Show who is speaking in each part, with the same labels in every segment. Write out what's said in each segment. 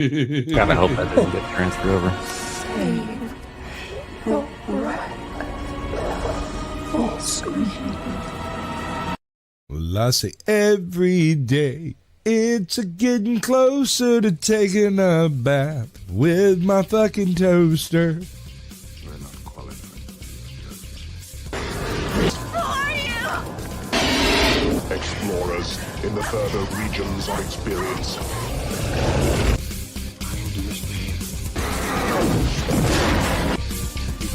Speaker 1: Gotta hope that doesn't get transferred over.
Speaker 2: Save the rat for Scream.
Speaker 3: Well, I say every day it's a getting closer to taking a bath with my fucking toaster.
Speaker 4: We're not qualified.
Speaker 5: Explorers in the further regions of experience.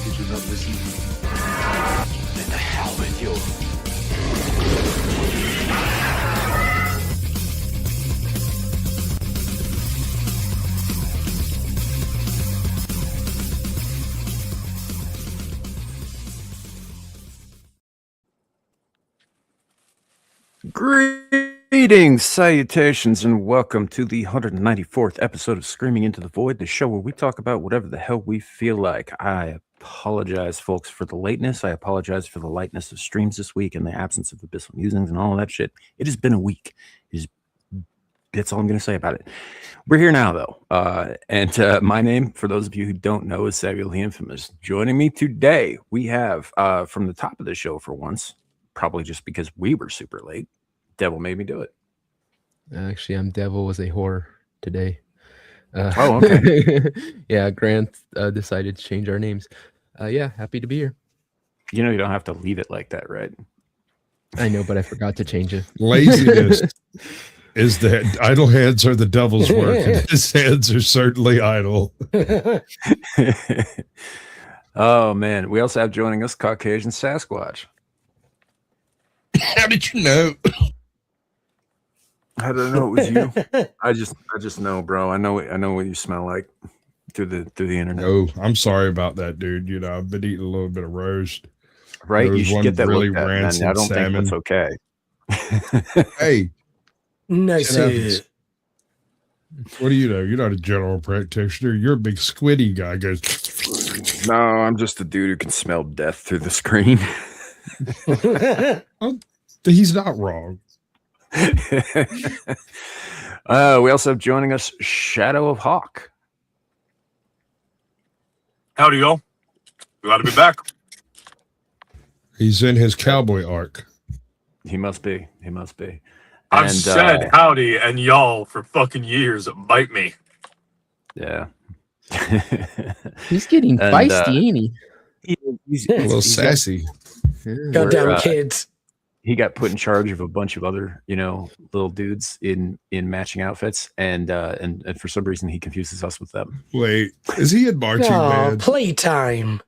Speaker 4: Did you not listen? Then the hell with you.
Speaker 1: Greetings, salutations, and welcome to the 194th episode of Screaming Into the Void, the show where we talk about whatever the hell we feel like. I apologize, folks, for the lateness. I apologize for the lightness of streams this week and the absence of abyssal musings and all of that shit. It has been a week. That's all I'm going to say about it. We're here now, though. And my name, for those of you who don't know, is Samuel the Infamous. Joining me today, we have, from the top of the show for once, probably just because we were super late, Devil made me do it.
Speaker 6: Actually, I'm Devil was a whore today.
Speaker 1: Oh, okay.
Speaker 6: Yeah, Grant decided to change our names. Yeah, happy to be here.
Speaker 1: You know you don't have to leave it like that, right?
Speaker 6: I know, but I forgot to change it.
Speaker 3: Laziness is that idle hands are the devil's work, and his hands are certainly idle.
Speaker 1: Oh, man. We also have joining us Caucasian Sasquatch.
Speaker 3: How did you know?
Speaker 1: How did I know it was you? I just know, bro. I know what you smell like through the internet.
Speaker 3: Oh, I'm sorry about that, dude. You know, I've been eating a little bit of roast.
Speaker 1: Right?
Speaker 3: There
Speaker 1: You
Speaker 3: was
Speaker 1: should
Speaker 3: one
Speaker 1: get that
Speaker 3: really
Speaker 1: looked at, man.
Speaker 3: rancid
Speaker 1: I don't
Speaker 3: salmon.
Speaker 1: think that's okay.
Speaker 3: Hey,
Speaker 7: Nice.
Speaker 3: it happens. What do you know? You're not a general practitioner. You're a big squiddy guy. Goes.
Speaker 1: No, I'm just a dude who can smell death through the screen.
Speaker 3: He's not wrong.
Speaker 1: We also have joining us Shadow of Hawk.
Speaker 8: Howdy, y'all. Glad to be back.
Speaker 3: He's in his cowboy arc.
Speaker 1: He must be. He must be.
Speaker 8: I've
Speaker 1: And,
Speaker 8: said howdy and y'all for fucking years. Bite me.
Speaker 1: Yeah.
Speaker 6: He's getting
Speaker 1: And,
Speaker 6: feisty, ain't he?
Speaker 1: He's
Speaker 3: A little sassy.
Speaker 7: Goddamn
Speaker 1: We're,
Speaker 7: kids.
Speaker 1: he got put in charge of a bunch of other, little dudes in matching outfits, and for some reason he confuses us with them.
Speaker 3: Wait, is he in marching
Speaker 7: Oh,
Speaker 3: band?
Speaker 7: playtime.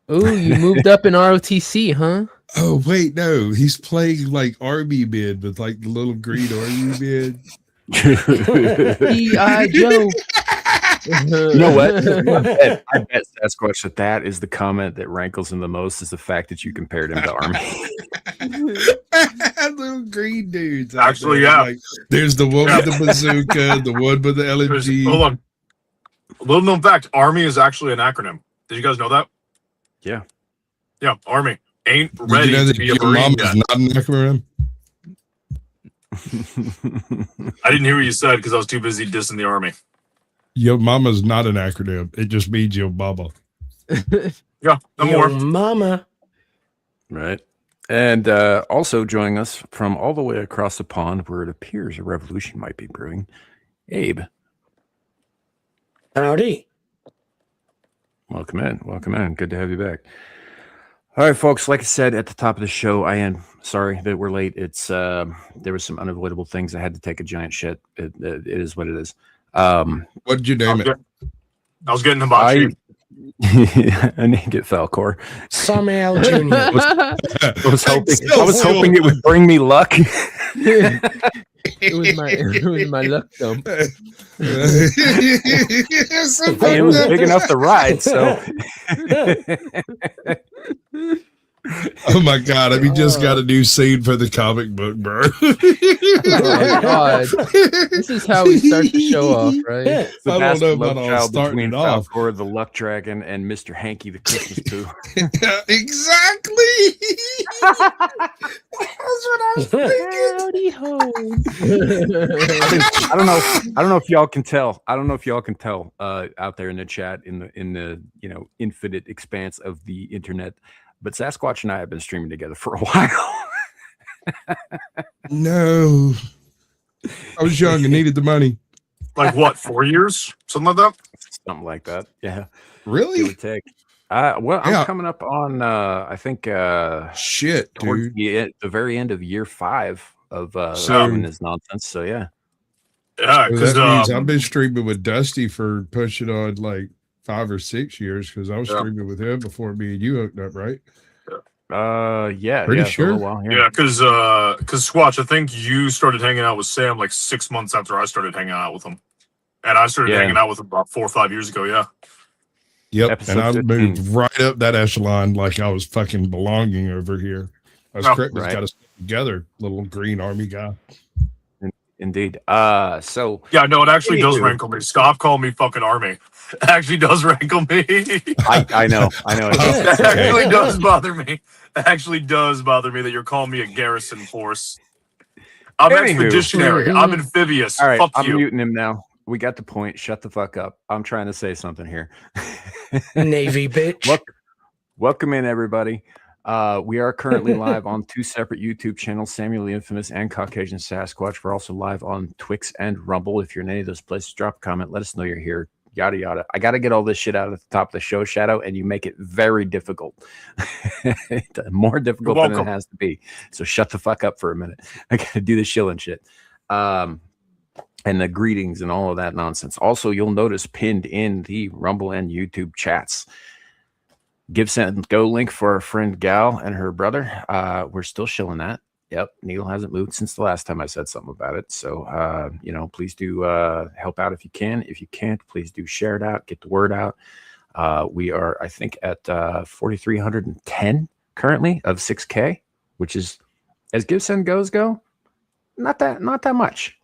Speaker 6: Oh, you moved up in ROTC, huh?
Speaker 3: Oh wait, no, he's playing like army men with like the little green army men.
Speaker 6: G.I. Joe.
Speaker 1: You know what? I bet Sasquatch that is the comment that rankles him the most, is the fact that you compared him to Army.
Speaker 3: Little green dudes. out
Speaker 8: Actually,
Speaker 3: there.
Speaker 8: yeah.
Speaker 3: Like, there's the one with the bazooka, the one with the
Speaker 8: Hold
Speaker 3: LMG.
Speaker 8: on. Little known fact, Army is actually an acronym. Did you guys know that?
Speaker 1: Yeah.
Speaker 8: Yeah, Army. Ain't
Speaker 3: Did
Speaker 8: ready
Speaker 3: you know
Speaker 8: to
Speaker 3: that
Speaker 8: be a
Speaker 3: your
Speaker 8: Marine
Speaker 3: mom is
Speaker 8: yet.
Speaker 3: not an acronym?
Speaker 8: I didn't hear what you said because I was too busy dissing the Army.
Speaker 3: Your mama's not an acronym. It just means your mama.
Speaker 8: Yeah, no
Speaker 7: Yo,
Speaker 8: more.
Speaker 7: mama.
Speaker 1: Right. And also joining us from all the way across the pond, where it appears a revolution might be brewing, Abe.
Speaker 7: Howdy.
Speaker 1: Welcome in. Welcome in. Good to have you back. All right, folks. Like I said at the top of the show, I am sorry that we're late. It's there was some unavoidable things. I had to take a giant shit. It is what it is.
Speaker 3: What did you name it?
Speaker 8: I was getting hibachi.
Speaker 1: I named it Falcor.
Speaker 7: Samuel Jr.
Speaker 1: I was hoping it would bring me luck.
Speaker 6: It was my luck dump.
Speaker 1: It was big enough to ride, so
Speaker 3: Oh my god! We just got a new scene for the comic book, bro.
Speaker 6: Oh God. This is how we start the show off, right?
Speaker 3: I don't
Speaker 1: bastard
Speaker 3: know
Speaker 1: love
Speaker 3: about all
Speaker 1: child
Speaker 3: starting
Speaker 1: between
Speaker 3: it off.
Speaker 1: Falcor, the Luck Dragon, and Mr. Hanky, the Christmas poo.
Speaker 3: Exactly. That's what I was thinking.
Speaker 6: Howdy ho.
Speaker 1: I don't know if y'all can tell. I don't know if y'all can tell out there in the chat, in the infinite expanse of the internet. But Sasquatch and I have been streaming together for a while.
Speaker 3: No, I was young and needed the money.
Speaker 8: Like what? 4 years? Something like that.
Speaker 1: Something like that. Yeah. Give or
Speaker 3: Really?
Speaker 1: take. Well, I'm
Speaker 3: Yeah.
Speaker 1: coming up on I think
Speaker 3: Shit,
Speaker 1: towards
Speaker 3: dude.
Speaker 1: the very end of year 5 of
Speaker 3: So-
Speaker 1: doing this nonsense. So yeah.
Speaker 8: Yeah,
Speaker 3: Well,
Speaker 8: because
Speaker 3: that means I've been streaming with Dusty for pushing on like 5 or 6 years because I was
Speaker 8: Yeah.
Speaker 3: streaming with him before me and you hooked up, right?
Speaker 1: Yeah.
Speaker 3: Pretty
Speaker 1: yeah, for a
Speaker 3: sure.
Speaker 1: little while,
Speaker 8: yeah, because Squatch, I think you started hanging out with Sam like 6 months after I started hanging out with him, and I started
Speaker 1: Yeah.
Speaker 8: hanging out with him about 4 or 5 years ago. Yeah.
Speaker 3: Yep.
Speaker 1: Episode
Speaker 3: and I
Speaker 1: 15.
Speaker 3: moved right up that echelon like I was fucking belonging over here. I was
Speaker 8: Oh,
Speaker 3: correct.
Speaker 1: right.
Speaker 3: Got us together, little green army guy.
Speaker 1: Indeed. So
Speaker 8: Yeah, no, it actually does
Speaker 1: Anywho.
Speaker 8: rankle me. Stop calling me fucking Army. It actually does rankle me.
Speaker 1: I know.
Speaker 8: It actually does bother me. It actually does bother me that you're calling me a garrison force. I'm
Speaker 1: Anywho.
Speaker 8: expeditionary. I'm amphibious.
Speaker 1: All right,
Speaker 8: Fuck
Speaker 1: I'm
Speaker 8: you.
Speaker 1: muting him now. We got the point. Shut the fuck up. I'm trying to say something here.
Speaker 7: Navy bitch.
Speaker 1: Welcome in, everybody. We are currently live on 2 separate YouTube channels, Samuel the Infamous and Caucasian Sasquatch. We're also live on Twix and Rumble. If you're in any of those places, drop a comment. Let us know you're here. Yada, yada. I got to get all this shit out at the top of the show, Shadow, and you make it very difficult. More difficult
Speaker 8: You're
Speaker 1: than it
Speaker 8: welcome.
Speaker 1: has to be. So shut the fuck up for a minute. I got to do the shilling shit. And the greetings and all of that nonsense. Also, you'll notice pinned in the Rumble and YouTube chats, Give Send Go link for our friend Gal and her brother. We're still shilling that. Yep, Needle hasn't moved since the last time I said something about it. So, please do help out if you can. If you can't, please do share it out, get the word out. We are, I think, at 4,310 currently of 6K, which is, as Give Send Goes go, not that much.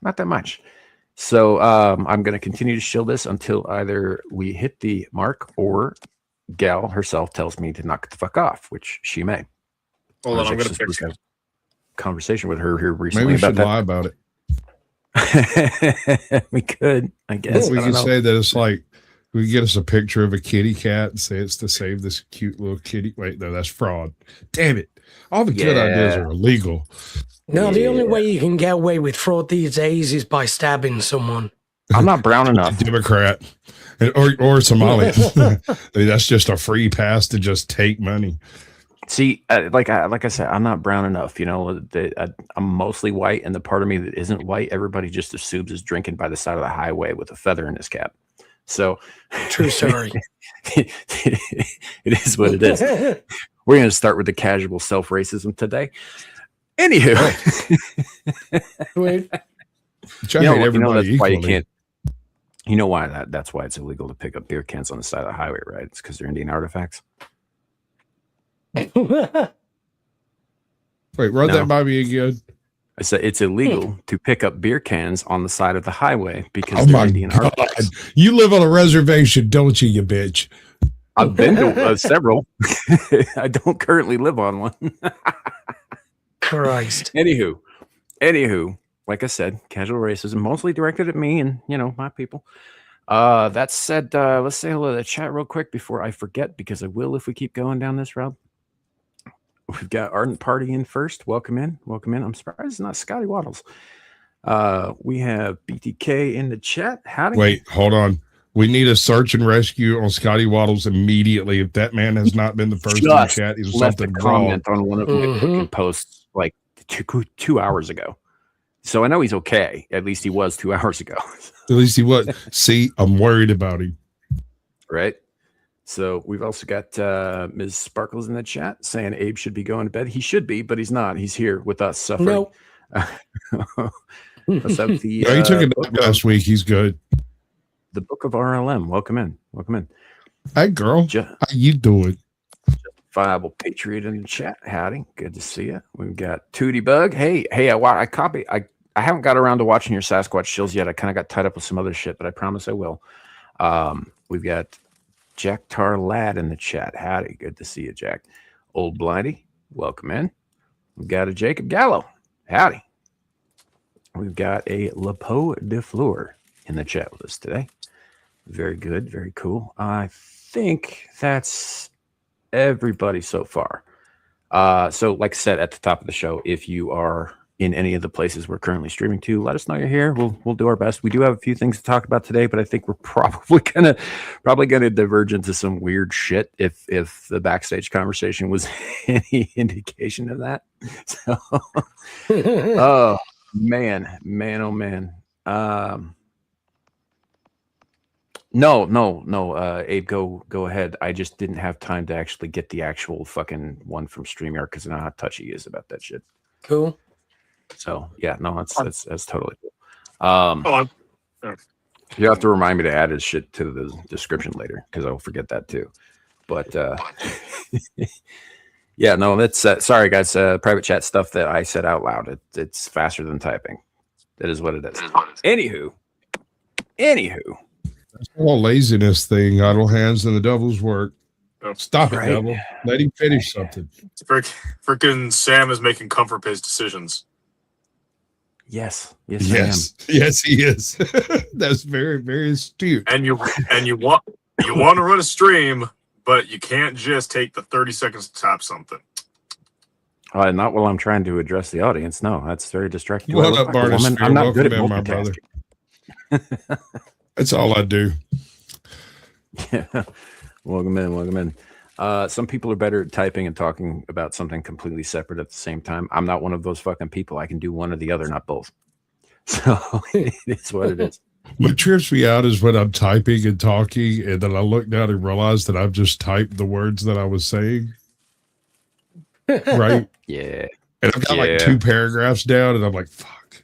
Speaker 1: So I'm going to continue to shill this until either we hit the mark or Gal herself tells me to knock the fuck off, which she may.
Speaker 8: Hold on,
Speaker 1: I
Speaker 8: I'm
Speaker 1: was
Speaker 8: gonna
Speaker 1: actually
Speaker 8: fix
Speaker 1: supposed to
Speaker 8: it.
Speaker 1: have a conversation with her here
Speaker 3: Maybe
Speaker 1: recently
Speaker 3: we should
Speaker 1: about
Speaker 3: lie about it.
Speaker 1: that. We could, I guess.
Speaker 3: we
Speaker 1: I don't
Speaker 3: could
Speaker 1: know.
Speaker 3: say that it's like we get us a picture of a kitty cat and say it's to save this cute little kitty. Wait, no, that's fraud. Damn it. All the good ideas
Speaker 1: Yeah.
Speaker 3: are illegal.
Speaker 7: No, the only
Speaker 1: Yeah.
Speaker 7: way you can get away with fraud these days is by stabbing someone.
Speaker 1: I'm not brown enough.
Speaker 3: Democrat or Somali. I mean, that's just a free pass to just take money.
Speaker 1: See, like I said, I'm not brown enough. I'm mostly white, and the part of me that isn't white, everybody just assumes is drinking by the side of the highway with a feather in his cap. So,
Speaker 7: True story.
Speaker 1: it is what it is. We're going to start with the casual self-racism today. Anywho,
Speaker 7: Wait,
Speaker 3: Which I hate everybody
Speaker 1: that's why you
Speaker 3: equally.
Speaker 1: can't. You know why that's why it's illegal to pick up beer cans on the side of the highway, right? It's because they're Indian artifacts.
Speaker 3: Wait, run
Speaker 1: No.
Speaker 3: that by me again.
Speaker 1: I said it's illegal to pick up beer cans on the side of the highway because
Speaker 3: Oh
Speaker 1: they're
Speaker 3: my
Speaker 1: Indian
Speaker 3: God.
Speaker 1: artifacts.
Speaker 3: You live on a reservation, don't you, you bitch?
Speaker 1: I've been to several. I don't currently live on one.
Speaker 7: Christ.
Speaker 1: Anywho, like I said, casual racism mostly directed at me and my people. That said, let's say hello to the chat real quick before I forget, because I will if we keep going down this route. We've got Ardent Party in first. Welcome in. I'm surprised it's not Scotty Waddles. We have BTK in the chat. Howdy.
Speaker 3: Wait, hold on. We need a search and rescue on Scotty Waddles immediately. If that man has not been the first in the
Speaker 1: Just
Speaker 3: chat, he's
Speaker 1: left a
Speaker 3: something wrong.
Speaker 1: comment on one of my fucking posts like 2 hours ago. So I know he's okay. At least he was 2 hours ago.
Speaker 3: At least he was. See, I'm worried about him.
Speaker 1: Right. So we've also got Ms. Sparkles in the chat saying Abe should be going to bed. He should be, but he's not. He's here with us suffering.
Speaker 7: No.
Speaker 1: Let's have the,
Speaker 3: Yeah, he took a
Speaker 1: book
Speaker 3: nap last week. He's good.
Speaker 1: the book of RLM. Welcome in.
Speaker 3: Hey, girl,
Speaker 1: Ju-
Speaker 3: how you doing?
Speaker 1: Viable Patriot in the chat. Howdy. Good to see you. We've got Tootie Bug. Hey, I haven't got around to watching your Sasquatch chills yet. I kind of got tied up with some other shit, but I promise I will. We've got Jack Tar Lad in the chat. Howdy. Good to see you, Jack. Old Blindy, welcome in. We've got a Jacob Gallo. Howdy. We've got a Lepo de Fleur in the chat with us today. Very good. Very cool. I think that's everybody so far. So like I said at the top of the show, if you are in any of the places we're currently streaming to, let us know you're here. We'll do our best. We do have a few things to talk about today, but I think we're probably gonna diverge into some weird shit if the backstage conversation was any indication of that. So oh man. No. Abe, go ahead. I just didn't have time to actually get the actual fucking one from StreamYard because I know how touchy he is about that shit.
Speaker 7: Cool.
Speaker 1: So yeah, no, that's totally cool.
Speaker 8: Oh,
Speaker 1: You have to remind me to add his shit to the description later because I'll forget that too. But yeah, no, that's sorry guys. Private chat stuff that I said out loud. It's faster than typing. That is what it is. Anywho.
Speaker 3: That's a whole laziness thing. Idle hands and the devil's work. Stop it,
Speaker 1: Right.
Speaker 3: devil. Let him finish something.
Speaker 8: Freaking Sam is making comfort-based decisions.
Speaker 1: Yes, I
Speaker 3: Yes, he is. That's very, very astute.
Speaker 8: And you want to run a stream, but you can't just take the 30 seconds to tap something.
Speaker 1: am. Not while I'm trying to address the audience. No, that's very distracting.
Speaker 3: Well
Speaker 1: I look
Speaker 3: up,
Speaker 1: like a
Speaker 3: Bartis.
Speaker 1: woman. I'm not good at
Speaker 3: Welcome in, my brother.
Speaker 1: multitasking.
Speaker 3: That's all I do.
Speaker 1: Yeah. Welcome in. Some people are better at typing and talking about something completely separate at the same time. I'm not one of those fucking people. I can do one or the other, not both. So it's what it is.
Speaker 3: What trips me out is when I'm typing and talking, and then I look down and realize that I've just typed the words that I was saying. Right?
Speaker 1: Yeah.
Speaker 3: And I've got
Speaker 1: Yeah.
Speaker 3: like 2 paragraphs down, and I'm like, fuck.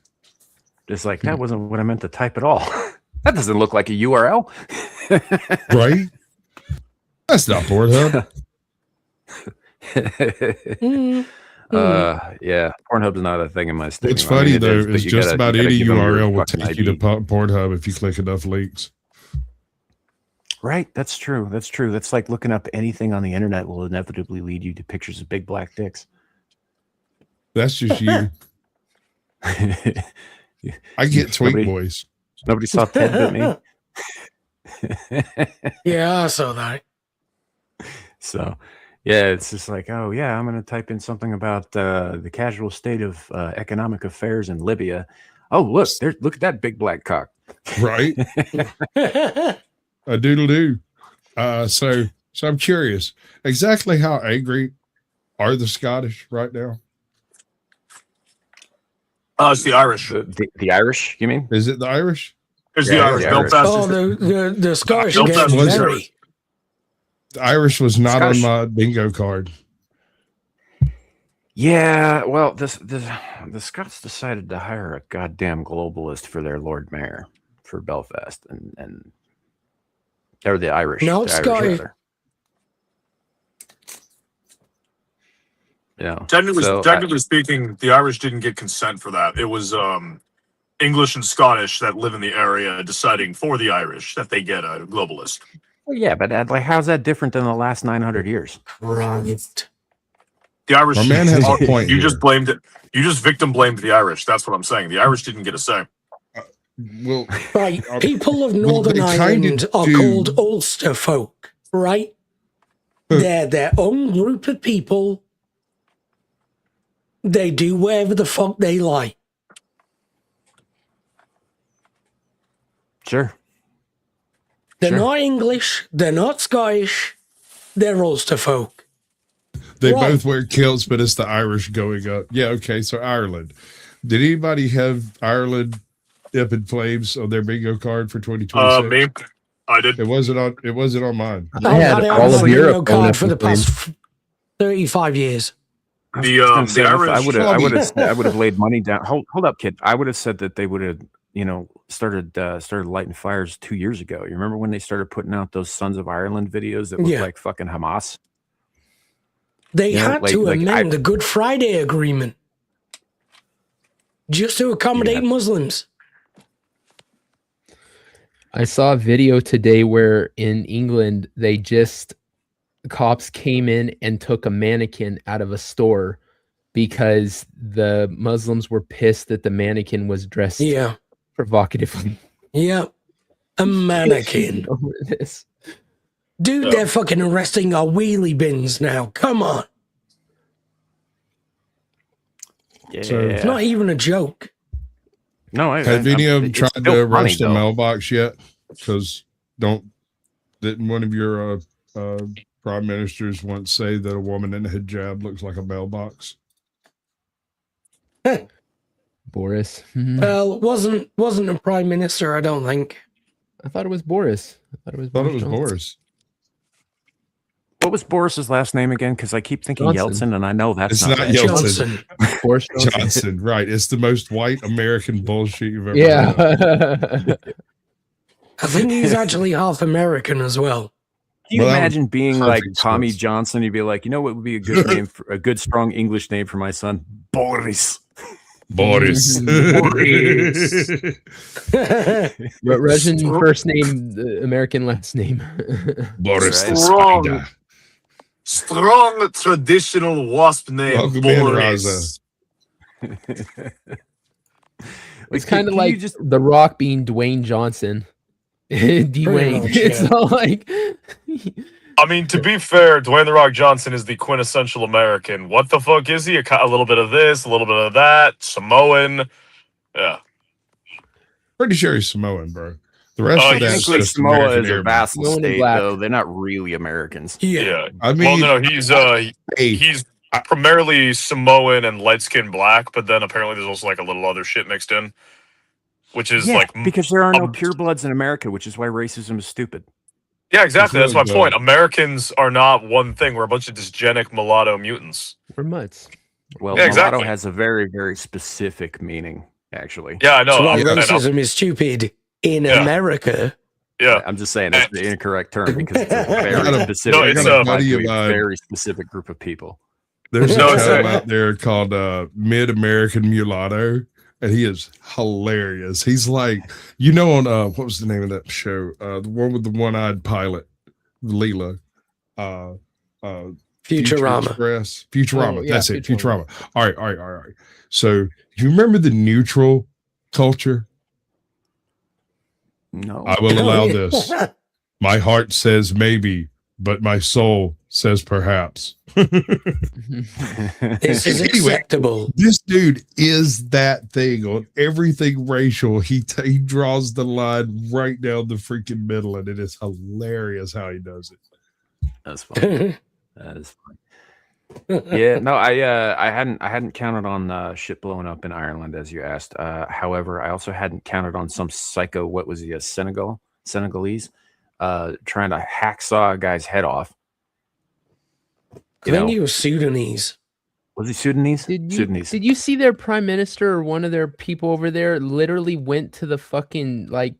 Speaker 1: Just like that wasn't what I meant to type at all. That doesn't look like a URL.
Speaker 3: Right? That's not Pornhub.
Speaker 1: Yeah, Pornhub's not a thing in my state.
Speaker 3: It's funny, though,
Speaker 1: but
Speaker 3: is
Speaker 1: you
Speaker 3: just
Speaker 1: gotta-
Speaker 3: about
Speaker 1: you gotta
Speaker 3: any
Speaker 1: give them your
Speaker 3: URL will
Speaker 1: fucking
Speaker 3: take you to
Speaker 1: ID.
Speaker 3: Pornhub if you click enough links.
Speaker 1: Right, that's true. That's like looking up anything on the internet will inevitably lead you to pictures of big black dicks.
Speaker 3: That's just you. I get Twink
Speaker 1: Nobody-
Speaker 3: Boys.
Speaker 1: Nobody saw Ted but me.
Speaker 7: Yeah, I saw that.
Speaker 1: So, yeah, it's just like, oh yeah, I'm going to type in something about the casual state of economic affairs in Libya. Oh look, look at that big black cock.
Speaker 3: Right? A doodle doo. So I'm curious, exactly how angry are the Scottish right now?
Speaker 8: It's the Irish.
Speaker 1: The Irish, you mean?
Speaker 3: Is it the Irish?
Speaker 8: It's
Speaker 1: Yeah,
Speaker 8: the Irish.
Speaker 1: the
Speaker 8: Belfast
Speaker 7: Oh,
Speaker 8: is
Speaker 7: the Scottish
Speaker 8: Belfast
Speaker 7: get
Speaker 8: was
Speaker 7: merry.
Speaker 3: The Irish was not
Speaker 1: Scottish-
Speaker 3: on my bingo card.
Speaker 1: Yeah, well, the Scots decided to hire a goddamn globalist for their Lord Mayor for Belfast, and or the Irish.
Speaker 7: No,
Speaker 1: the Irish,
Speaker 7: Scotty.
Speaker 1: rather. Yeah.
Speaker 8: technically speaking, the Irish didn't get consent for that. It was English and Scottish that live in the area deciding for the Irish that they get a globalist.
Speaker 1: Well, yeah, but like, how's that different than the last 900 years?
Speaker 7: Right.
Speaker 8: The Irish.
Speaker 3: Our man has a point
Speaker 8: You
Speaker 3: here.
Speaker 8: just blamed it. You just victim blamed the Irish. That's what I'm saying. The Irish didn't get a say.
Speaker 3: Well,
Speaker 7: Right. People of
Speaker 3: Well,
Speaker 7: Northern
Speaker 3: they kinda
Speaker 7: Ireland are
Speaker 3: do.
Speaker 7: called Ulster folk, right? They're their own group of people. They do whatever the fuck they like.
Speaker 1: Sure.
Speaker 7: They're
Speaker 1: Sure.
Speaker 7: not English. They're not Scottish. They're Ulster folk.
Speaker 3: they
Speaker 7: Right.
Speaker 3: both wear kilts, but it's the Irish going up. Yeah, okay. So Ireland. Did anybody have Ireland up in flames on their bingo card for 2026?
Speaker 8: Me, I did.
Speaker 3: It wasn't on mine.
Speaker 6: I had
Speaker 7: it
Speaker 6: all
Speaker 7: on
Speaker 6: of
Speaker 7: my
Speaker 6: Europe
Speaker 7: bingo
Speaker 6: going
Speaker 7: card
Speaker 6: up
Speaker 7: for
Speaker 6: in
Speaker 7: the past 35 years.
Speaker 8: The
Speaker 1: Irish. I would have laid money down. Hold up, kid. I would have said that they would have, started lighting fires 2 years ago. You remember when they started putting out those Sons of Ireland videos that looked
Speaker 7: Yeah.
Speaker 1: like fucking Hamas?
Speaker 7: They
Speaker 1: You know,
Speaker 7: had
Speaker 1: like-
Speaker 7: to
Speaker 1: like
Speaker 7: amend the Good Friday Agreement just to accommodate Muslims.
Speaker 6: I saw a video today where in England cops came in and took a mannequin out of a store because the Muslims were pissed that the mannequin was dressed
Speaker 7: Yeah.
Speaker 6: provocatively.
Speaker 7: Yeah. A mannequin.
Speaker 6: Over this.
Speaker 7: Dude, they're fucking arresting our wheelie bins now. Come on.
Speaker 1: Yeah.
Speaker 7: It's not even a joke.
Speaker 1: No,
Speaker 3: Have any of them
Speaker 1: it's
Speaker 3: tried
Speaker 1: still
Speaker 3: to
Speaker 1: funny,
Speaker 3: arrest a
Speaker 1: though.
Speaker 3: mailbox yet? Because didn't one of your prime ministers once say that a woman in a hijab looks like a mailbox?
Speaker 6: Boris.
Speaker 7: Well, it wasn't a prime minister, I don't think.
Speaker 6: I thought it was Boris.
Speaker 3: I thought it was
Speaker 6: Johnson.
Speaker 3: Boris.
Speaker 1: What was Boris's last name again? Because I keep thinking
Speaker 6: Johnson.
Speaker 1: Yeltsin, and I know that's
Speaker 3: It's
Speaker 1: not
Speaker 3: not
Speaker 1: it.
Speaker 3: Yeltsin.
Speaker 7: Johnson.
Speaker 6: Boris Johnson.
Speaker 3: Johnson, right? It's the most white American bullshit you've ever heard.
Speaker 6: Yeah.
Speaker 7: I think he's actually half American as well.
Speaker 1: Can you
Speaker 3: Well, that
Speaker 1: imagine
Speaker 3: was
Speaker 1: being like
Speaker 3: perfect
Speaker 1: Tommy
Speaker 3: sense.
Speaker 1: Johnson? You'd be like, you know what would be a good name for a good strong English name for my son? Boris.
Speaker 3: Boris.
Speaker 1: Boris.
Speaker 6: Russian first name, American last name.
Speaker 3: Boris
Speaker 1: Right.
Speaker 3: the
Speaker 8: Wrong.
Speaker 3: Spider.
Speaker 8: Strong traditional wasp name.
Speaker 3: Welcome in,
Speaker 8: Boris.
Speaker 6: It's kind of
Speaker 1: can
Speaker 6: like
Speaker 1: you just
Speaker 6: The Rock being Dwayne Johnson. Dwayne.
Speaker 7: much,
Speaker 6: It's
Speaker 7: yeah.
Speaker 6: not like
Speaker 8: I mean, to be fair, Dwayne the Rock Johnson is the quintessential American. What the fuck is he? A little bit of this, a little bit of that. Samoan. Yeah.
Speaker 3: Pretty sure he's Samoan, bro. The rest
Speaker 8: Oh,
Speaker 3: of that's
Speaker 1: technically
Speaker 3: just
Speaker 1: Samoa
Speaker 3: American
Speaker 1: is a
Speaker 3: airmen.
Speaker 1: vassal
Speaker 6: Samoan and
Speaker 1: state,
Speaker 6: black.
Speaker 1: though. They're not really Americans.
Speaker 7: Yeah.
Speaker 8: Yeah.
Speaker 3: I
Speaker 8: Well,
Speaker 3: mean,
Speaker 8: no,
Speaker 3: hey,
Speaker 8: he's primarily Samoan and light skinned black, but then apparently there's also like a little other shit mixed in, which is
Speaker 1: Yeah,
Speaker 8: like
Speaker 1: because there are no
Speaker 8: um,
Speaker 1: purebloods in America, which is why racism is stupid.
Speaker 8: yeah, exactly. That's my
Speaker 3: really
Speaker 8: point.
Speaker 3: dumb.
Speaker 8: Americans are not one thing. We're a bunch of dysgenic mulatto mutants.
Speaker 6: we're mutts.
Speaker 1: Well,
Speaker 8: Yeah,
Speaker 1: mulatto
Speaker 8: exactly.
Speaker 1: has a very, very specific meaning, actually.
Speaker 8: Yeah, I know.
Speaker 7: So why
Speaker 8: I know.
Speaker 7: racism is stupid in
Speaker 8: Yeah.
Speaker 7: America.
Speaker 8: Yeah.
Speaker 1: I'm just saying that's the incorrect term because it's a
Speaker 3: I
Speaker 1: very
Speaker 3: got a-
Speaker 1: specific,
Speaker 8: no, it's,
Speaker 1: thing applied
Speaker 3: buddy
Speaker 1: to
Speaker 3: of
Speaker 1: a
Speaker 3: mine.
Speaker 1: very specific group of people.
Speaker 3: there's
Speaker 8: No,
Speaker 3: a
Speaker 8: it's
Speaker 3: show
Speaker 8: a-
Speaker 3: out there called Mid-American Mulatto, and he is hilarious. He's like, you know, on what was the name of that show? The one with the one-eyed pilot, Leela. Future
Speaker 7: Futurama.
Speaker 3: Express. Futurama.
Speaker 6: Oh, yeah,
Speaker 3: That's it.
Speaker 6: Futurama.
Speaker 3: Futurama. All right. So, do you remember the neutral culture?
Speaker 1: No.
Speaker 3: I will allow this. My heart says maybe, but my soul says perhaps.
Speaker 7: This is
Speaker 3: Anyway.
Speaker 7: acceptable.
Speaker 3: This dude is that thing on everything racial. He draws the line right down the freaking middle, and it is hilarious how he does it.
Speaker 1: That's fine. That is fine. Yeah, no, I hadn't counted on shit blowing up in Ireland as you asked. However, I also hadn't counted on some psycho. What was he? Senegalese, trying to hacksaw a guy's head off.
Speaker 7: I think he was Sudanese.
Speaker 1: Was he Sudanese?
Speaker 6: Did you
Speaker 1: Sudanese.
Speaker 6: did you see their prime minister or one of their people over there literally went to the fucking like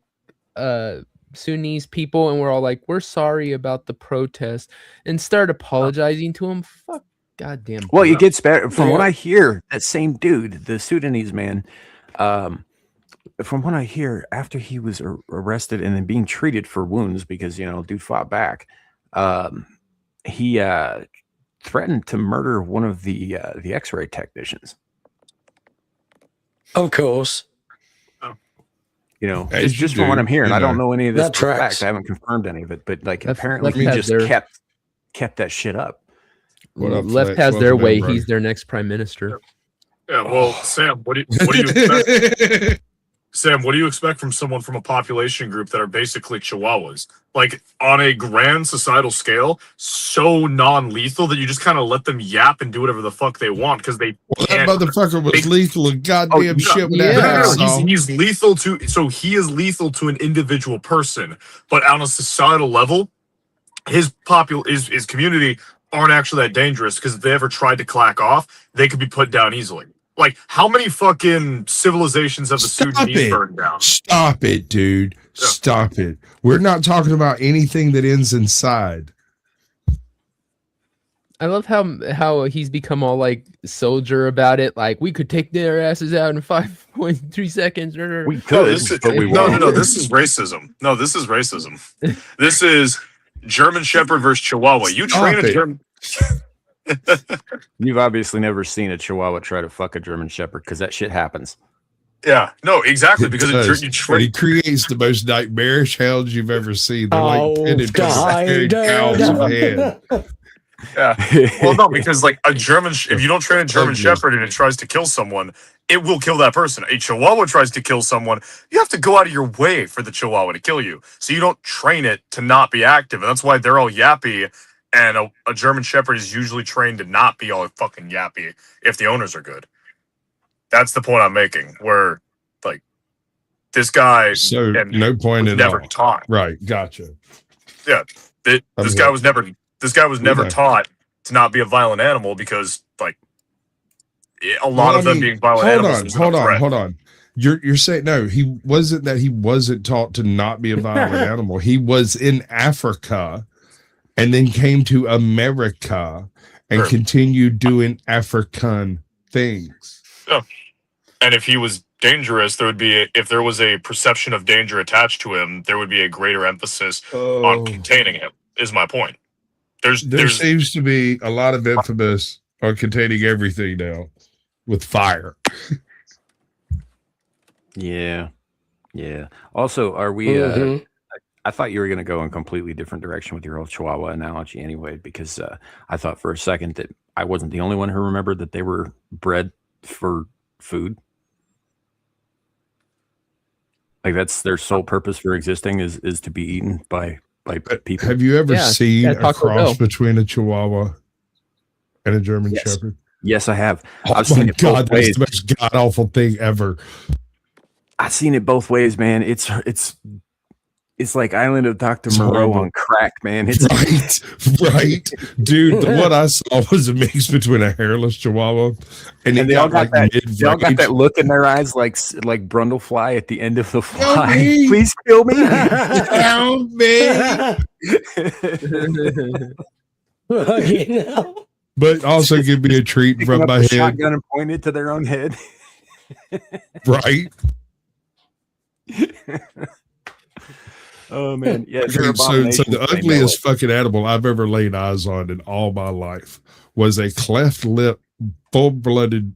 Speaker 6: Sudanese people and were all like, "We're sorry about the protest," and started apologizing to him? Fuck, goddamn.
Speaker 1: Well, it gets better. From what
Speaker 7: Yeah.
Speaker 1: I hear, that same dude, the Sudanese man, from what I hear, after he was arrested and then being treated for wounds because, dude fought back, he threatened to murder one of the X-ray technicians.
Speaker 7: Of course.
Speaker 3: As
Speaker 1: Just
Speaker 3: you
Speaker 1: from what
Speaker 3: do,
Speaker 1: I'm hearing, I don't know any of this
Speaker 7: That
Speaker 1: for a
Speaker 7: tracks.
Speaker 1: fact. I haven't confirmed any of it, but like
Speaker 6: Left-
Speaker 1: apparently
Speaker 6: left
Speaker 1: he
Speaker 6: has
Speaker 1: just
Speaker 6: their-
Speaker 1: kept that shit up.
Speaker 3: What up,
Speaker 6: Left
Speaker 3: Flex?
Speaker 6: has their
Speaker 3: Welcome in,
Speaker 6: way.
Speaker 3: brother.
Speaker 6: He's their next prime minister.
Speaker 8: Yeah, well, Sam, what do you expect? Sam, what do you expect from someone from a population group that are basically Chihuahuas? Like on a grand societal scale, so non-lethal that you just kind of let them yap and do whatever the fuck they want because they
Speaker 3: Well, that
Speaker 8: can't.
Speaker 3: motherfucker was lethal and goddamn
Speaker 1: yeah.
Speaker 3: shit with
Speaker 6: Yeah.
Speaker 3: that
Speaker 8: No,
Speaker 3: hacksaw.
Speaker 8: he's lethal to. So he is lethal to an individual person, but on a societal level, his community aren't actually that dangerous because if they ever tried to clack off, they could be put down easily. Like, how many fucking civilizations have the
Speaker 3: Stop
Speaker 8: Sudanese
Speaker 3: it.
Speaker 8: burned down?
Speaker 3: Stop it, dude.
Speaker 8: Yeah.
Speaker 3: Stop it. We're not talking about anything that ends inside.
Speaker 6: I love how he's become all like soldier about it. Like we could take their asses out in 5.3 seconds.
Speaker 1: We
Speaker 8: No,
Speaker 1: could,
Speaker 8: this is,
Speaker 1: but we
Speaker 8: no,
Speaker 1: won't.
Speaker 8: no, no. This is racism. No, this is racism. This is German Shepherd versus Chihuahua. You train
Speaker 3: Stop
Speaker 8: a
Speaker 3: it.
Speaker 8: German.
Speaker 1: You've obviously never seen a Chihuahua try to fuck a German Shepherd because that shit happens.
Speaker 8: Yeah, no, exactly.
Speaker 3: It
Speaker 8: Because
Speaker 3: does.
Speaker 8: you
Speaker 3: And
Speaker 8: train.
Speaker 3: he creates the most nightmarish hounds you've ever seen. They're like pitted cows of head.
Speaker 8: Yeah. Well, no, because like a German, if you don't train a German Shepherd and it tries to kill someone, it will kill that person. A Chihuahua tries to kill someone, you have to go out of your way for the Chihuahua to kill you. So you don't train it to not be active, and that's why they're all yappy. And a German Shepherd is usually trained to not be all fucking yappy if the owners are good. That's the point I'm making. Where like this guy,
Speaker 3: So
Speaker 8: and
Speaker 3: no point
Speaker 8: was
Speaker 3: at
Speaker 8: never
Speaker 3: all.
Speaker 8: taught.
Speaker 3: Right, gotcha.
Speaker 8: This guy was never. This guy was never
Speaker 3: Okay.
Speaker 8: taught to not be a violent animal because, like, a lot of them being violent animals. was a threat.
Speaker 3: Hold on. You're saying no, he wasn't that he wasn't taught to not be a violent animal. He was in Africa and then came to America and
Speaker 8: Sure.
Speaker 3: continued doing African things.
Speaker 8: And if he was dangerous, there would be if there was a perception of danger attached to him, there would be a greater emphasis on containing him. Is my point.
Speaker 3: There
Speaker 8: There's
Speaker 3: seems to be a lot of infamous on containing everything now with fire.
Speaker 1: Yeah. Yeah. Also, are we
Speaker 7: Mhm.
Speaker 1: I thought you were going to go in a completely different direction with your old Chihuahua analogy anyway, because I thought for a second that I wasn't the only one who remembered that they were bred for food. Like that's their sole purpose for existing is to be eaten by people.
Speaker 3: Have you ever
Speaker 6: Yeah,
Speaker 3: seen
Speaker 6: yeah,
Speaker 3: a
Speaker 6: Taco
Speaker 3: cross
Speaker 6: Bell.
Speaker 3: between a Chihuahua and a German
Speaker 1: Yes.
Speaker 3: Shepherd?
Speaker 1: Yes, I have.
Speaker 3: Oh
Speaker 1: I've
Speaker 3: my
Speaker 1: seen it
Speaker 3: God,
Speaker 1: both
Speaker 3: that's
Speaker 1: ways.
Speaker 3: the most god awful thing ever.
Speaker 1: I've seen it both ways, man. It's like Island of Dr.
Speaker 3: It's
Speaker 1: Moreau
Speaker 3: horrible.
Speaker 1: on crack, man. It's
Speaker 3: Right. Dude, what I saw was a mix between a hairless Chihuahua and
Speaker 1: and
Speaker 3: it
Speaker 1: they all
Speaker 3: got
Speaker 1: got
Speaker 3: like
Speaker 1: that. They all got
Speaker 3: mid-range.
Speaker 1: that look in their eyes, like Brundlefly at the end of the
Speaker 3: Kill
Speaker 1: fly.
Speaker 3: me!
Speaker 1: Please kill me.
Speaker 3: Help me!
Speaker 7: Fucking hell.
Speaker 3: But also give me a treat
Speaker 1: Picking
Speaker 3: from
Speaker 1: up
Speaker 3: my
Speaker 1: a
Speaker 3: head.
Speaker 1: shotgun and point it to their own head.
Speaker 3: Right.
Speaker 1: Oh man, yeah. they're
Speaker 3: Dude, so
Speaker 1: abominations,
Speaker 3: the
Speaker 1: they know
Speaker 3: ugliest
Speaker 1: it.
Speaker 3: fucking animal I've ever laid eyes on in all my life was a cleft lip, full-blooded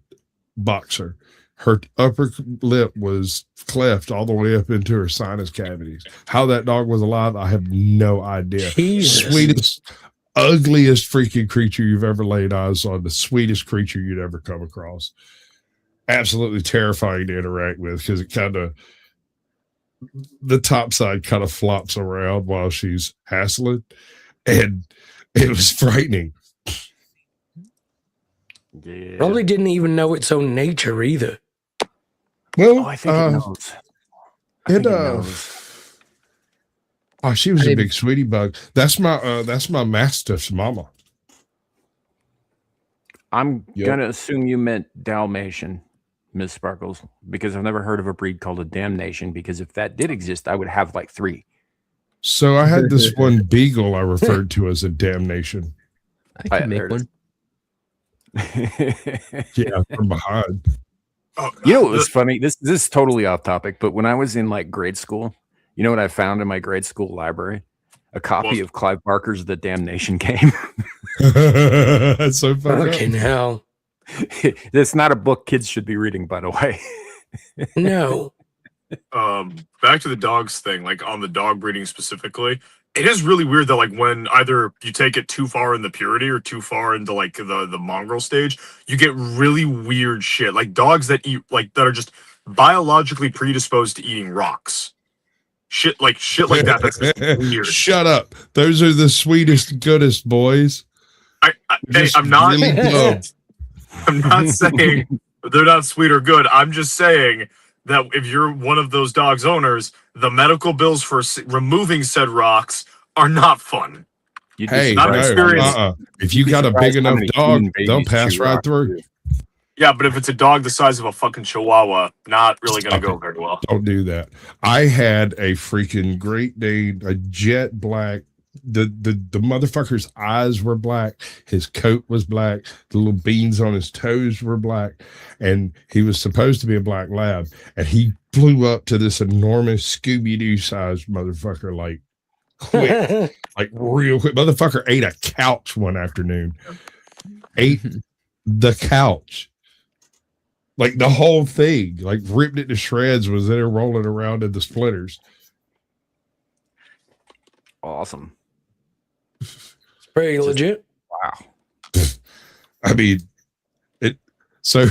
Speaker 3: boxer. Her upper lip was cleft all the way up into her sinus cavities. How that dog was alive, I have no idea.
Speaker 7: Jesus.
Speaker 3: Sweetest, ugliest freaking creature you've ever laid eyes on. The sweetest creature you'd ever come across. Absolutely terrifying to interact with because it kind of the top side kind of flops around while she's hassling, and it was frightening.
Speaker 1: Yeah.
Speaker 7: Probably didn't even know its own nature either.
Speaker 3: Well,
Speaker 1: Oh, I think it knows. I
Speaker 3: it,
Speaker 1: think it knows.
Speaker 3: oh, she was
Speaker 6: I
Speaker 3: a
Speaker 6: didn't-
Speaker 3: big sweetie bug. That's my Mastiff's mama.
Speaker 1: I'm
Speaker 3: Yep.
Speaker 1: gonna assume you meant Dalmatian, Miss Sparkles, because I've never heard of a breed called a Damnation. Because if that did exist, I would have like 3.
Speaker 3: So I had this one beagle I referred to as a damnation.
Speaker 6: I can
Speaker 1: there
Speaker 6: make
Speaker 1: it is.
Speaker 6: one.
Speaker 3: Yeah, from behind.
Speaker 8: oh,
Speaker 1: You know what was funny? This is totally off topic, but when I was in like grade school, you know what I found in my grade school library? A copy of Clive Barker's The Damnation Game.
Speaker 3: That's so funny.
Speaker 7: Fucking hell.
Speaker 1: It's not a book kids should be reading, by the way.
Speaker 7: No.
Speaker 8: back to the dogs thing, like on the dog breeding specifically, it is really weird that like when either you take it too far in the purity or too far into like the mongrel stage, you get really weird shit. Like dogs that eat like that are just biologically predisposed to eating rocks. Shit like that. That's just weird.
Speaker 3: Shut up. Those are the sweetest, goodest boys.
Speaker 8: Hey,
Speaker 3: Just
Speaker 8: I'm not
Speaker 3: really dumb.
Speaker 8: I'm not saying they're not sweet or good. I'm just saying that if you're one of those dogs' owners, the medical bills for removing said rocks are not fun.
Speaker 1: You
Speaker 3: Hey,
Speaker 8: not
Speaker 3: no,
Speaker 8: experienced.
Speaker 3: if you got a
Speaker 1: surprised
Speaker 3: big
Speaker 1: how
Speaker 3: enough
Speaker 1: many
Speaker 3: dog,
Speaker 1: human
Speaker 3: they'll
Speaker 1: babies
Speaker 3: pass
Speaker 1: chew
Speaker 3: right
Speaker 1: rock.
Speaker 3: through.
Speaker 8: Yeah, but if it's a dog the size of a fucking chihuahua, not really going to go very well.
Speaker 3: Don't do that. I had a freaking Great Dane, a jet black the motherfucker's eyes were black, his coat was black, the little beans on his toes were black, and he was supposed to be a black lab, and he blew up to this enormous Scooby-Doo sized motherfucker, like quick, like real quick. Motherfucker ate a couch one afternoon. Ate the couch. Like the whole thing, like ripped it to shreds, was there rolling around in the splinters.
Speaker 1: Awesome.
Speaker 7: It's pretty legit.
Speaker 1: Wow.
Speaker 3: I mean, so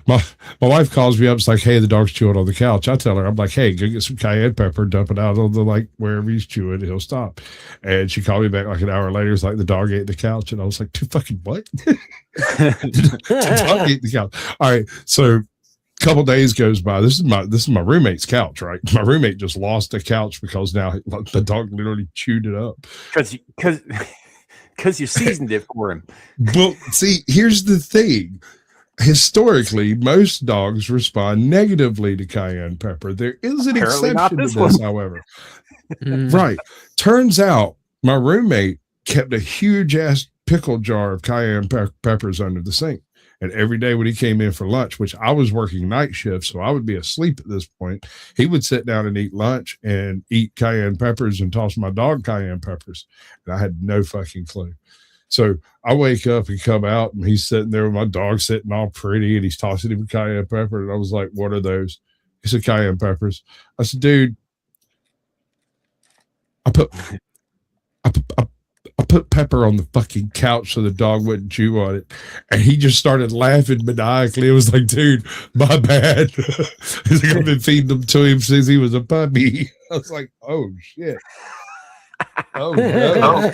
Speaker 3: my wife calls me up. It's like, hey, the dog's chewing on the couch. I tell her, I'm like, hey, go get some cayenne pepper, dump it out on the, like, wherever he's chewing, he'll stop. And she called me back like an hour later. It's like the dog ate the couch. And I was like, dude, fucking what? The dog ate the couch. All right. So a couple days goes by. This is my roommate's couch, right? My roommate just lost the couch because now the dog literally chewed it up.
Speaker 1: Because you seasoned it for him.
Speaker 3: Well, see, here's the thing. Historically, most dogs respond negatively to cayenne pepper. There is an
Speaker 1: Apparently not
Speaker 3: exception to
Speaker 1: this
Speaker 3: this,
Speaker 1: one.
Speaker 3: however. Right. Turns out my roommate kept a huge ass pickle jar of cayenne peppers under the sink. And every day when he came in for lunch, which I was working night shift, so I would be asleep at this point, he would sit down and eat lunch and eat cayenne peppers and toss my dog cayenne peppers. And I had no fucking clue. So I wake up and come out, and he's sitting there with my dog sitting all pretty, and he's tossing him cayenne pepper. And I was like, what are those? He said, cayenne peppers. I said, dude, I put pepper on the fucking couch so the dog wouldn't chew on it. And he just started laughing maniacally. It was like, dude, my bad. He's like, I've been feeding them to him since he was a puppy. I was like, oh shit. Oh no.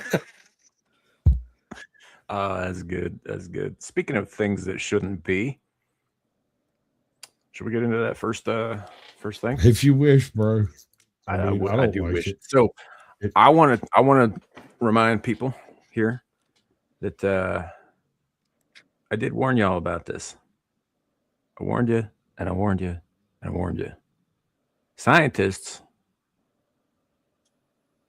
Speaker 1: Oh, that's good. That's good. Speaking of things that shouldn't be, should we get into that first thing?
Speaker 3: If you wish, bro.
Speaker 1: I
Speaker 3: don't
Speaker 1: do
Speaker 3: like
Speaker 1: wish.
Speaker 3: it.
Speaker 1: So I want to remind people here that I did warn y'all about this. I warned you, and I warned you, and I warned you. Scientists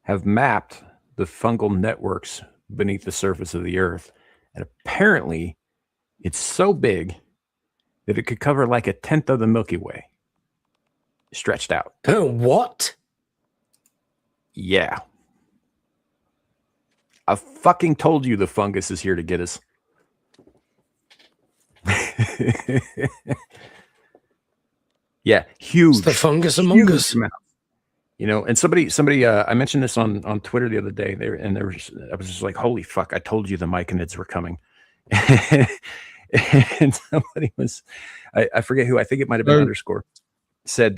Speaker 1: have mapped the fungal networks beneath the surface of the earth, and apparently it's so big that it could cover like 1/10 of the Milky Way stretched out.
Speaker 7: Oh, what?
Speaker 1: Yeah. I fucking told you the fungus is here to get us. Yeah, huge.
Speaker 7: It's the fungus among
Speaker 1: huge
Speaker 7: us.
Speaker 1: amount. You know, and somebody, I mentioned this on Twitter the other day. I was just like, holy fuck! I told you the myconids were coming. And somebody was, I forget who. I think it might have been underscore. Said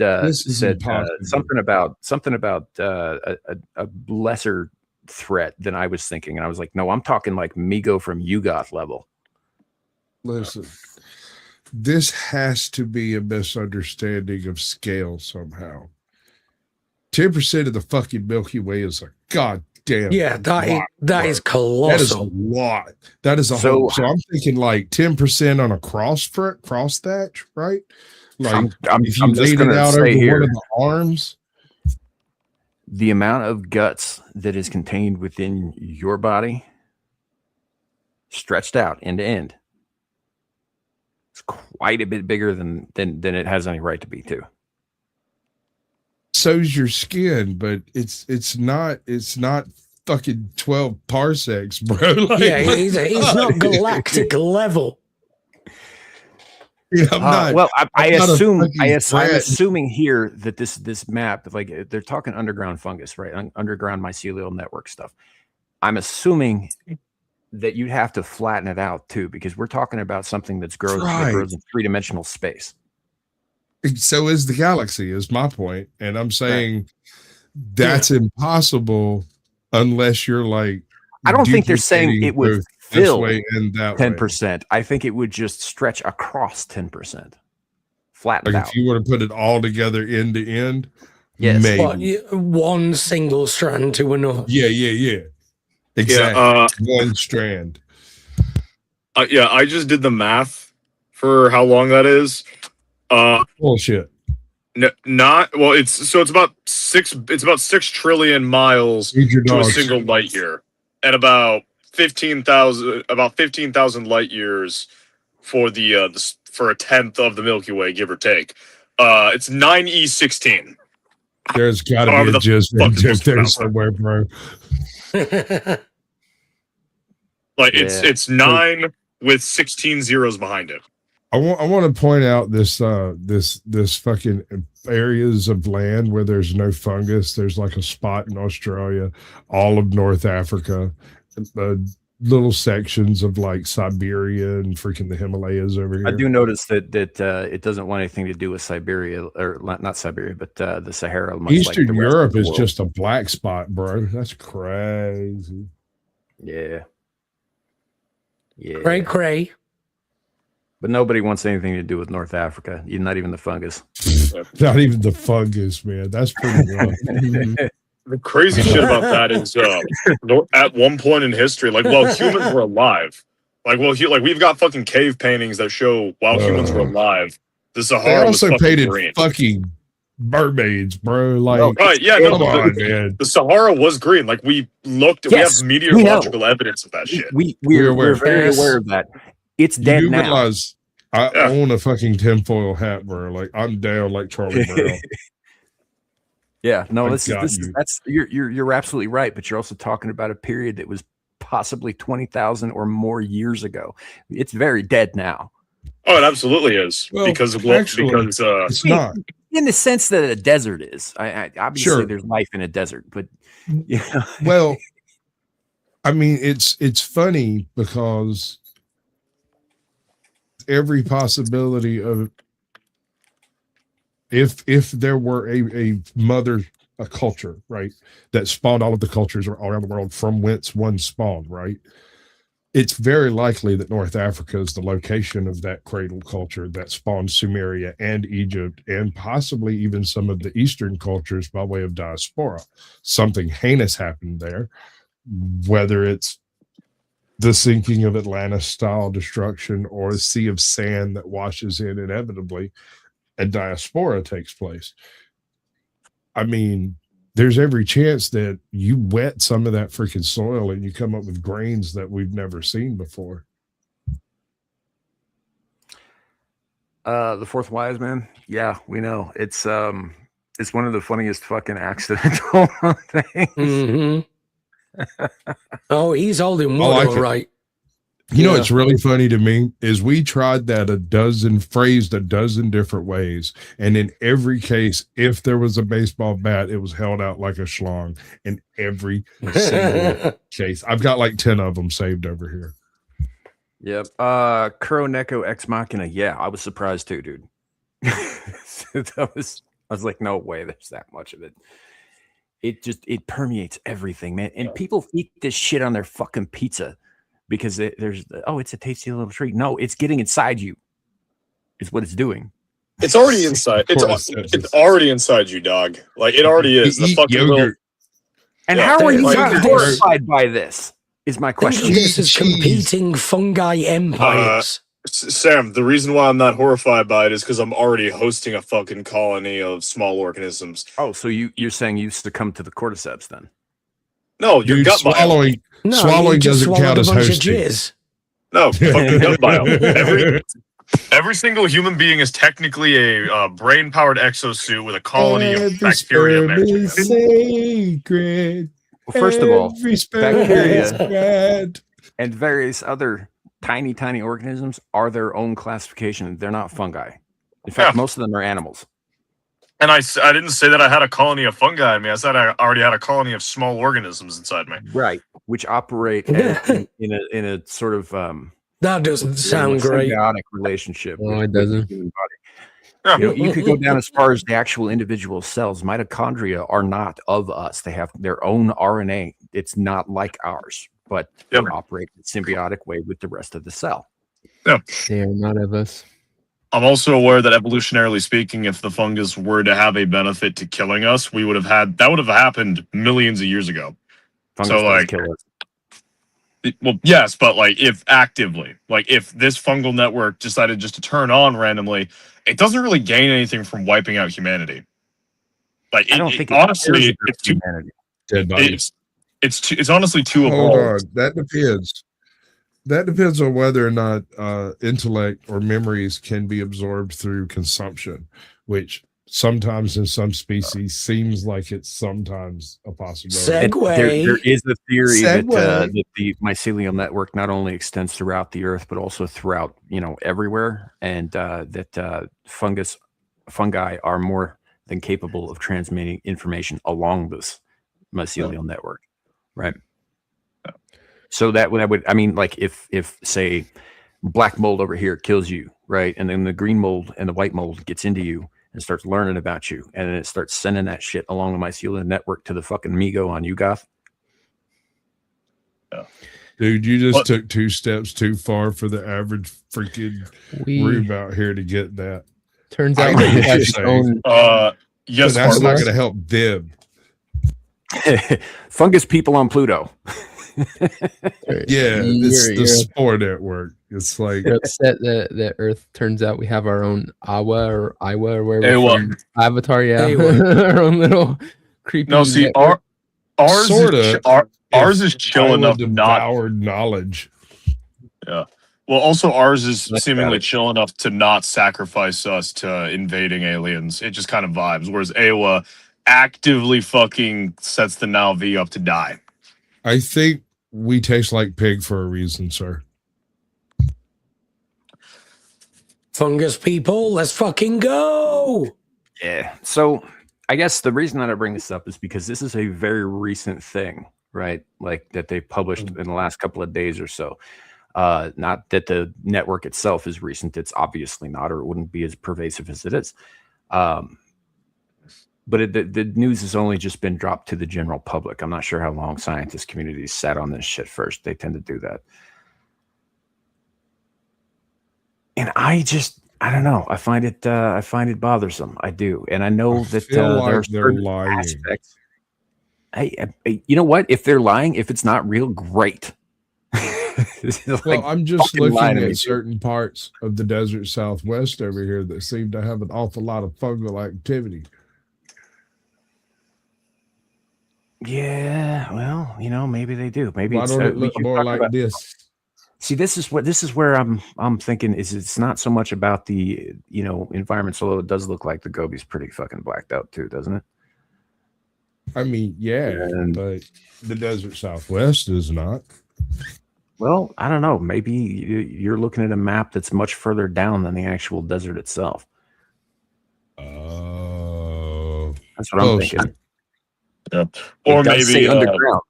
Speaker 1: something about a lesser threat than I was thinking, and I was like, no, I'm talking like Migo from Yugoth level.
Speaker 3: Listen, this has to be a misunderstanding of scale somehow. 10% of the fucking Milky Way is a goddamn
Speaker 7: that is colossal.
Speaker 3: That is a lot. That is a whole. So I'm thinking like 10% on a cross thatch, right? Like
Speaker 1: I'm
Speaker 3: if you
Speaker 1: just
Speaker 3: laid it
Speaker 1: gonna
Speaker 3: out
Speaker 1: say
Speaker 3: over
Speaker 1: here,
Speaker 3: one of the arms.
Speaker 1: the amount of guts that is contained within your body, stretched out end to end, it's quite a bit bigger than it has any right to be, too.
Speaker 3: So's your skin, but it's not fucking 12 parsecs, bro. Like,
Speaker 7: Yeah, he's not galactic level.
Speaker 3: Yeah, I'm not.
Speaker 1: Well, I'm
Speaker 3: rat.
Speaker 1: assuming here that this map, like they're talking underground fungus, right? Underground mycelial network stuff. I'm assuming that you'd have to flatten it out too, because we're talking about something that grows in 3-dimensional space.
Speaker 3: So is the galaxy, is my point. And I'm saying that's impossible unless you're like,
Speaker 1: I don't think they're saying it would fill
Speaker 3: way and that
Speaker 1: 10%. I think it would just stretch across 10%. Flatten
Speaker 3: like
Speaker 1: out.
Speaker 3: if you were to put it all together end to end,
Speaker 1: Yes.
Speaker 3: maybe.
Speaker 7: One single strand to another.
Speaker 3: Yeah. Exactly. One strand.
Speaker 8: I just did the math for how long that is.
Speaker 3: Bullshit.
Speaker 8: No, not well. It's about 6 trillion miles
Speaker 3: Eat your
Speaker 8: to a
Speaker 3: dogs.
Speaker 8: single light year, and about 15,000 light years for for a tenth of the Milky Way, give or take. It's 9E16.
Speaker 3: There's got to
Speaker 8: However
Speaker 3: be a
Speaker 8: the
Speaker 3: jizz
Speaker 8: fuck
Speaker 3: in
Speaker 8: it's
Speaker 3: there
Speaker 8: supposed to pronounce that.
Speaker 3: somewhere, bro.
Speaker 8: Like
Speaker 1: Yeah.
Speaker 8: it's 9 with 16 zeros behind it.
Speaker 3: I want to point out this fucking areas of land where there's no fungus. There's like a spot in Australia, all of North Africa, little sections of like Siberia and freaking the Himalayas over here.
Speaker 1: I do notice that it doesn't want anything to do with Siberia, or not Siberia, but the Sahara. Much like
Speaker 3: Eastern
Speaker 1: the rest of
Speaker 3: Europe
Speaker 1: the
Speaker 3: is
Speaker 1: world.
Speaker 3: just a black spot, bro. That's crazy.
Speaker 1: Yeah. Yeah.
Speaker 7: Cray cray.
Speaker 1: But nobody wants anything to do with North Africa, not even the fungus.
Speaker 3: Not even the fungus, man. That's pretty rough.
Speaker 8: The crazy shit about that is, at one point in history, like while humans were alive, like we've got fucking cave paintings that show while humans were alive, the
Speaker 3: They
Speaker 8: Sahara was
Speaker 3: also
Speaker 8: fucking
Speaker 3: painted
Speaker 8: green.
Speaker 3: fucking mermaids, bro. Like,
Speaker 1: No,
Speaker 8: Right? Yeah, no,
Speaker 3: come
Speaker 8: the,
Speaker 3: on, man.
Speaker 8: the Sahara was green. Like we looked,
Speaker 1: Yes,
Speaker 8: we have meteorological evidence of that shit.
Speaker 1: We're
Speaker 3: aware.
Speaker 1: very
Speaker 7: Yes.
Speaker 1: aware of that. It's
Speaker 3: You
Speaker 1: dead
Speaker 3: do
Speaker 1: now.
Speaker 3: realize I
Speaker 8: Yeah.
Speaker 3: own a fucking tinfoil hat, bro. Like, I'm down like Charlie Brown.
Speaker 1: Yeah, no,
Speaker 3: I
Speaker 1: this
Speaker 3: got
Speaker 1: is
Speaker 3: you.
Speaker 1: that's you're absolutely right, but you're also talking about a period that was possibly 20,000 or more years ago. It's very dead now.
Speaker 8: Oh, it absolutely is
Speaker 3: Well,
Speaker 8: because
Speaker 3: actually,
Speaker 8: because
Speaker 3: It's not.
Speaker 1: In the sense that a desert is. I obviously
Speaker 3: Sure.
Speaker 1: there's life in a desert, but you know,
Speaker 3: Well, I mean, it's funny because every possibility of if there were a culture, right, that spawned all of the cultures around the world from whence one spawned, right? It's very likely that North Africa is the location of that cradle culture that spawned Sumeria and Egypt, and possibly even some of the Eastern cultures by way of diaspora. Something heinous happened there, whether it's the sinking of Atlantis style destruction or a sea of sand that washes in inevitably, and diaspora takes place. I mean, there's every chance that you wet some of that freaking soil and you come up with grains that we've never seen before.
Speaker 1: the fourth wise man. Yeah, we know. It's one of the funniest fucking accidental things.
Speaker 7: Mhm. Oh, he's holding
Speaker 3: I
Speaker 7: wood,
Speaker 3: like
Speaker 7: all
Speaker 3: it.
Speaker 7: right.
Speaker 3: You know
Speaker 7: Yeah.
Speaker 3: what's really funny to me is we tried that phrased a dozen different ways, and in every case, if there was a baseball bat, it was held out like a schlong. In every single case, I've got like 10 of them saved over here.
Speaker 1: Yep. Kuro Neko Ex Machina. Yeah, I was surprised too, dude. I was like, no way, there's that much of it. It permeates everything, man. And people eat this shit on their fucking pizza because it's a tasty little treat. No, it's getting inside you. Is what it's doing.
Speaker 8: It's already inside. It's already inside you, dog. Like it already is.
Speaker 3: You
Speaker 8: The
Speaker 3: eat
Speaker 8: fucking
Speaker 3: yogurt.
Speaker 8: little,
Speaker 1: And
Speaker 8: Yeah,
Speaker 1: how are you
Speaker 8: like,
Speaker 1: not
Speaker 7: this-
Speaker 1: horrified by this? Is my
Speaker 7: Think of
Speaker 1: question.
Speaker 7: this as
Speaker 3: Cheese.
Speaker 7: competing fungi empires.
Speaker 8: Sam, the reason why I'm not horrified by it is because I'm already hosting a fucking colony of small organisms.
Speaker 1: Oh, so you're saying you succumb to the cordyceps then?
Speaker 8: No, your
Speaker 3: Dude,
Speaker 8: gut biome.
Speaker 3: swallowing
Speaker 7: No,
Speaker 3: swallowing
Speaker 7: you just
Speaker 3: doesn't
Speaker 7: swallowed
Speaker 3: count
Speaker 7: a
Speaker 3: as
Speaker 7: bunch of
Speaker 3: hosting.
Speaker 7: jizz.
Speaker 8: No, fucking gut biome. Every single human being is technically a brain-powered exosuit with a colony of
Speaker 3: Every
Speaker 8: bacteria.
Speaker 3: sperm is sacred.
Speaker 1: Well, first of all,
Speaker 3: Every sperm
Speaker 1: bacteria-
Speaker 3: is red.
Speaker 1: and various other tiny organisms are their own classification. They're not fungi. In fact,
Speaker 8: Yeah.
Speaker 1: most of them are animals.
Speaker 8: And I didn't say that I had a colony of fungi in me. I said I already had a colony of small organisms inside me.
Speaker 1: Right. Which operate in a sort of
Speaker 7: That doesn't sound great.
Speaker 1: symbiotic relationship.
Speaker 6: No,
Speaker 1: with
Speaker 6: it doesn't.
Speaker 1: the human body.
Speaker 8: Yeah.
Speaker 1: You know, you could go down as far as the actual individual cells. Mitochondria are not of us. They have their own RNA. It's not like ours, but
Speaker 8: Yep.
Speaker 1: they operate in a symbiotic way with the rest of the cell.
Speaker 6: They are not of us.
Speaker 8: I'm also aware that evolutionarily speaking, if the fungus were to have a benefit to killing us, that would have happened millions of years ago.
Speaker 1: Fungus
Speaker 8: So,
Speaker 1: does
Speaker 8: like,
Speaker 1: kill us.
Speaker 8: Well, yes, but like if actively, like if this fungal network decided just to turn on randomly it doesn't really gain anything from wiping out humanity. Like,
Speaker 1: I don't think
Speaker 8: honestly, it's too.
Speaker 1: humanity.
Speaker 3: Dead bodies.
Speaker 8: It's honestly too
Speaker 3: Hold
Speaker 8: evolved.
Speaker 3: on. That depends. That depends on whether or not intellect or memories can be absorbed through consumption, which sometimes in some species seems like it's sometimes a possibility.
Speaker 1: And there is a theory that
Speaker 3: Segue.
Speaker 1: that the mycelial network not only extends throughout the earth, but also throughout, everywhere, and that fungi are more than capable of transmitting information along this mycelial network, right? So that would, I mean, like if say black mold over here kills you, right, and then the green mold and the white mold gets into you and starts learning about you, and then it starts sending that shit along the mycelial network to the fucking Migo on Yugoth.
Speaker 3: Dude, you just took 2 steps too far for the average freaking rube out here to get that.
Speaker 6: Turns
Speaker 3: I
Speaker 6: out
Speaker 3: know
Speaker 6: we
Speaker 3: what
Speaker 6: have
Speaker 3: you're
Speaker 6: its
Speaker 3: saying.
Speaker 6: own.
Speaker 8: Yes,
Speaker 3: But that's not
Speaker 8: Marcus.
Speaker 3: going to help them.
Speaker 1: Fungus people on Pluto.
Speaker 3: Yeah, it's the
Speaker 6: You're
Speaker 3: Spore Network. It's like
Speaker 6: upset that Earth turns out we have our own Awa or Iwa or wherever
Speaker 8: Awa.
Speaker 6: from Avatar, yeah.
Speaker 7: Awa.
Speaker 6: Our own little creepy.
Speaker 8: No, see,
Speaker 6: network.
Speaker 8: ours
Speaker 3: Sorta,
Speaker 8: ours is chill
Speaker 3: Iowa
Speaker 8: enough to not.
Speaker 3: devoured knowledge.
Speaker 8: Yeah. Well, also ours is
Speaker 1: Let's
Speaker 8: seemingly
Speaker 1: got it.
Speaker 8: chill enough to not sacrifice us to invading aliens. It just kind of vibes. Whereas Awa actively fucking sets the Na'vi up to die.
Speaker 3: I think we taste like pig for a reason, sir.
Speaker 7: Fungus people, let's fucking go.
Speaker 1: Yeah. So I guess the reason that I bring this up is because this is a very recent thing, right? Like that they published in the last couple of days or so. Not that the network itself is recent. It's obviously not, or it wouldn't be as pervasive as it is. But the news has only just been dropped to the general public. I'm not sure how long scientist communities sat on this shit first. They tend to do that. And I don't know. I find it bothersome. I do. And I know that
Speaker 3: feel
Speaker 1: there are
Speaker 3: like they're
Speaker 1: certain
Speaker 3: lying.
Speaker 1: aspects. Hey, you know what? If they're lying, if it's not real, great.
Speaker 3: Well, I'm just
Speaker 1: fucking lying
Speaker 3: looking
Speaker 1: to me,
Speaker 3: at
Speaker 1: dude.
Speaker 3: certain parts of the desert Southwest over here that seem to have an awful lot of fungal activity.
Speaker 1: Yeah, well, maybe they do. Maybe
Speaker 3: Why
Speaker 1: it's,
Speaker 3: don't it
Speaker 1: we
Speaker 3: look
Speaker 1: can
Speaker 3: more
Speaker 1: talk
Speaker 3: like
Speaker 1: about-
Speaker 3: this?
Speaker 1: See, this is where I'm thinking is it's not so much about the environments, although it does look like the Gobi's pretty fucking blacked out too, doesn't it?
Speaker 3: I mean, yeah,
Speaker 1: And-
Speaker 3: but the desert Southwest is not.
Speaker 1: Well, I don't know. Maybe you're looking at a map that's much further down than the actual desert itself.
Speaker 3: Oh,
Speaker 1: That's what I'm
Speaker 3: Oh,
Speaker 1: thinking.
Speaker 8: Yeah.
Speaker 1: It
Speaker 8: Or
Speaker 1: does
Speaker 8: maybe
Speaker 1: say underground.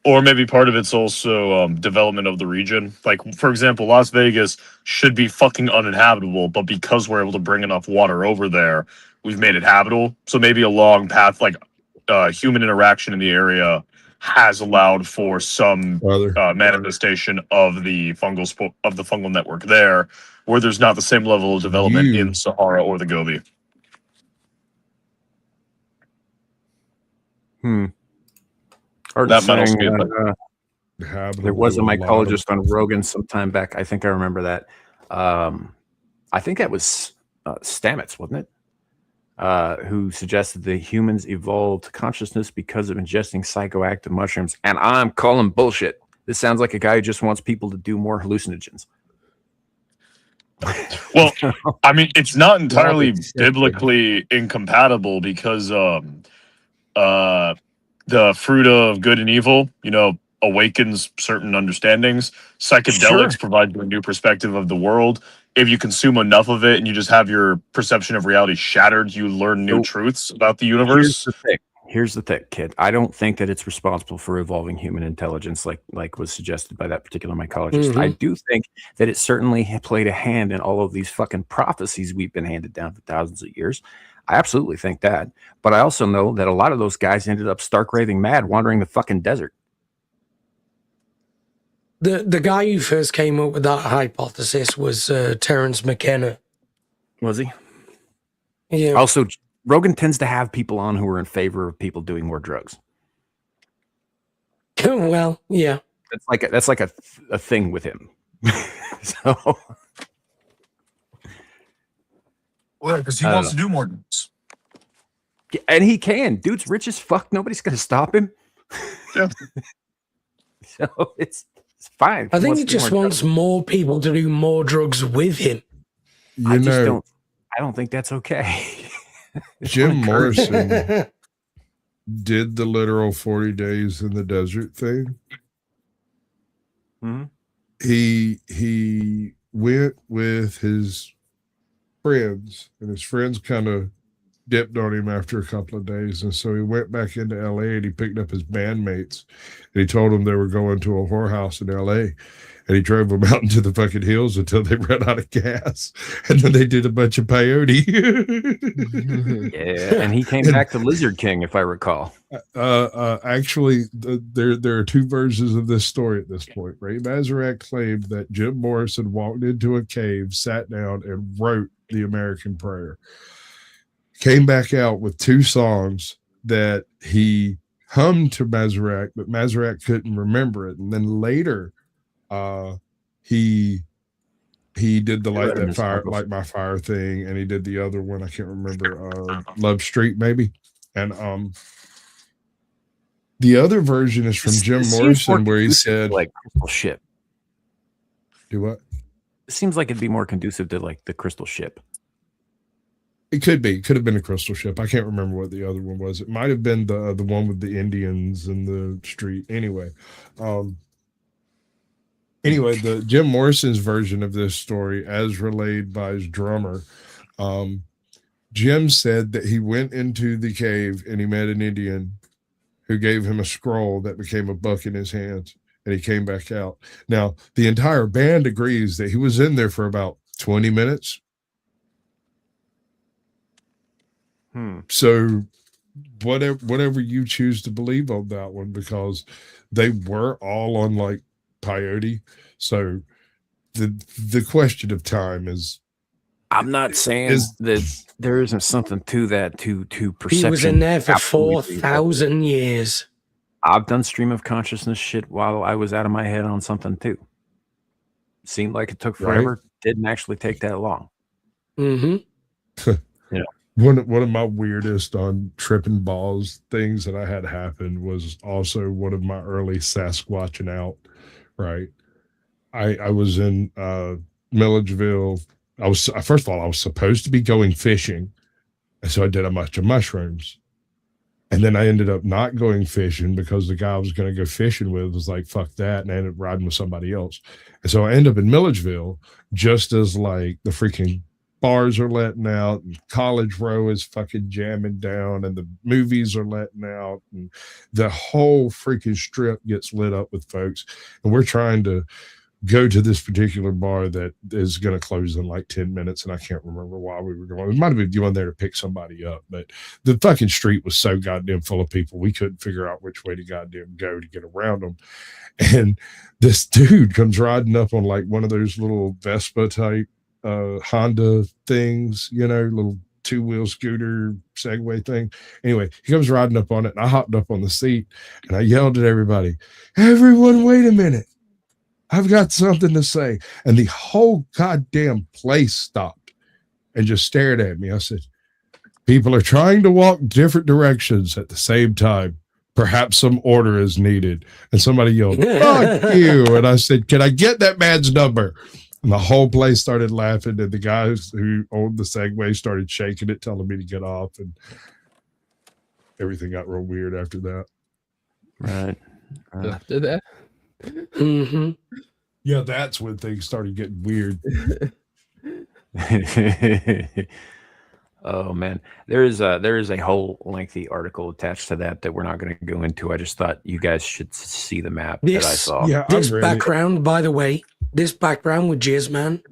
Speaker 8: or maybe part of it's also development of the region. Like, for example, Las Vegas should be fucking uninhabitable, but because we're able to bring enough water over there, we've made it habitable. So maybe a long path, like human interaction in the area, has allowed for some
Speaker 3: brother.
Speaker 8: manifestation of the fungal network there, where there's not the same level of development
Speaker 3: You-
Speaker 8: in Sahara or the Gobi.
Speaker 1: Or
Speaker 8: That might also
Speaker 1: saying,
Speaker 8: be a thing.
Speaker 1: there was a
Speaker 3: Habitable to lot of-
Speaker 1: mycologist on Rogan some time back. I think I remember that. I think that was Stamets, wasn't it? Who suggested that humans evolved consciousness because of ingesting psychoactive mushrooms. And I'm calling bullshit. This sounds like a guy who just wants people to do more hallucinogens.
Speaker 8: Well, I mean, it's not entirely
Speaker 6: accepted.
Speaker 8: biblically incompatible because the fruit of good and evil, awakens certain understandings. Psychedelics
Speaker 1: Sure.
Speaker 8: provide you a new perspective of the world. If you consume enough of it and you just have your perception of reality shattered, you learn new
Speaker 1: So,
Speaker 8: truths about the
Speaker 1: Here's
Speaker 8: universe.
Speaker 1: the thing. Here's the thing, kid. I don't think that it's responsible for evolving human intelligence, like was suggested by that particular mycologist. I do think that it certainly played a hand in all of these fucking prophecies we've been handed down for thousands of years. I absolutely think that. But I also know that a lot of those guys ended up stark raving mad, wandering the fucking desert.
Speaker 7: The guy who first came up with that hypothesis was Terence McKenna.
Speaker 1: Was he?
Speaker 7: Yeah.
Speaker 1: Also, Rogan tends to have people on who are in favor of people doing more drugs.
Speaker 7: Well, yeah.
Speaker 1: That's like a thing with him. So
Speaker 8: Well, because he
Speaker 1: I don't
Speaker 8: wants to do more things.
Speaker 1: And he can. Dude's rich as fuck. Nobody's gonna stop him.
Speaker 8: Yeah.
Speaker 1: So it's fine.
Speaker 7: I think
Speaker 1: wants
Speaker 7: he
Speaker 1: to do
Speaker 7: just
Speaker 1: more
Speaker 7: wants more people to do more drugs with him.
Speaker 3: You
Speaker 1: I just
Speaker 3: know,
Speaker 1: don't. I don't think that's okay.
Speaker 3: Jim Morrison did the literal 40 days in the desert thing.
Speaker 1: Mhm.
Speaker 3: He went with his friends, and his friends kind of dipped on him after a couple of days, and so he went back into LA and he picked up his bandmates and he told them they were going to a whorehouse in LA, and he drove them out into the fucking hills until they ran out of gas, and then they did a bunch of peyote.
Speaker 1: Yeah, and he came back to Lizard King, if I recall.
Speaker 3: Actually, there are two versions of this story at this point. Ray Manzarek claimed that Jim Morrison walked into a cave, sat down, and wrote the American Prayer. Came back out with two songs that he hummed to Manzarek, but Manzarek couldn't remember it. And then later, he did the light that fire, light my fire thing, and he did the other one. I can't remember. Love Street, maybe. And the other version is from Jim Morrison, where he said,
Speaker 1: like Crystal Ship.
Speaker 3: "Do what?"
Speaker 1: It seems like it'd be more conducive to like the Crystal Ship.
Speaker 3: It could be. It could have been a Crystal Ship. I can't remember what the other one was. It might have been the one with the Indians and the street. Anyway, the Jim Morrison's version of this story, as relayed by his drummer, Jim said that he went into the cave and he met an Indian who gave him a scroll that became a book in his hands, and he came back out. Now, the entire band agrees that he was in there for about 20 minutes. So whatever you choose to believe on that one, because they were all on like peyote. So the question of time is,
Speaker 1: I'm not saying that there isn't something to that, to perception.
Speaker 7: He was in there for
Speaker 1: Absolutely.
Speaker 7: 4,000 years.
Speaker 1: I've done stream of consciousness shit while I was out of my head on something too. Seemed like it took forever. Didn't actually take that long.
Speaker 7: Mm-hmm.
Speaker 1: Yeah.
Speaker 3: One of my weirdest on tripping balls things that I had happen was also one of my early Sasquatching out. Right. I was in Milledgeville. First of all, I was supposed to be going fishing. And so I did a bunch of mushrooms. And then I ended up not going fishing because the guy I was going to go fishing with was like, fuck that. And I ended up riding with somebody else. And so I ended up in Milledgeville just as like the freaking bars are letting out and College Row is fucking jamming down and the movies are letting out and the whole freaking strip gets lit up with folks. And we're trying to go to this particular bar that is going to close in like 10 minutes. And I can't remember why we were going. It might have been going there to pick somebody up, but the fucking street was so goddamn full of people. We couldn't figure out which way to goddamn go to get around them. And this dude comes riding up on like one of those little Vespa type Honda things, little two-wheel scooter Segway thing. Anyway, he comes riding up on it, and I hopped up on the seat, and I yelled at everybody, "Everyone, wait a minute. I've got something to say." And the whole goddamn place stopped and just stared at me. I said, "People are trying to walk different directions at the same time. Perhaps some order is needed." And somebody yelled, "Fuck you." And I said, "Can I get that man's number?" And the whole place started laughing, and the guys who owned the Segway started shaking it, telling me to get off, and everything got real weird after that.
Speaker 1: Right.
Speaker 6: After that.
Speaker 7: Mm-hmm.
Speaker 3: Yeah, that's when things started getting weird.
Speaker 1: Oh man, there is a whole lengthy article attached to that we're not going to go into. I just thought you guys should see the map that I saw.
Speaker 3: Yeah,
Speaker 7: This background, by the way, this background with Jizzman,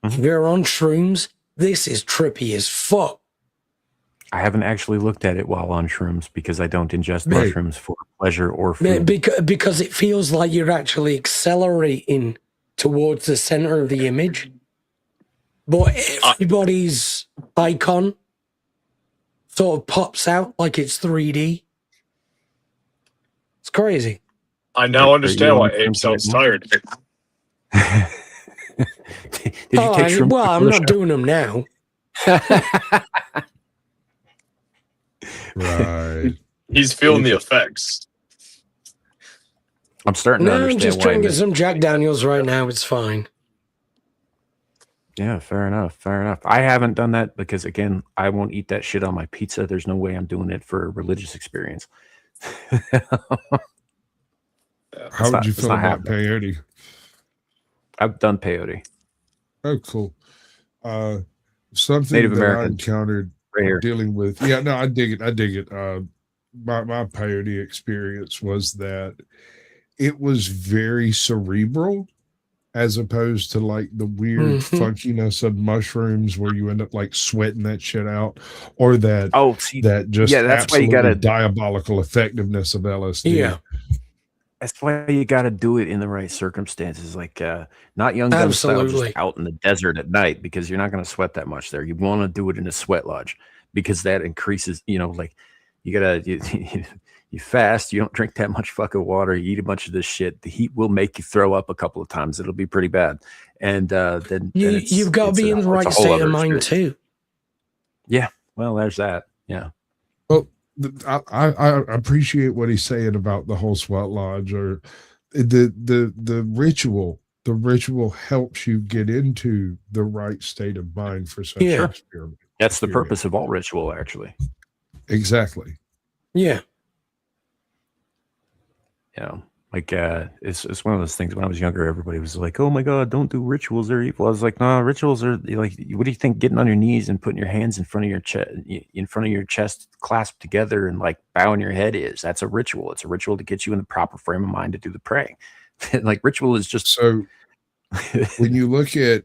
Speaker 7: if you're on shrooms, this is trippy as fuck.
Speaker 1: I haven't actually looked at it while on shrooms because I don't ingest mushrooms for pleasure or food.
Speaker 7: Because it feels like you're actually accelerating towards the center of the image. But everybody's icon sort of pops out like it's 3D. It's crazy.
Speaker 8: I now understand why Abe sounds tired.
Speaker 1: Did you take shrooms?
Speaker 7: Well, I'm not doing them now.
Speaker 3: Right.
Speaker 8: He's feeling the effects.
Speaker 1: I'm starting to
Speaker 7: No, I'm
Speaker 1: understand
Speaker 7: just
Speaker 1: why.
Speaker 7: drinking some Jack Daniels right now. It's fine.
Speaker 1: Yeah, fair enough. Fair enough. I haven't done that because, again, I won't eat that shit on my pizza. There's no way I'm doing it for a religious experience.
Speaker 3: How would
Speaker 1: not-
Speaker 3: you
Speaker 1: it's
Speaker 3: feel
Speaker 1: not
Speaker 3: about
Speaker 1: happening.
Speaker 3: peyote?
Speaker 1: I've done peyote
Speaker 3: Oh, cool. Something
Speaker 1: Native
Speaker 3: that I
Speaker 1: American.
Speaker 3: encountered
Speaker 1: right here.
Speaker 3: dealing with. Yeah, no, I dig it. I dig it. My peyote experience was that it was very cerebral, as opposed to like the weird
Speaker 7: Mhm.
Speaker 3: funkiness of mushrooms where you end up like sweating that shit out, or that
Speaker 1: Oh, see,
Speaker 3: that just
Speaker 1: yeah, that's why you
Speaker 3: absolutely
Speaker 1: gotta-
Speaker 3: diabolical effectiveness of LSD.
Speaker 7: Yeah,
Speaker 1: that's why you got to do it in the right circumstances. Like, not Young Gun style,
Speaker 7: Absolutely.
Speaker 1: just out in the desert at night, because you're not going to sweat that much there. You want to do it in a sweat lodge because that increases, like you gotta, you fast, you don't drink that much fucking water, you eat a bunch of this shit. The heat will make you throw up a couple of times. It'll be pretty bad. And then
Speaker 7: you've got to be in the right
Speaker 1: it's a whole
Speaker 7: state
Speaker 1: other
Speaker 7: of mind
Speaker 1: experience.
Speaker 7: too.
Speaker 1: Well, there's that. Yeah.
Speaker 3: Well, I appreciate what he's saying about the whole sweat lodge, or the ritual. The ritual helps you get into the right state of mind for such
Speaker 7: Yeah.
Speaker 3: an experiment.
Speaker 1: That's the
Speaker 3: Experience.
Speaker 1: purpose of all ritual, actually.
Speaker 3: Exactly.
Speaker 7: Yeah,
Speaker 1: Like it's one of those things. When I was younger, everybody was like, "Oh my god, don't do rituals, they're evil." I was like, "No, rituals are like, what do you think? Getting on your knees and putting your hands in front of your chest, clasped together, and like bowing your head is? That's a ritual. It's a ritual to get you in the proper frame of mind to do the praying." Like, ritual is just
Speaker 3: So when you look at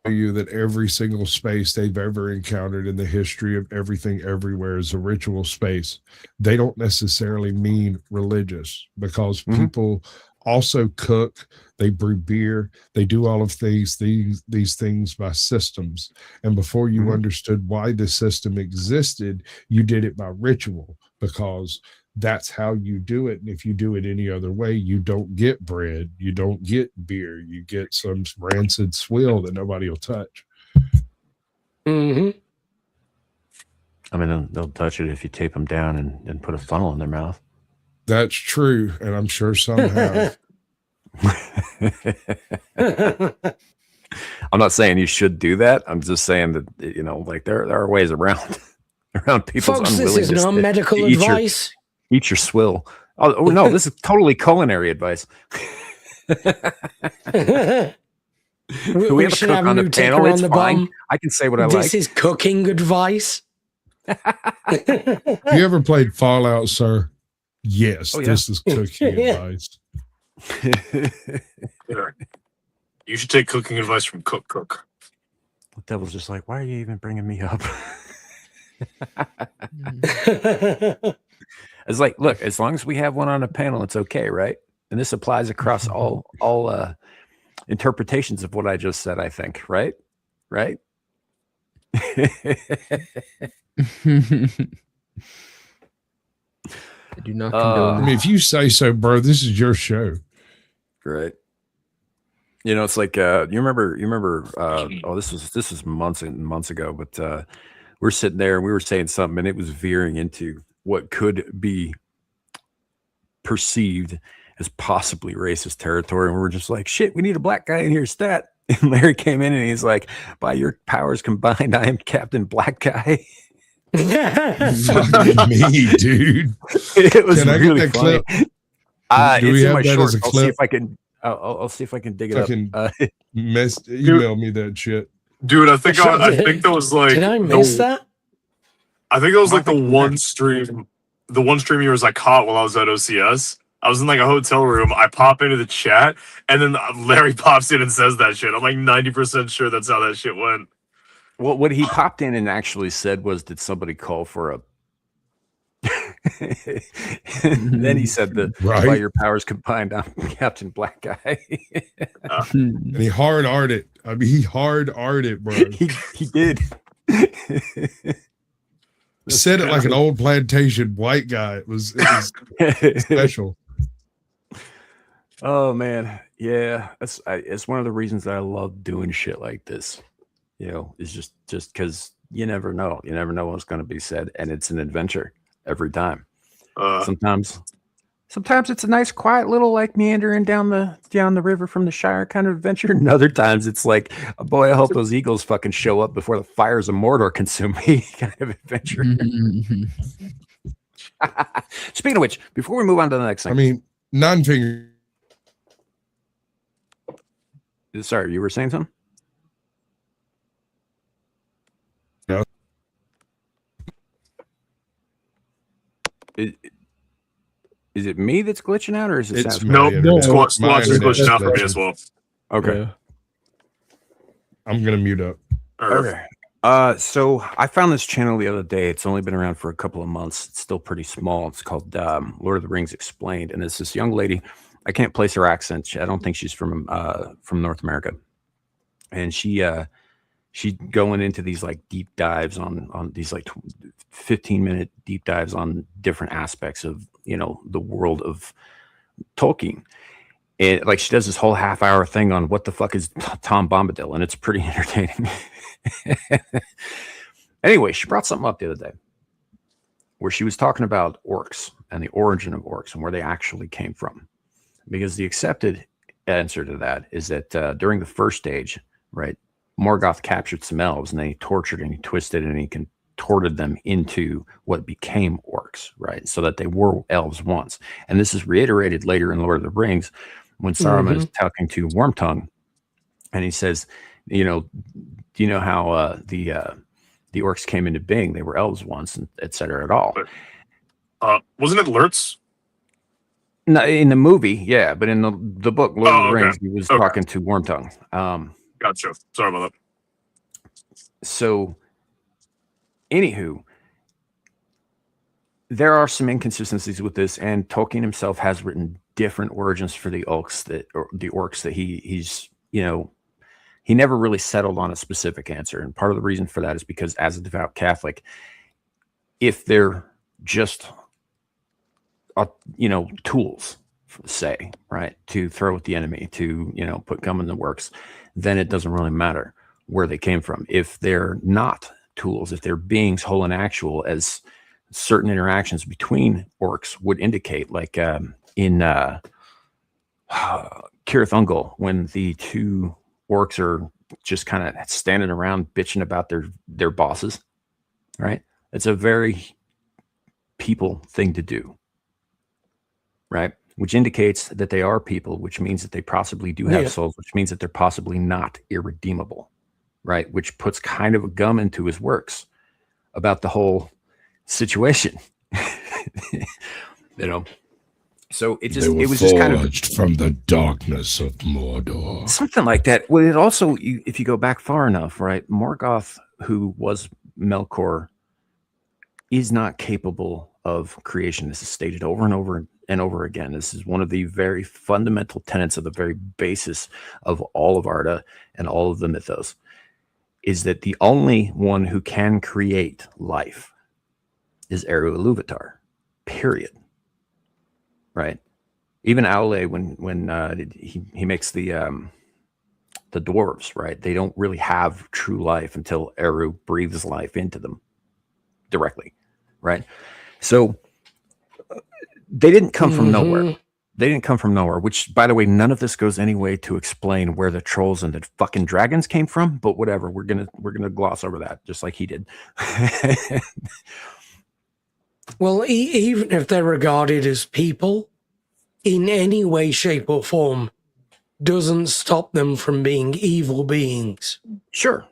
Speaker 3: you that every single space they've ever encountered in the history of everything everywhere is a ritual space, they don't necessarily mean religious, because
Speaker 1: Mhm.
Speaker 3: people also cook, they brew beer, they do all of these things by systems. And before you
Speaker 1: Mhm.
Speaker 3: understood why the system existed, you did it by ritual, because that's how you do it. And if you do it any other way, you don't get bread, you don't get beer, you get some rancid swill that nobody will touch.
Speaker 7: hmm
Speaker 1: I mean, they'll touch it if you tape them down and put a funnel in their mouth.
Speaker 3: That's true, and I'm sure some have.
Speaker 1: I'm not saying you should do that. I'm just saying that, like there are ways around people's
Speaker 7: Folks, this
Speaker 1: unwillingness
Speaker 7: is not
Speaker 1: to
Speaker 7: medical
Speaker 1: eat your-
Speaker 7: advice.
Speaker 1: eat your swill. Oh no, this is totally culinary advice.
Speaker 7: we
Speaker 1: we have a
Speaker 7: should
Speaker 1: cook
Speaker 7: have
Speaker 1: on
Speaker 7: a
Speaker 1: the
Speaker 7: new ticker
Speaker 1: panel,
Speaker 7: on
Speaker 1: it's
Speaker 7: the
Speaker 1: fine.
Speaker 7: bottom.
Speaker 1: I can say what I
Speaker 7: This
Speaker 1: like.
Speaker 7: is cooking advice.
Speaker 3: You ever played Fallout, sir? Yes,
Speaker 1: Oh, yeah.
Speaker 3: this is cooking advice.
Speaker 8: You should take cooking advice from Cook.
Speaker 1: The devil's just like, why are you even bringing me up? It's like, look, as long as we have one on a panel, it's okay, right? And this applies across all interpretations of what I just said, I think, right? Right?
Speaker 6: I do not
Speaker 1: Uh,
Speaker 6: condone
Speaker 3: I
Speaker 6: this.
Speaker 3: mean, if you say so, bro, this is your show.
Speaker 1: Right. It's like you remember this was months and months ago, but we're sitting there and we were saying something and it was veering into what could be perceived as possibly racist territory, and we were just like, shit, we need a black guy in here stat. And Larry came in and he's like, by your powers combined, I am Captain Black Guy.
Speaker 3: Fucking me, dude.
Speaker 1: It was
Speaker 3: Can I get
Speaker 1: really
Speaker 3: that
Speaker 1: funny.
Speaker 3: clip? Do we
Speaker 1: It's in
Speaker 3: have
Speaker 1: my
Speaker 3: that
Speaker 1: shorts.
Speaker 3: as a
Speaker 1: I'll see
Speaker 3: clip?
Speaker 1: if I can. I'll see if I can dig it
Speaker 3: Fucking
Speaker 1: up.
Speaker 3: email me that shit.
Speaker 8: Dude, I think that was like
Speaker 7: Did I miss that?
Speaker 8: I think that was
Speaker 1: I
Speaker 8: like the
Speaker 1: think you
Speaker 8: one stream you was like caught while I was at OCS. I was in like a hotel room. I pop into the chat, and then Larry pops in and says that shit. I'm like 90% sure that's how that shit went.
Speaker 1: Well, what he popped in and actually said was, "Did somebody call for a?" And then he said that by
Speaker 3: Right.
Speaker 1: your powers combined, I'm Captain Black Guy.
Speaker 3: And he hard art it. I mean, he hard art it, bro.
Speaker 1: he did.
Speaker 3: Said it like an old plantation white guy. It was special.
Speaker 1: Oh man, yeah, it's one of the reasons that I love doing shit like this. you know, is just because you never know. You never know what's going to be said, and it's an adventure every time. Sometimes it's a nice, quiet little like meandering down the river from the Shire kind of adventure. And other times it's like, oh, boy, I hope those eagles fucking show up before the fires of Mordor consume me kind of adventure. Speaking of which, before we move on to the next thing,
Speaker 3: I mean, Nine-Finger.
Speaker 1: sorry, you were saying something?
Speaker 3: No.
Speaker 1: Is it me that's glitching out, or is it?
Speaker 3: It's
Speaker 8: No,
Speaker 3: my internet.
Speaker 8: Squatch
Speaker 3: My
Speaker 8: is
Speaker 3: internet's
Speaker 8: glitching out for me
Speaker 3: glitching.
Speaker 8: as well.
Speaker 1: Okay.
Speaker 6: Yeah.
Speaker 3: I'm gonna mute up.
Speaker 1: Okay. So I found this channel the other day. It's only been around for a couple of months. It's still pretty small. It's called Lord of the Rings Explained, and it's this young lady. I can't place her accent. I don't think she's from North America, and she's going into these like deep dives on these like 15-minute deep dives on different aspects of, you know, the world of Tolkien. And like she does this whole half-hour thing on what the fuck is Tom Bombadil, and it's pretty entertaining. Anyway, she brought something up the other day where she was talking about orcs and the origin of orcs and where they actually came from. Because the accepted answer to that is that during the first stage, right, Morgoth captured some elves and they tortured and he twisted and he contorted them into what became orcs, right? So that they were elves once. And this is reiterated later in Lord of the Rings when Saruman is talking to Wormtongue and he says, you know, do you know how the orcs came into being? They were elves once, and et cetera, at all.
Speaker 8: Wasn't it Lurtz?
Speaker 1: No, in the movie, yeah, but in the book Lord of the Rings, he was talking to Wormtongue.
Speaker 8: Gotcha. Sorry about that.
Speaker 1: So, anywho, there are some inconsistencies with this, and Tolkien himself has written different origins for the orcs that he's, you know, he never really settled on a specific answer. And part of the reason for that is because as a devout Catholic, if they're just, you know, tools, say, right, to throw at the enemy, to, you know, put gum in the works, then it doesn't really matter where they came from. If they're not tools, if they're beings whole and actual, as certain interactions between orcs would indicate, like in Cirith Ungol, when the two orcs are just kind of standing around bitching about their bosses, right? It's a very people thing to do, right? Which indicates that they are people, which means that they possibly do have souls, which means that they're possibly not irredeemable, right? Which puts kind of a gum into his works about the whole situation, you know? So it was just kind of
Speaker 3: from the darkness of Mordor.
Speaker 1: Something like that. Well, it also, if you go back far enough, right? Morgoth, who was Melkor, is not capable of creation. This is stated over and over and over again. This is one of the very fundamental tenets of the very basis of all of Arda and all of the mythos, is that the only one who can create life is Eru Ilúvatar, period. Right, even Aule, when he makes the dwarves, right, they don't really have true life until Eru breathes life into them directly, right? So they didn't come from nowhere. They didn't come from nowhere. Which, by the way, none of this goes any way to explain where the trolls and the fucking dragons came from. But whatever, we're gonna gloss over that, just like he did.
Speaker 7: Well, even if they're regarded as people, in any way, shape, or form, doesn't stop them from being evil beings.
Speaker 1: Sure.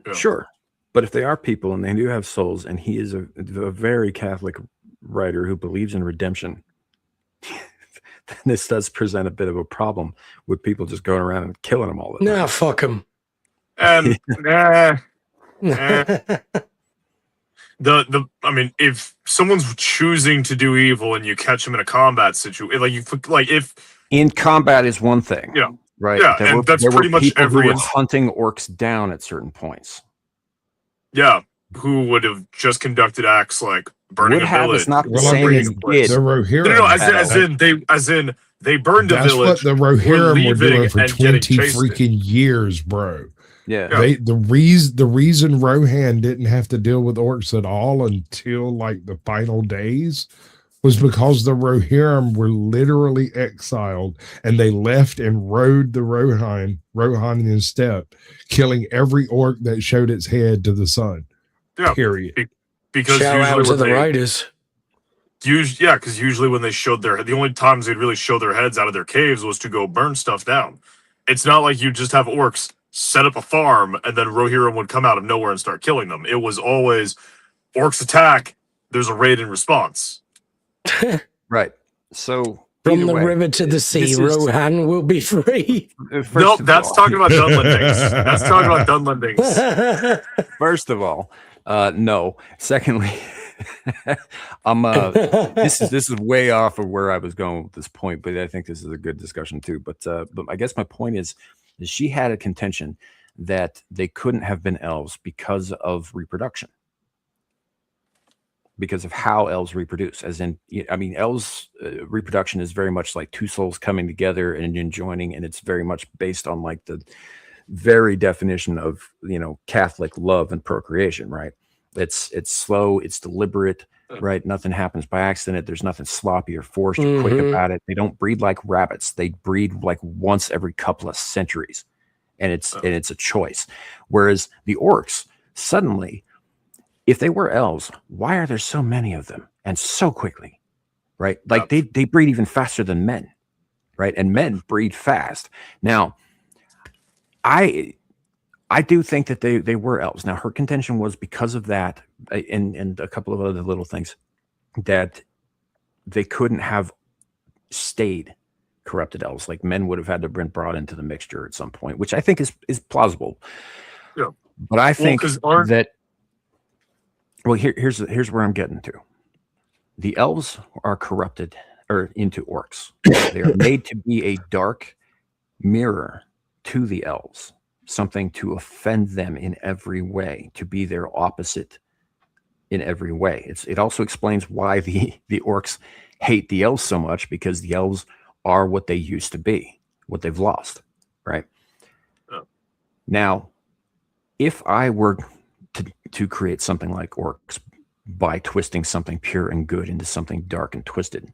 Speaker 1: But if they are people and they do have souls, and he is a very Catholic writer who believes in redemption, then this does present a bit of a problem with people just going around and killing them all the time.
Speaker 7: Nah, fuck them.
Speaker 8: I mean, if someone's choosing to do evil and you catch them in a combat situation, if
Speaker 1: in combat is one thing,
Speaker 8: yeah,
Speaker 1: right,
Speaker 8: yeah,
Speaker 1: there
Speaker 8: and that's pretty much
Speaker 1: people who were
Speaker 8: every
Speaker 1: hunting orcs down at certain points.
Speaker 8: Yeah, who would have just conducted acts like burning
Speaker 1: Would
Speaker 8: a
Speaker 1: have
Speaker 8: village.
Speaker 1: is not the
Speaker 3: Well,
Speaker 1: same
Speaker 3: I mean,
Speaker 1: as
Speaker 3: the
Speaker 1: did.
Speaker 3: Rohirrim.
Speaker 8: No, as in they burned a
Speaker 3: That's
Speaker 8: village.
Speaker 3: what the Rohirrim were
Speaker 8: leaving
Speaker 3: doing for
Speaker 8: and getting
Speaker 3: 20
Speaker 8: chased.
Speaker 3: freaking years, bro.
Speaker 1: Yeah.
Speaker 3: The reason Rohan didn't have to deal with orcs at all until like the final days was because the Rohirrim were literally exiled, and they left and rode the Rohanian steppe, killing every orc that showed its head to the sun.
Speaker 8: Yeah.
Speaker 3: Period.
Speaker 8: Because
Speaker 7: Shout
Speaker 8: usually
Speaker 7: out to
Speaker 8: when
Speaker 7: the
Speaker 8: they,
Speaker 7: riders.
Speaker 8: because usually when they showed the only times they'd really show their heads out of their caves was to go burn stuff down. It's not like you just have orcs set up a farm and then Rohirrim would come out of nowhere and start killing them. It was always orcs attack, there's a raid in response.
Speaker 1: Right. So
Speaker 7: From
Speaker 1: either
Speaker 7: the
Speaker 1: way,
Speaker 7: river to the sea,
Speaker 1: this is-
Speaker 7: Rohan will be free.
Speaker 1: first
Speaker 8: Nope,
Speaker 1: of
Speaker 8: that's
Speaker 1: all-
Speaker 8: talking about Dunlendings. That's talking about Dunlendings.
Speaker 1: First of all, no. Secondly, I'm this is way off of where I was going with this point, but I think this is a good discussion too. But I guess my point is she had a contention that they couldn't have been elves because of reproduction, because of how elves reproduce. As in, I mean, elves reproduction is very much like two souls coming together and joining, and it's very much based on like the very definition of Catholic love and procreation, right? It's slow, it's deliberate, right? Nothing happens by accident. There's nothing sloppy or forced or quick about it. They don't breed like rabbits. They breed like once every couple of centuries, and it's a choice. Whereas the orcs, suddenly, if they were elves, why are there so many of them and so quickly, right? Like they breed even faster than men, right? And men breed fast. Now, I do think that they were elves. Now, her contention was because of that and a couple of other little things that they couldn't have stayed corrupted elves. Like men would have had to been brought into the mixture at some point, which I think is plausible.
Speaker 8: Yeah.
Speaker 1: But I think
Speaker 8: 'cause aren't-
Speaker 1: that here's where I'm getting to. The elves are corrupted or into orcs. They are made to be a dark mirror to the elves, something to offend them in every way, to be their opposite in every way. It also explains why the orcs hate the elves so much, because the elves are what they used to be, what they've lost, right?
Speaker 8: Oh.
Speaker 1: Now, if I were to create something like orcs by twisting something pure and good into something dark and twisted,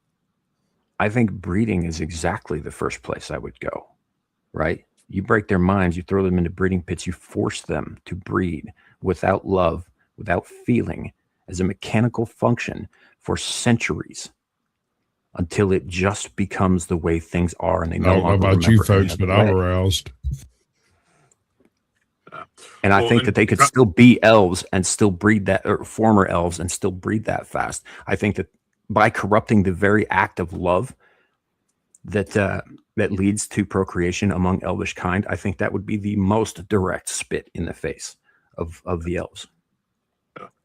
Speaker 1: I think breeding is exactly the first place I would go, right? You break their minds, you throw them into breeding pits, you force them to breed without love, without feeling, as a mechanical function for centuries until it just becomes the way things are and they
Speaker 3: I
Speaker 1: no
Speaker 3: don't know
Speaker 1: longer
Speaker 3: about you
Speaker 1: remember any
Speaker 3: folks,
Speaker 1: other
Speaker 3: but I'm
Speaker 1: way.
Speaker 3: aroused.
Speaker 1: And I
Speaker 8: Well,
Speaker 1: think
Speaker 8: and-
Speaker 1: that they could still be elves and still breed that, or former elves and still breed that fast. I think that by corrupting the very act of love that leads to procreation among elvish kind, I think that would be the most direct spit in the face of the elves.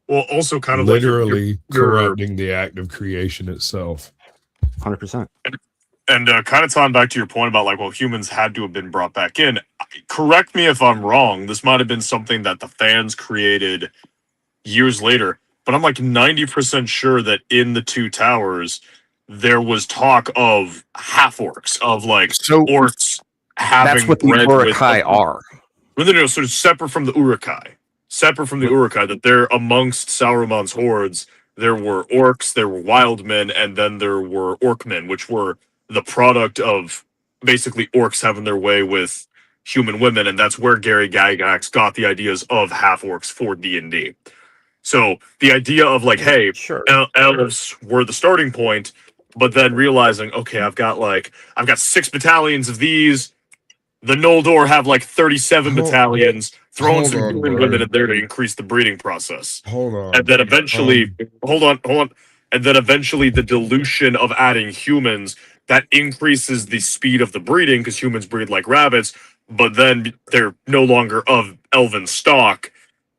Speaker 8: Well, also kind of
Speaker 3: Literally
Speaker 8: like
Speaker 3: corrupting the act of creation itself.
Speaker 1: 100%.
Speaker 8: and kind of tying back to your point about like, well, humans had to have been brought back in. Correct me if I'm wrong. This might have been something that the fans created years later, but I'm like 90% sure that in the Two Towers there was talk of half orcs, of like
Speaker 1: So
Speaker 8: orcs having
Speaker 1: that's what the
Speaker 8: bred with-
Speaker 1: Urukai are.
Speaker 8: No, sort of separate from the Urukai. Separate from the Urukai, that they're amongst Sauron's hordes. There were orcs, there were wild men, and then there were orcmen, which were the product of basically orcs having their way with human women, and that's where Gary Gygax got the ideas of half orcs for D&D. So the idea of like, hey,
Speaker 1: Sure.
Speaker 8: elves were the starting point, but then realizing, okay, I've got 6 battalions of these. The Noldor have like 37
Speaker 3: Hold-
Speaker 8: battalions. Throwing
Speaker 3: hold
Speaker 8: some
Speaker 3: on,
Speaker 8: human
Speaker 3: bro.
Speaker 8: women in there to increase the breeding process.
Speaker 3: Hold on.
Speaker 8: And then eventually, hold on. And then eventually the dilution of adding humans, that increases the speed of the breeding because humans breed like rabbits, but then they're no longer of elven stock.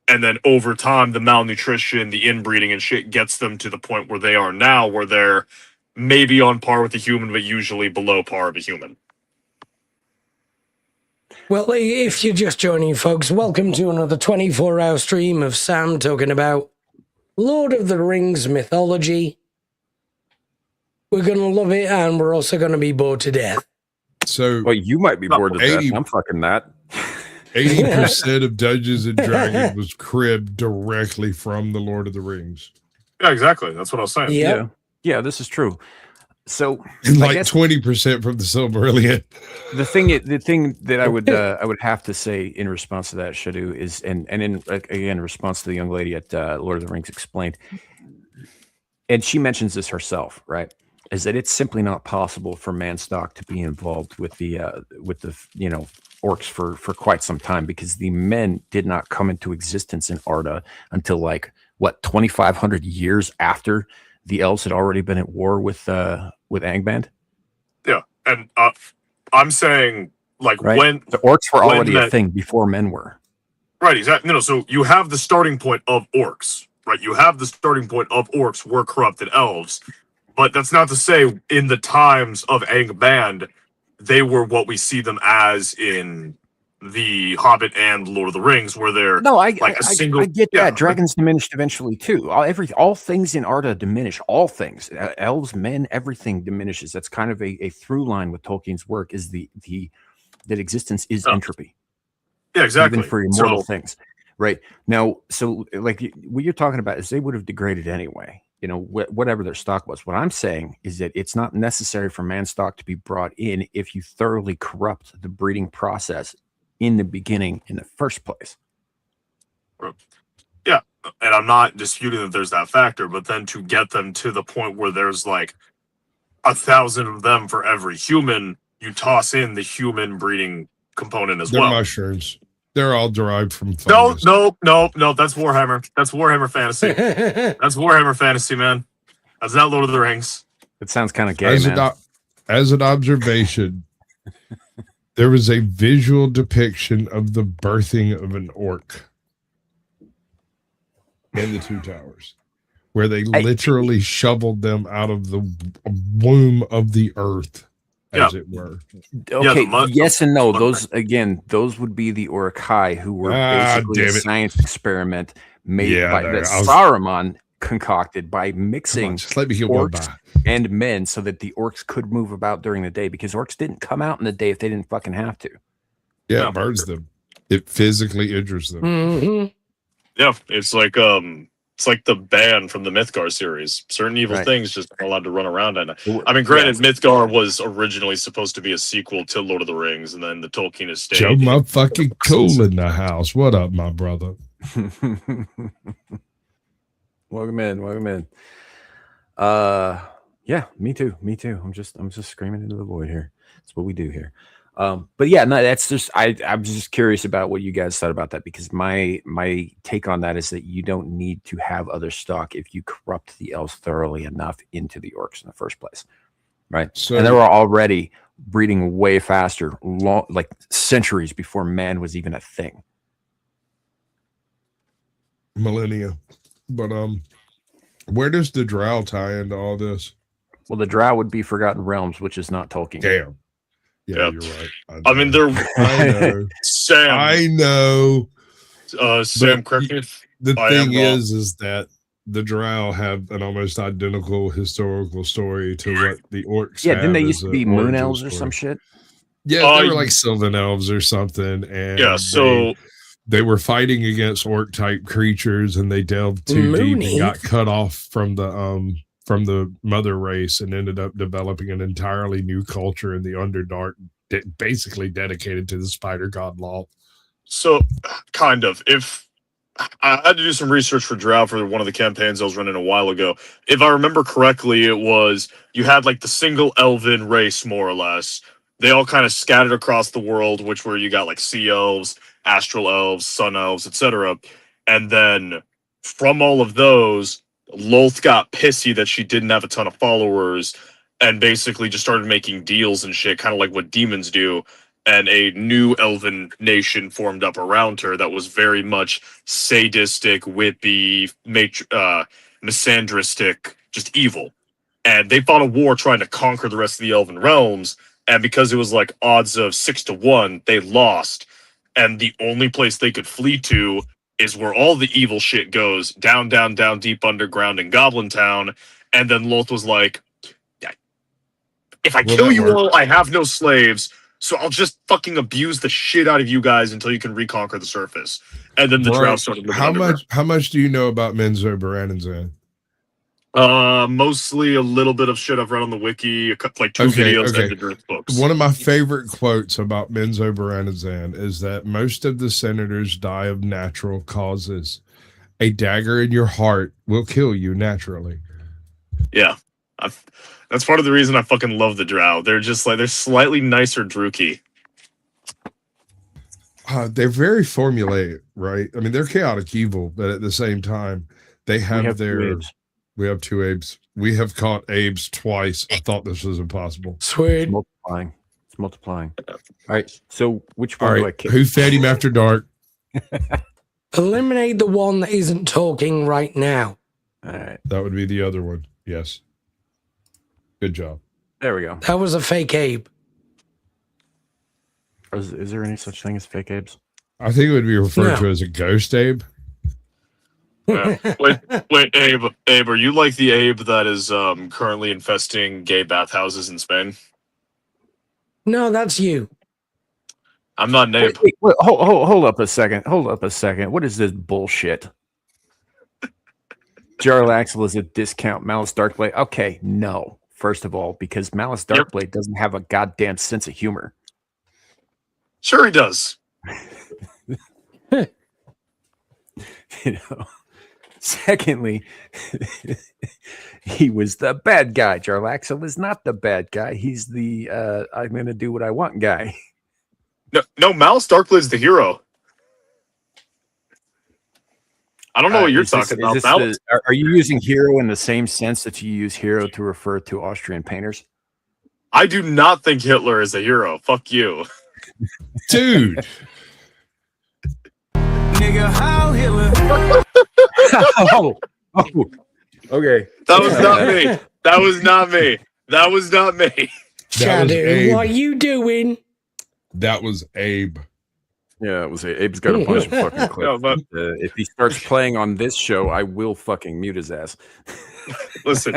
Speaker 8: And then over time, the malnutrition, the inbreeding and shit gets them to the point where they are now, where they're maybe on par with a human, but usually below par of a human.
Speaker 7: Well, if you're just joining, folks, welcome to another 24-hour stream of Sam talking about Lord of the Rings mythology. We're going to love it, and we're also going to be bored to death.
Speaker 3: So
Speaker 1: Well, you might be bored to death.
Speaker 3: 80
Speaker 1: I'm fucking that.
Speaker 3: 80% of Dungeons and Dragons was cribbed directly from the Lord of the Rings.
Speaker 8: Yeah, exactly. That's what I was saying.
Speaker 7: Yep.
Speaker 1: Yeah, this is true. So
Speaker 3: And
Speaker 1: I
Speaker 3: like
Speaker 1: guess
Speaker 3: 20% from the Silmarillion.
Speaker 1: the thing that I would have to say in response to that, Shadu, is and in again response to the young lady at Lord of the Rings Explained, and she mentions this herself, right? Is that it's simply not possible for Manstock to be involved with the orcs for quite some time, because the men did not come into existence in Arda until like what 2,500 years after the elves had already been at war with Angband.
Speaker 8: Yeah, and I'm saying like
Speaker 1: Right?
Speaker 8: when
Speaker 1: The orcs were
Speaker 8: when
Speaker 1: already a
Speaker 8: that-
Speaker 1: thing before men were.
Speaker 8: right, exactly. No, so you have the starting point of orcs, right? You have the starting point of orcs were corrupted elves, but that's not to say in the times of Angband they were what we see them as in the Hobbit and Lord of the Rings, where they're
Speaker 1: No, I
Speaker 8: like a single.
Speaker 1: I get
Speaker 8: yeah,
Speaker 1: that. Dragons diminished eventually too. All things in Arda diminish. All things, elves, men, everything diminishes. That's kind of a through line with Tolkien's work. Is that existence is
Speaker 8: Oh,
Speaker 1: entropy,
Speaker 8: yeah, exactly.
Speaker 1: even for immortal
Speaker 8: So,
Speaker 1: things. Right now, so like what you're talking about is they would have degraded anyway. You know, whatever their stock was. What I'm saying is that it's not necessary for Manstock to be brought in if you thoroughly corrupt the breeding process in the beginning in the first place.
Speaker 8: yeah, and I'm not disputing that there's that factor, but then to get them to the point where there's like 1,000 of them for every human, you toss in the human breeding component as
Speaker 3: They're
Speaker 8: well.
Speaker 3: mushrooms. They're all derived from
Speaker 8: No,
Speaker 3: fungus.
Speaker 8: no. That's Warhammer. That's Warhammer Fantasy. That's Warhammer Fantasy, man. That's not Lord of the Rings.
Speaker 1: It sounds kind of gay,
Speaker 3: As,
Speaker 1: man.
Speaker 3: as an observation, there was a visual depiction of the birthing of an orc in the Two Towers, where they literally shoveled them out of the womb of the earth, as it were.
Speaker 1: Okay,
Speaker 8: the
Speaker 1: yes and no.
Speaker 8: the-
Speaker 1: Those would be the Uruk-hai, who were
Speaker 3: Ah,
Speaker 1: basically a
Speaker 3: damn it.
Speaker 1: science experiment made
Speaker 3: Yeah,
Speaker 1: by
Speaker 3: no,
Speaker 1: that
Speaker 3: I was-
Speaker 1: Saruman concocted by
Speaker 3: Come
Speaker 1: mixing
Speaker 3: on, just let me heal one
Speaker 1: orcs
Speaker 3: by.
Speaker 1: and men so that the orcs could move about during the day, because orcs didn't come out in the day if they didn't fucking have to.
Speaker 3: Yeah,
Speaker 8: Yeah.
Speaker 3: it burns them. It physically injures them.
Speaker 7: Mhm.
Speaker 8: Yeah, it's like the ban from the Mythgar series. Certain evil
Speaker 1: Right.
Speaker 8: things just aren't allowed to run around. And
Speaker 1: Yeah.
Speaker 8: I mean, granted, Mythgar was originally supposed to be a sequel to Lord of the Rings, and then the Tolkien estate.
Speaker 3: Joe motherfucking cool in the house. What up, my brother?
Speaker 1: Welcome in. Yeah, me too. I'm just screaming into the void here. That's what we do here. But yeah, no, that's just I'm just curious about what you guys thought about that, because my take on that is that you don't need to have other stock if you corrupt the elves thoroughly enough into the orcs in the first place, right?
Speaker 3: So-
Speaker 1: and they were already breeding way faster, like centuries before man was even a thing.
Speaker 3: Millennia. But where does the drow tie into all this?
Speaker 1: Well, the drow would be Forgotten Realms, which is not Tolkien.
Speaker 3: Damn. Yeah,
Speaker 8: Yeah.
Speaker 3: you're right.
Speaker 8: I mean, they're
Speaker 3: I know.
Speaker 8: Sam.
Speaker 3: I know.
Speaker 8: Sam,
Speaker 3: But
Speaker 8: correct me if
Speaker 3: The
Speaker 8: I
Speaker 3: thing
Speaker 8: am wrong.
Speaker 3: is that the drow have an almost identical historical story to what the orcs
Speaker 1: Yeah,
Speaker 3: have
Speaker 1: didn't they
Speaker 3: as
Speaker 1: used to
Speaker 3: a
Speaker 1: be moon
Speaker 3: origin
Speaker 1: elves or
Speaker 3: story.
Speaker 1: some shit?
Speaker 3: Yeah,
Speaker 8: Oh,
Speaker 3: they were
Speaker 8: you-
Speaker 3: like Sylvan elves or something. And
Speaker 8: Yeah, so
Speaker 3: they were fighting against orc type creatures, and they delved too deep
Speaker 7: Mooney.
Speaker 3: and got cut off from the mother race, and ended up developing an entirely new culture in the Underdark, basically dedicated to the spider god Loth.
Speaker 8: So, kind of. If I had to do some research for Drow for one of the campaigns I was running a while ago. If I remember correctly, it was you had like the single elven race, more or less. They all kind of scattered across the world, which where you got like sea elves, astral elves, sun elves, etc. And then from all of those, Lolth got pissy that she didn't have a ton of followers, and basically just started making deals and shit, kind of like what demons do. And a new elven nation formed up around her that was very much sadistic, whippy, misandristic, just evil. And they fought a war trying to conquer the rest of the elven realms. And because it was like odds of 6-1, they lost. And the only place they could flee to is where all the evil shit goes, down, deep underground in Goblin Town. And then Lolth was like, if I
Speaker 3: Well,
Speaker 8: kill
Speaker 3: that
Speaker 8: you
Speaker 3: worked.
Speaker 8: all, I have no slaves. So I'll just fucking abuse the shit out of you guys until you can reconquer the surface. And then the
Speaker 3: Bro,
Speaker 8: Drow started living underground.
Speaker 3: how much do you know about Menzo Baranzan?
Speaker 8: Mostly a little bit of shit I've read on the wiki, like two videos and the books.
Speaker 3: One of my favorite quotes about Menzo Baranzan is that most of the senators die of natural causes. A dagger in your heart will kill you naturally.
Speaker 8: Yeah. That's part of the reason I fucking love the Drow. They're just like, they're slightly nicer Druki.
Speaker 3: They're very formulaic, right? I mean, they're chaotic evil, but at the same time, they have their... We have 2 Abes. We have caught Abes twice. I thought this was impossible.
Speaker 7: Sweet.
Speaker 1: It's multiplying. All right. So which one do I kick?
Speaker 3: Who fed him after dark?
Speaker 7: Eliminate the one that isn't talking right now.
Speaker 1: All right.
Speaker 3: That would be the other one. Yes. Good job.
Speaker 1: There we go.
Speaker 7: That was a fake Abe.
Speaker 1: Is there any such thing as fake Abes?
Speaker 3: I think it would be referred to as a ghost Abe.
Speaker 8: Yeah. Wait, Abe, are you like the Abe that is currently infesting gay bathhouses in Spain?
Speaker 7: No, that's you.
Speaker 8: I'm not an Abe.
Speaker 1: Wait, hold up a second. Hold up a second. What is this bullshit? Jarlaxle is a discount Malice Darkblade. Okay, no. First of all, because Malice Darkblade doesn't have a goddamn sense of humor.
Speaker 8: Sure he does.
Speaker 1: You know. Secondly, he was the bad guy. Jarlaxle is not the bad guy. He's the I'm going to do what I want guy.
Speaker 8: No, Malice Darkblade's the hero. I don't know what you're talking about.
Speaker 1: Are you using hero in the same sense that you use hero to refer to Austrian painters?
Speaker 8: I do not think Hitler is a hero. Fuck you.
Speaker 3: Dude.
Speaker 4: Nigga, how Hitler?
Speaker 1: Okay.
Speaker 8: That was not me. That was not me. That was not me.
Speaker 7: Shadow, what are you doing?
Speaker 3: That was Abe.
Speaker 1: Yeah, it was Abe's got a bunch of fucking clips.
Speaker 8: No, but
Speaker 1: If he starts playing on this show, I will fucking mute his ass.
Speaker 8: listen.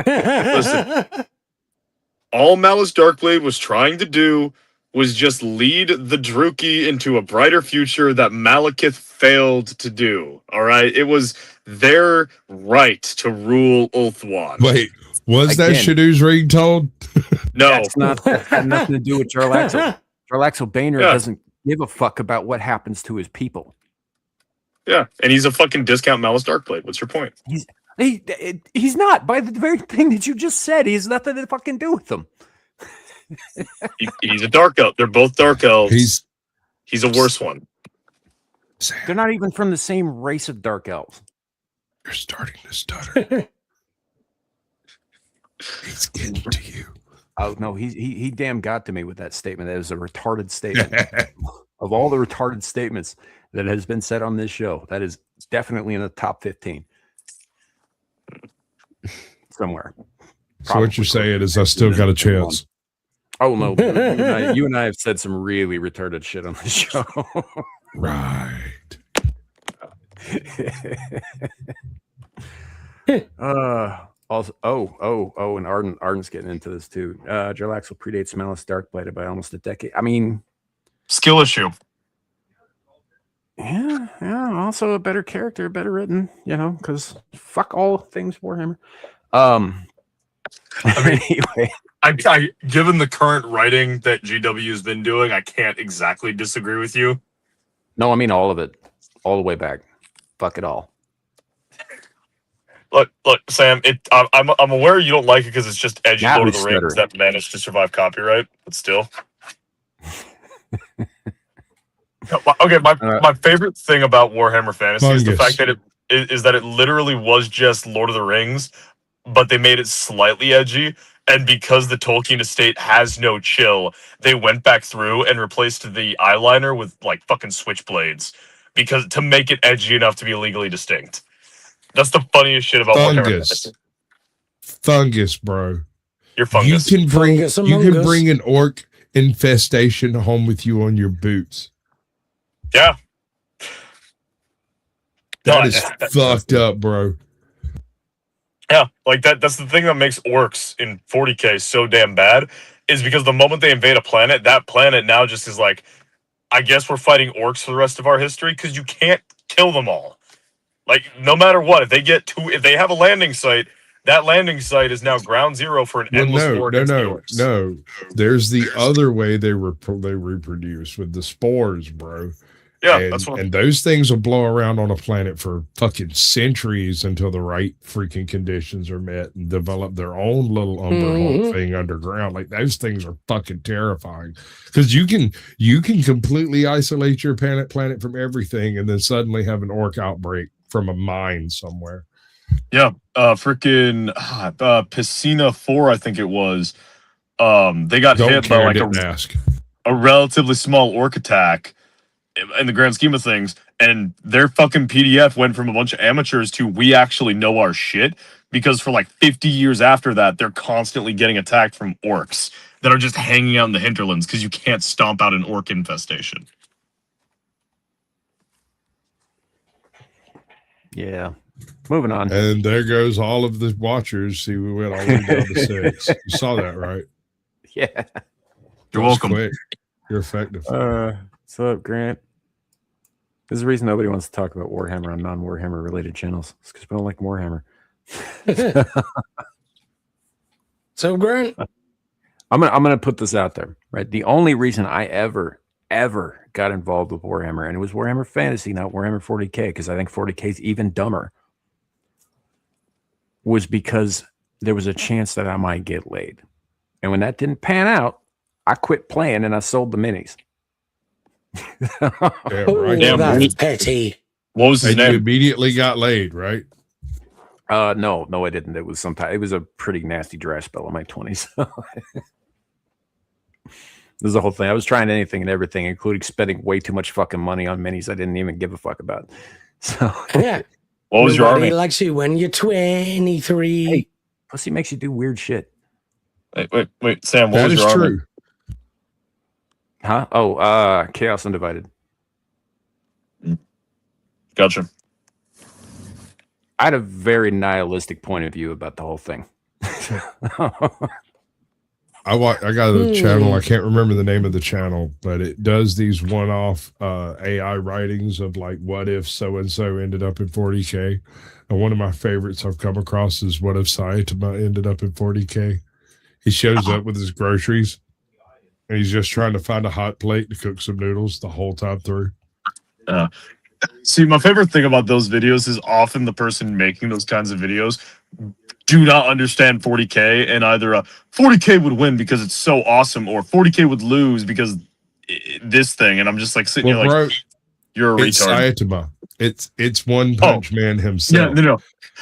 Speaker 8: All Malice Darkblade was trying to do was just lead the Druki into a brighter future that Malekith failed to do. All right, it was their right to rule Ulthuan.
Speaker 3: Wait, was that
Speaker 1: Again.
Speaker 3: Shadoo's ringtone?
Speaker 8: No,
Speaker 1: That had nothing to do with Jarlaxle. Jarlaxle Boehner doesn't give a fuck about what happens to his people.
Speaker 8: yeah, and he's a fucking discount Malice Darkblade. What's your point?
Speaker 1: He's not. By the very thing that you just said, he has nothing to fucking do with them.
Speaker 8: He's a dark elf. They're both dark elves. He's a worse one.
Speaker 1: They're not even from the same race of dark elves.
Speaker 3: You're starting to stutter. He's getting to you.
Speaker 1: Oh no, he damn got to me with that statement. That was a retarded statement. Of all the retarded statements that has been said on this show, that is definitely in the top 15 somewhere.
Speaker 3: So what you're saying is I still got a chance.
Speaker 1: Oh no, you and I have said some really retarded shit on the show.
Speaker 3: Right.
Speaker 1: Also, and Arden's getting into this too. Jarlaxle predates Malice Darkblade by almost a decade. I mean,
Speaker 8: Skill issue.
Speaker 1: yeah. Also a better character, better written. You know, because fuck all things Warhammer.
Speaker 8: I mean,
Speaker 1: Anyway,
Speaker 8: I given the current writing that GW has been doing, I can't exactly disagree with you.
Speaker 1: no, I mean all of it, all the way back. Fuck it all.
Speaker 8: Look, Sam. I'm aware you don't like it because it's just edgy
Speaker 1: Now
Speaker 8: Lord of
Speaker 1: he's
Speaker 8: the Rings
Speaker 1: stuttering.
Speaker 8: that managed to survive copyright, but still. Okay, my favorite thing about Warhammer Fantasy is the
Speaker 3: Fungus.
Speaker 8: fact that it literally was just Lord of the Rings, but they made it slightly edgy. And because the Tolkien estate has no chill, they went back through and replaced the eyeliner with like fucking switchblades because to make it edgy enough to be legally distinct. That's the funniest shit about Warhammer Fantasy.
Speaker 3: Fungus, bro.
Speaker 8: You're fungus.
Speaker 3: You can
Speaker 7: Fungus among us.
Speaker 3: bring an orc infestation home with you on your boots.
Speaker 8: Yeah.
Speaker 3: That
Speaker 8: No,
Speaker 3: is fucked up, bro.
Speaker 8: Yeah, like that's the thing that makes orcs in 40K so damn bad is because the moment they invade a planet, that planet now just is like, I guess we're fighting orcs for the rest of our history because you can't kill them all. Like, no matter what, if they have a landing site, that landing site is now ground zero for an endless war against the orcs.
Speaker 3: No. There's the other way they reproduce with the spores, bro.
Speaker 8: Yeah,
Speaker 3: and,
Speaker 8: that's what.
Speaker 3: And those things will blow around on a planet for fucking centuries until the right freaking conditions are met and develop their own little umberhole thing underground. Like those things are fucking terrifying because you can completely isolate your planet from everything and then suddenly have an orc outbreak from a mine somewhere.
Speaker 8: Yeah, freaking Piscina 4, I think it was. They got hit by like a relatively small orc attack in the grand scheme of things, and their fucking PDF went from a bunch of amateurs to we actually know our shit, because for like 50 years after that, they're constantly getting attacked from orcs that are just hanging out in the hinterlands because you can't stomp out an orc infestation.
Speaker 1: Yeah. Moving on.
Speaker 3: And there goes all of the watchers. See, we went all the way down to 6. You saw that, right?
Speaker 1: Yeah.
Speaker 8: You're welcome.
Speaker 3: Quick. You're effective.
Speaker 1: What's up, Grant? There's a reason nobody wants to talk about Warhammer on non-Warhammer related channels. It's because we don't like Warhammer.
Speaker 7: So, Grant,
Speaker 1: I'm gonna put this out there, right? The only reason I ever got involved with Warhammer, and it was Warhammer Fantasy, not Warhammer 40K, because I think 40K is even dumber, was because there was a chance that I might get laid. And when that didn't pan out, I quit playing and I sold the minis.
Speaker 7: That's petty.
Speaker 8: What was his
Speaker 3: And you
Speaker 8: name?
Speaker 3: immediately got laid, right?
Speaker 1: No, I didn't. It was a pretty nasty dry spell in my 20s. There's a whole thing. I was trying anything and everything, including spending way too much fucking money on minis I didn't even give a fuck about. So
Speaker 7: Yeah.
Speaker 8: What was your
Speaker 7: Nobody
Speaker 8: army?
Speaker 7: likes you when you're 23.
Speaker 1: Hey, pussy makes you do weird shit.
Speaker 8: Wait, Sam, what
Speaker 3: That
Speaker 8: was
Speaker 3: is
Speaker 8: your army?
Speaker 3: true.
Speaker 1: Huh? Oh, Chaos Undivided.
Speaker 8: Gotcha.
Speaker 1: I had a very nihilistic point of view about the whole thing.
Speaker 3: I got a channel. I can't remember the name of the channel, but it does these one-off AI writings of like, what if so-and-so ended up in 40K? And one of my favorites I've come across is what if Saitama ended up in 40K? He shows up with his groceries and he's just trying to find a hot plate to cook some noodles the whole time through.
Speaker 8: See, my favorite thing about those videos is often the person making those kinds of videos do not understand 40K, and either 40K would win because it's so awesome, or 40K would lose because this thing. And I'm just like sitting here like,
Speaker 3: bro,
Speaker 8: you're a
Speaker 3: it's
Speaker 8: retard.
Speaker 3: Saitama. It's One Punch Man himself.
Speaker 8: Yeah, no.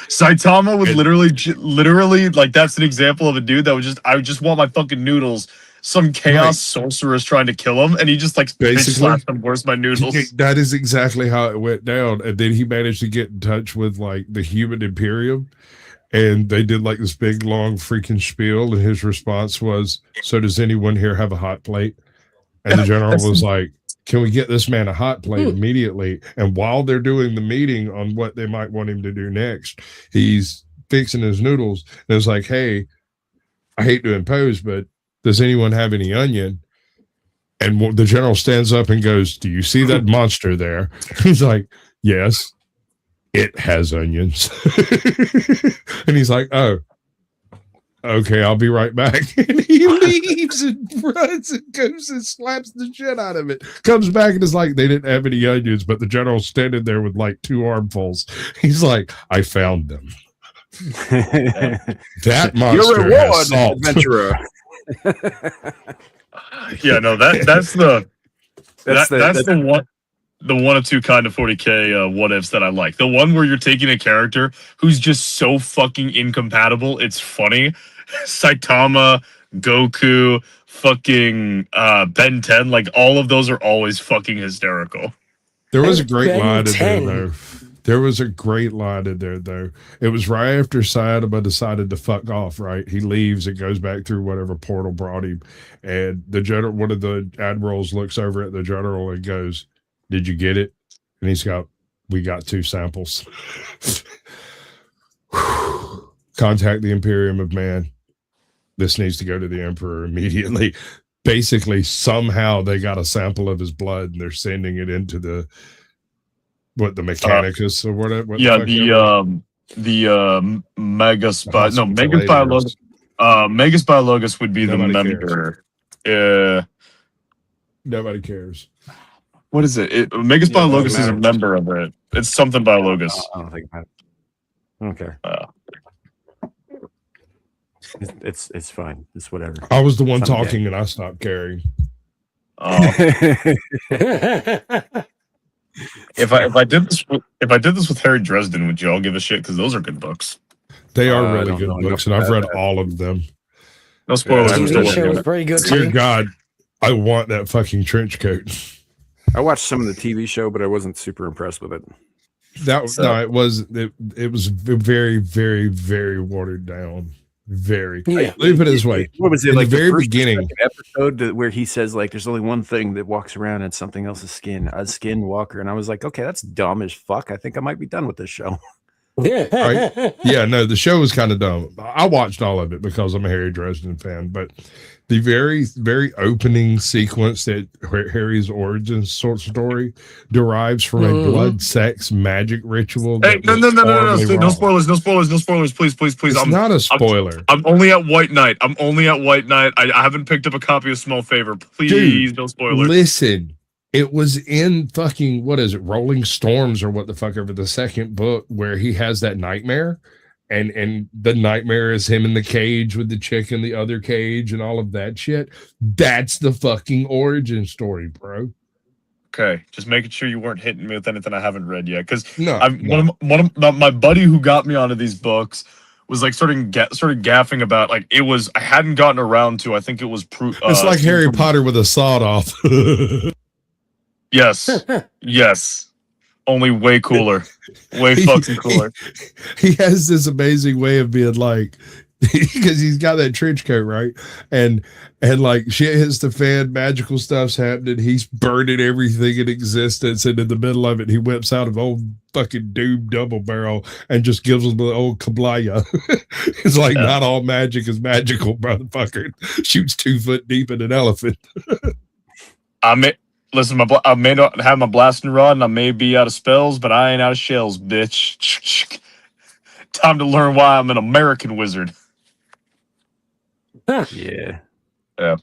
Speaker 8: Saitama would literally like, that's an example of a dude that I just want my fucking noodles. Some chaos sorceress trying to kill him, and he just like
Speaker 3: Basically,
Speaker 8: slaps him. Where's my noodles?
Speaker 3: That is exactly how it went down. And then he managed to get in touch with like the Human Imperium, and they did like this big long freaking spiel. And his response was, "So does anyone here have a hot plate?" And the general was like, "Can we get this man a hot plate immediately?" And while they're doing the meeting on what they might want him to do next, he's fixing his noodles. And it's like, "Hey, I hate to impose, but does anyone have any onion?" And the general stands up and goes, "Do you see that monster there?" He's like, "Yes, it has onions." And he's like, "Oh, okay, I'll be right back." And he leaves and runs and goes and slaps the shit out of it. Comes back and is like, "They didn't have any onions," but the general's standing there with like 2 armfuls. He's like, "I found them." That monster
Speaker 1: Your reward,
Speaker 3: has salt.
Speaker 1: adventurer.
Speaker 8: Yeah, no, that's the one of two kind of 40K what ifs that I like. The one where you're taking a character who's just so fucking incompatible, it's funny. Saitama, Goku, fucking Ben 10, like all of those are always fucking hysterical.
Speaker 3: There was a great
Speaker 7: Ben
Speaker 3: line in
Speaker 7: 10.
Speaker 3: there, though. There was a great line in there, though. It was right after Saitama decided to fuck off, right? He leaves and goes back through whatever portal brought him. And the general, one of the admirals looks over at the general and goes, "Did you get it?" And he's got, "We got 2 samples." Contact the Imperium of Man. this needs to go to the Emperor immediately. Basically, somehow they got a sample of his blood and they're sending it into the Mechanicus or whatever. What
Speaker 8: the Megas
Speaker 3: Hospitalators.
Speaker 8: Biologus. Megas Biologus would be
Speaker 3: Nobody
Speaker 8: the member.
Speaker 3: Nobody cares.
Speaker 8: What is it? Megas
Speaker 1: Yeah,
Speaker 8: Biologus is a
Speaker 1: matters.
Speaker 8: member of it. It's something Biologus.
Speaker 1: I don't think about it. I don't care. It's fine. It's whatever.
Speaker 3: I was the one
Speaker 1: Someday.
Speaker 3: talking and I stopped caring.
Speaker 8: If I did this with Harry Dresden, would you all give a shit? Because those are good books.
Speaker 3: They are
Speaker 1: I
Speaker 3: really
Speaker 1: don't
Speaker 3: good
Speaker 1: know
Speaker 3: books,
Speaker 1: enough
Speaker 3: and I've read
Speaker 1: about that.
Speaker 3: all of them.
Speaker 8: No spoilers.
Speaker 1: Yeah,
Speaker 8: I'm
Speaker 7: TV
Speaker 8: still
Speaker 7: show
Speaker 8: working on
Speaker 7: was
Speaker 8: it.
Speaker 7: pretty good
Speaker 3: Dear
Speaker 7: too.
Speaker 3: God, I want that fucking trench coat.
Speaker 1: I watched some of the TV show, but I wasn't super impressed with it.
Speaker 3: It was very, very, very watered down. Very.
Speaker 7: Yeah.
Speaker 3: Let me put it this way.
Speaker 1: What was it
Speaker 3: In
Speaker 1: like?
Speaker 3: the very
Speaker 1: first or
Speaker 3: beginning,
Speaker 1: second episode where he says like, "There's only one thing that walks around and something else's skin, a skin walker," and I was like, "Okay, that's dumb as fuck. I think I might be done with this show."
Speaker 7: Yeah.
Speaker 3: yeah, no, the show was kind of dumb. I watched all of it because I'm a Harry Dresden fan, but the very, very opening sequence that Harry's origin sort of story derives from a blood, sex, magic ritual.
Speaker 8: Hey,
Speaker 3: that
Speaker 8: no,
Speaker 3: was horribly
Speaker 8: no
Speaker 3: wrong.
Speaker 8: spoilers, no spoilers, please.
Speaker 3: It's not a spoiler.
Speaker 8: I'm only at White Knight. I haven't picked up a copy of Small Favor. Please, no spoilers.
Speaker 3: Listen, it was in fucking, what is it, Rolling Storms or what the fuck ever, the second book where he has that nightmare. And the nightmare is him in the cage with the chick in the other cage and all of that shit. That's the fucking origin story, bro.
Speaker 8: Okay, just making sure you weren't hitting me with anything I haven't read yet. Because
Speaker 3: No,
Speaker 8: one of my buddy who got me onto these books was like started gaffing about like it was I hadn't gotten around to. I think it was
Speaker 3: it's like Harry Potter with a sawed off.
Speaker 8: Yes, yes. Only way cooler. Way fucking cooler.
Speaker 3: He has this amazing way of being like, because he's got that trench coat, right? And like shit hits the fan, magical stuff's happening. He's burning everything in existence, and in the middle of it, he whips out an old fucking Doom double barrel and just gives him the old kablaya. It's like not all magic is magical, motherfucker. Shoots 2 foot deep in an elephant.
Speaker 8: Listen, I may not have my blasting rod and I may be out of spells, but I ain't out of shells, bitch. Time to learn why I'm an American wizard.
Speaker 1: Yeah.
Speaker 8: Yeah.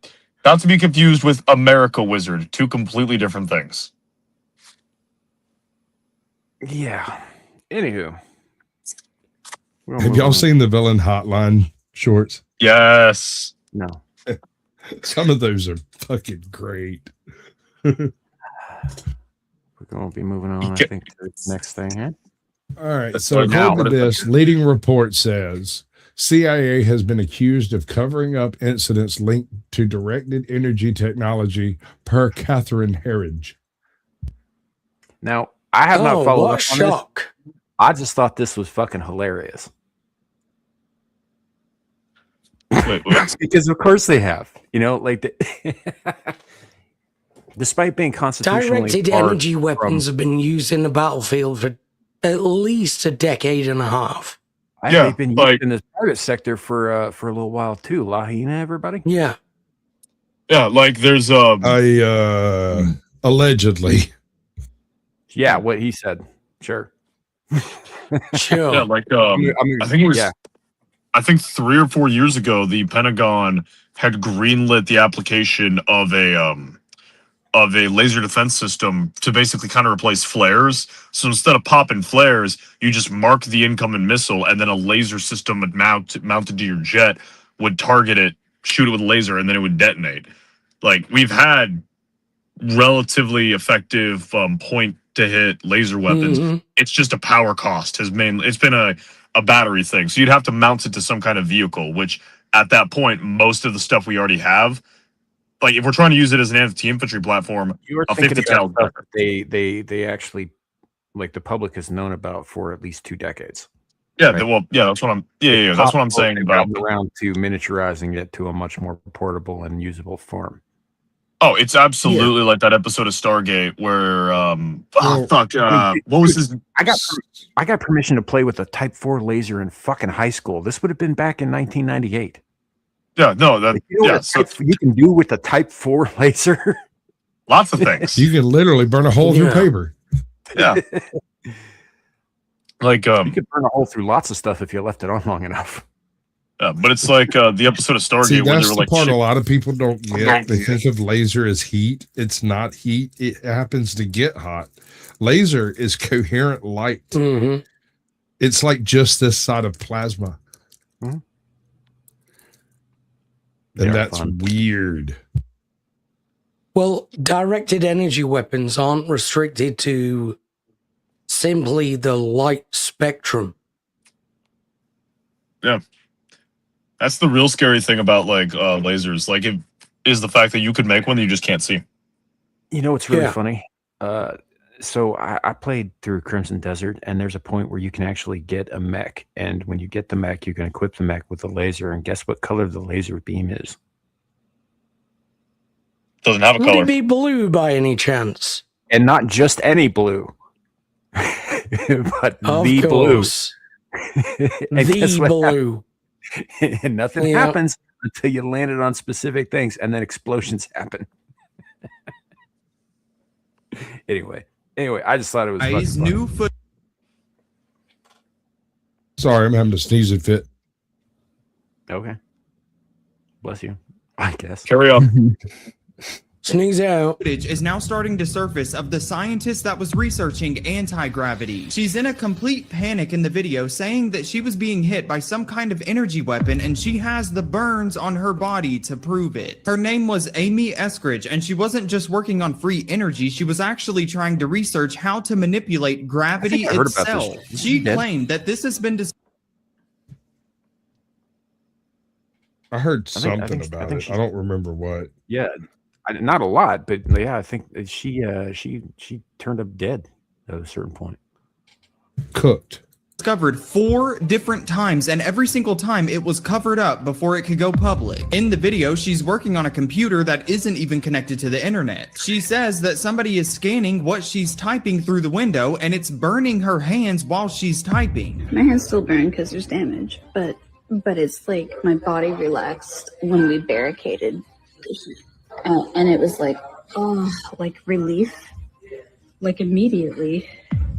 Speaker 8: Not to be confused with America wizard. Two completely different things.
Speaker 1: Yeah. Anywho. We'll
Speaker 3: Have
Speaker 1: move
Speaker 3: y'all
Speaker 1: on.
Speaker 3: seen the Villain Hotline shorts?
Speaker 8: Yes.
Speaker 1: No.
Speaker 3: Some of those are fucking great.
Speaker 1: We're going to be moving on, I think, to the next thing. Huh?
Speaker 3: All right.
Speaker 8: That's
Speaker 3: So
Speaker 8: right now.
Speaker 3: according to this, leading report says CIA has been accused of covering up incidents linked to directed energy technology per Catherine Herridge.
Speaker 1: Now, I have not followed
Speaker 7: what
Speaker 1: up
Speaker 7: a
Speaker 1: on this.
Speaker 7: shock.
Speaker 1: I just thought this was fucking hilarious.
Speaker 8: Wait.
Speaker 1: Because of course they have. You know, like despite being constitutionally
Speaker 7: Directed
Speaker 1: barred
Speaker 7: energy weapons have been used in the battlefield for at least a decade and a half.
Speaker 8: Yeah,
Speaker 1: they've been used
Speaker 8: like-
Speaker 1: in the private sector for a little while too. Lahina, everybody.
Speaker 7: Yeah.
Speaker 8: Yeah, like there's
Speaker 3: Allegedly.
Speaker 1: Yeah, what he said. Sure.
Speaker 7: Sure.
Speaker 8: yeah, like
Speaker 1: I mean,
Speaker 8: I think it was
Speaker 1: yeah.
Speaker 8: I think 3 or 4 years ago the Pentagon had greenlit the application of a laser defense system to basically kind of replace flares. So instead of popping flares, you just mark the incoming missile, and then a laser system would mounted to your jet would target it, shoot it with a laser, and then it would detonate. Like we've had relatively effective point to hit laser weapons.
Speaker 7: Mhm.
Speaker 8: It's just a power cost it's been a battery thing. So you'd have to mount it to some kind of vehicle, which at that point, most of the stuff we already have. Like if we're trying to use it as an anti-infantry platform,
Speaker 1: You were
Speaker 8: a
Speaker 1: thinking
Speaker 8: 50
Speaker 1: about
Speaker 8: cal.
Speaker 1: stuff that they actually like the public has known about for at least 2 decades.
Speaker 8: Yeah,
Speaker 1: Right.
Speaker 8: that's what I'm. Yeah, that's what I'm saying
Speaker 1: They've
Speaker 8: about.
Speaker 1: gotten around to miniaturizing it to a much more portable and usable form.
Speaker 8: Oh, it's absolutely like that episode of Stargate where
Speaker 7: Yeah.
Speaker 8: what was his?
Speaker 1: I got permission to play with a Type 4 laser in fucking high school. This would have been back in 1998.
Speaker 8: Yeah, no, that
Speaker 1: You know
Speaker 8: yeah,
Speaker 1: what
Speaker 8: so
Speaker 1: you can do with the Type 4 laser?
Speaker 8: lots of things.
Speaker 3: You can literally burn a hole through
Speaker 7: Yeah.
Speaker 3: paper.
Speaker 8: Yeah. Like
Speaker 1: You could burn a hole through lots of stuff if you left it on long enough.
Speaker 8: but it's like the episode of Stargate
Speaker 3: See,
Speaker 8: where they
Speaker 3: that's
Speaker 8: were
Speaker 3: the
Speaker 8: like
Speaker 3: part a
Speaker 8: shit-
Speaker 3: lot of people don't get. They think of laser as heat. It's not heat. It happens to get hot. Laser is coherent light.
Speaker 7: Hmm.
Speaker 3: It's like just this side of plasma.
Speaker 1: Mhm.
Speaker 3: And
Speaker 1: They're
Speaker 3: that's
Speaker 1: fun.
Speaker 3: weird.
Speaker 7: Well, directed energy weapons aren't restricted to simply the light spectrum.
Speaker 8: that's the real scary thing about like lasers. Like it is the fact that you could make one that you just can't see.
Speaker 1: You know what's really
Speaker 7: Yeah.
Speaker 1: funny? So I played through Crimson Desert, and there's a point where you can actually get a mech, and when you get the mech, you can equip the mech with a laser, and guess what color the laser beam is?
Speaker 8: Doesn't have a
Speaker 7: Would
Speaker 8: color.
Speaker 7: it be blue by any chance?
Speaker 1: And not just any blue, but
Speaker 7: Of
Speaker 1: the
Speaker 7: course.
Speaker 1: blue. And guess
Speaker 7: The
Speaker 1: what
Speaker 7: blue.
Speaker 1: happens? And nothing
Speaker 7: Yeah.
Speaker 1: happens until you land it on specific things, and then explosions happen. Anyway, I just thought it was fucking funny.
Speaker 9: New foot.
Speaker 3: Sorry, I'm having to sneeze and fit.
Speaker 1: Okay, bless you. I guess.
Speaker 8: Carry on.
Speaker 7: Sneeze out.
Speaker 9: Footage is now starting to surface of the scientist that was researching anti-gravity. She's in a complete panic in the video, saying that she was being hit by some kind of energy weapon and she has the burns on her body to prove it. Her name was Amy Eskridge, and she wasn't just working on free energy, she was actually trying to research how to manipulate gravity
Speaker 1: I heard about this.
Speaker 9: itself.
Speaker 1: Is
Speaker 9: She
Speaker 1: she dead?
Speaker 9: claimed that this has been
Speaker 3: I heard
Speaker 1: I think- I
Speaker 3: something
Speaker 1: think- I
Speaker 3: about
Speaker 1: think
Speaker 3: it. I
Speaker 1: she's-
Speaker 3: don't remember what.
Speaker 1: Yeah, not a lot, but yeah, I think that she turned up dead at a certain point.
Speaker 3: Cooked.
Speaker 9: discovered 4 different times, and every single time it was covered up before it could go public. In the video, she's working on a computer that isn't even connected to the internet. She says that somebody is scanning what she's typing through the window, and it's burning her hands while she's typing.
Speaker 2: My hands still burn because there's damage, but it's like my body relaxed when we barricaded the heat. And it was like, oh, like relief, like immediately.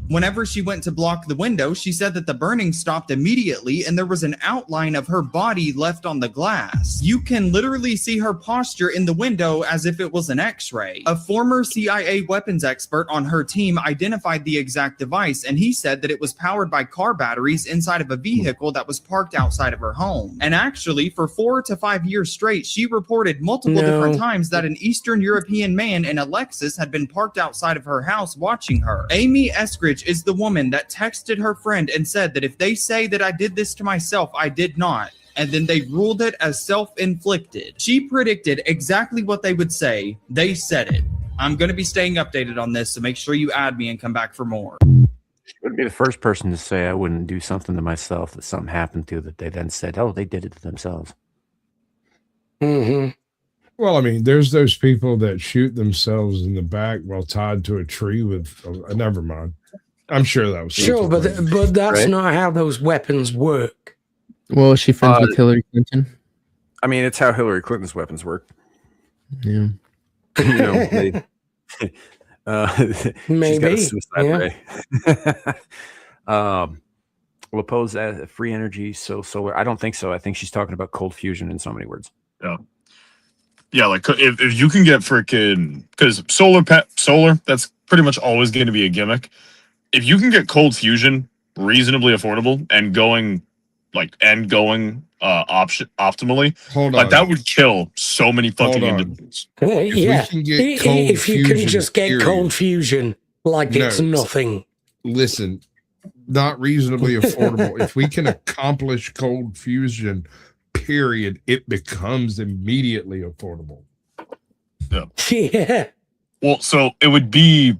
Speaker 9: Whenever she went to block the window, she said that the burning stopped immediately and there was an outline of her body left on the glass. You can literally see her posture in the window as if it was an x-ray. A former CIA weapons expert on her team identified the exact device, and he said that it was powered by car batteries inside of a vehicle that was parked outside of her home. And actually, for 4 to 5 years straight, she reported multiple different times that an Eastern European man in a Lexus had been parked outside of her house watching her. Amy Eskridge is the woman that texted her friend and said that if they say that I did this to myself, I did not. And then they ruled it as self-inflicted. She predicted exactly what they would say. They said it. I'm going to be staying updated on this, so make sure you add me and come back for more.
Speaker 1: She wouldn't be the first person to say I wouldn't do something to myself that something happened to that they then said, oh, they did it to themselves.
Speaker 7: Mm-hmm.
Speaker 3: Well, I mean, there's those people that shoot themselves in the back while tied to a tree with. Never mind. I'm sure that was
Speaker 7: Sure, but that's
Speaker 1: Right?
Speaker 7: not how those weapons work.
Speaker 6: Well, is she friends with Hillary Clinton?
Speaker 1: I mean, it's how Hillary Clinton's weapons work.
Speaker 6: Yeah.
Speaker 1: You know, they, she's got
Speaker 7: Maybe,
Speaker 1: a suicide
Speaker 7: yeah.
Speaker 1: ray. Will oppose free energy, so solar. I don't think so. I think she's talking about cold fusion in so many words.
Speaker 8: Yeah, like if you can get freaking, because solar, that's pretty much always going to be a gimmick. If you can get cold fusion reasonably affordable and going optimally,
Speaker 3: Hold
Speaker 8: like
Speaker 3: on.
Speaker 8: that would kill so many fucking
Speaker 3: Hold on.
Speaker 8: individuals.
Speaker 7: Yeah.
Speaker 3: can get cold
Speaker 7: If you can
Speaker 3: fusion,
Speaker 7: just get
Speaker 3: period.
Speaker 7: cold fusion like it's
Speaker 3: No.
Speaker 7: nothing.
Speaker 3: Listen, not reasonably affordable. If we can accomplish cold fusion, period, it becomes immediately affordable.
Speaker 7: Yeah.
Speaker 8: Well, so it would be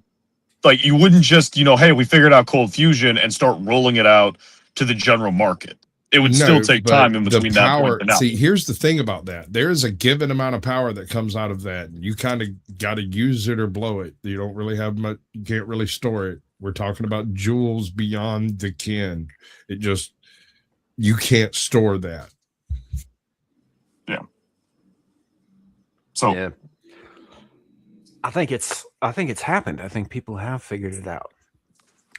Speaker 8: like you wouldn't just, hey, we figured out cold fusion and start rolling it out to the general market. It would still take
Speaker 3: but
Speaker 8: time in
Speaker 3: the
Speaker 8: between that
Speaker 3: power.
Speaker 8: point and now.
Speaker 3: See, here's the thing about that. There is a given amount of power that comes out of that. You kind of got to use it or blow it. You don't really have much. You can't really store it. We're talking about joules beyond the kin. You can't store that.
Speaker 8: Yeah. So
Speaker 1: Yeah. I think it's happened. I think people have figured it out.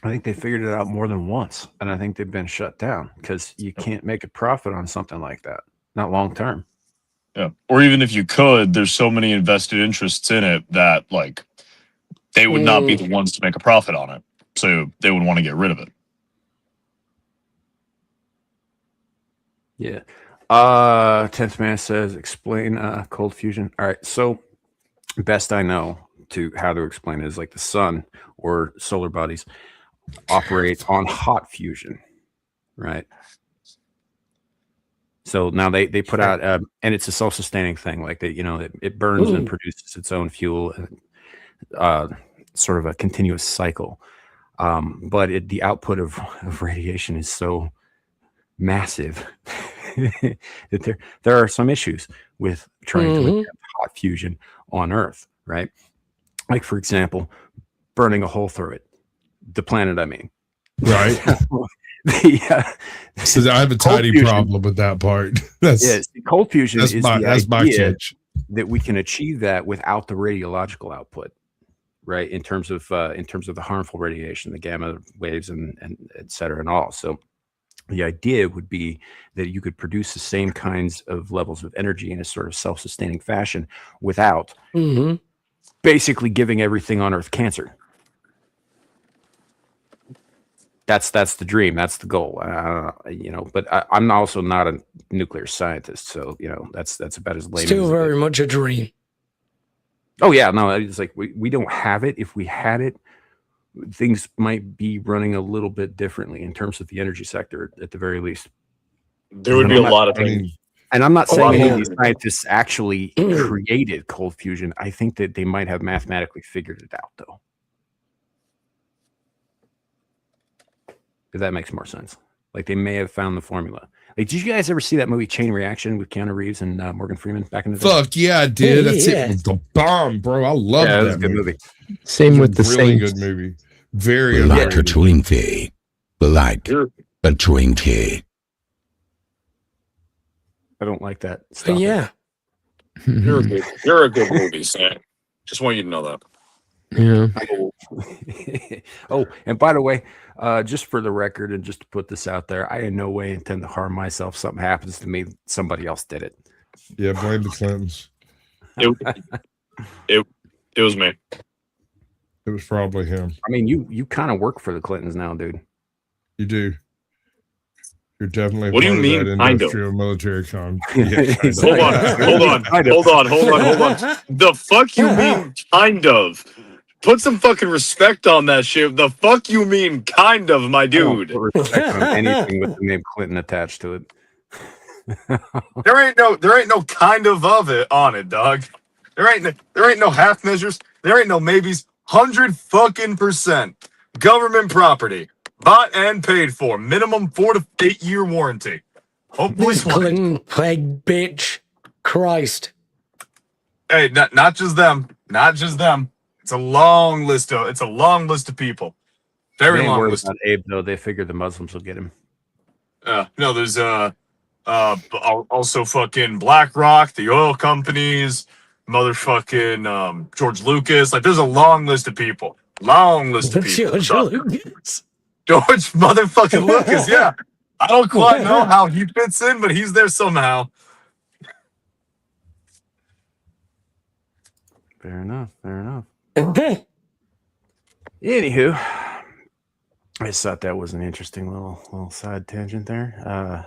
Speaker 1: I think they figured it out more than once, and I think they've been shut down because you can't make a profit on something like that, not long term.
Speaker 8: yeah, or even if you could, there's so many invested interests in it that like they would not be the ones to make a profit on it, so they would want to get rid of it.
Speaker 1: Yeah. 10th Man says, explain cold fusion. All right. So, best I know to how to explain it is like the sun or solar bodies operate on hot fusion, right? So now they put out, and it's a self-sustaining thing. Like that, it burns and produces its own fuel, sort of a continuous cycle. But the output of radiation is so massive that there are some issues with trying to attempt hot fusion on Earth, right? Like, for example, burning a hole through it. The planet, I mean.
Speaker 3: Right. So I have a tiny problem with that part.
Speaker 1: Cold fusion is
Speaker 3: my
Speaker 1: idea
Speaker 3: catch.
Speaker 1: that we can achieve that without the radiological output, right? In terms of the harmful radiation, the gamma waves, and et cetera, and all. So the idea would be that you could produce the same kinds of levels of energy in a sort of self-sustaining fashion without basically giving everything on Earth cancer. That's the dream. That's the goal. But I'm also not a nuclear scientist, so that's about as lame.
Speaker 7: Still very much a dream.
Speaker 1: Oh yeah, no, it's like we don't have it. If we had it, things might be running a little bit differently in terms of the energy sector, at the very least.
Speaker 8: There would be a lot of things.
Speaker 1: And I'm not saying any of these scientists actually created cold fusion. I think that they might have mathematically figured it out, though. If that makes more sense. Like they may have found the formula. Like, did you guys ever see that movie Chain Reaction with Keanu Reeves and Morgan Freeman back in the day?
Speaker 3: Fuck yeah, I did. That's it. Was the bomb, bro. I love that.
Speaker 1: It was a good movie.
Speaker 6: Same with the
Speaker 3: really
Speaker 6: Saints.
Speaker 3: good movie. Very
Speaker 4: Like a
Speaker 3: underrated.
Speaker 4: dream fee. Like a dream fee.
Speaker 1: I don't like that. Stop it.
Speaker 7: Yeah.
Speaker 8: You're a good movie, Sam. Just want you to know that.
Speaker 6: Yeah.
Speaker 1: Oh, and by the way, just for the record and just to put this out there, I in no way intend to harm myself. Something happens to me, somebody else did it.
Speaker 3: Yeah, blame the Clintons.
Speaker 8: It was me.
Speaker 3: It was probably him.
Speaker 1: I mean, you kind of work for the Clintons now, dude.
Speaker 3: You do. You're definitely
Speaker 8: What do you
Speaker 3: part of
Speaker 8: mean,
Speaker 3: that
Speaker 8: kind of?
Speaker 3: industrial military con.
Speaker 8: Hold on. The fuck you mean kind of? Put some fucking respect on that shit. The fuck you mean kind of, my dude?
Speaker 1: I don't put respect on anything with the name Clinton attached to it.
Speaker 8: There ain't no kind of it on it, dog. There ain't no half measures. There ain't no maybes. 100% government property, bought and paid for. Minimum 4 to 8 year warranty. Hopefully,
Speaker 7: This Clinton plague bitch. Christ.
Speaker 8: hey, not just them. It's a long list of people. Very
Speaker 1: They ain't
Speaker 8: long
Speaker 1: worried
Speaker 8: list.
Speaker 1: about Abe though. They figure the Muslims will get him.
Speaker 8: No, there's also fucking BlackRock, the oil companies, motherfucking George Lucas. Like, there's a long list of people.
Speaker 7: George Lucas.
Speaker 8: George motherfucking Lucas, yeah. I don't quite know how he fits in, but he's there somehow.
Speaker 1: Fair enough. Anywho, I just thought that was an interesting little side tangent there.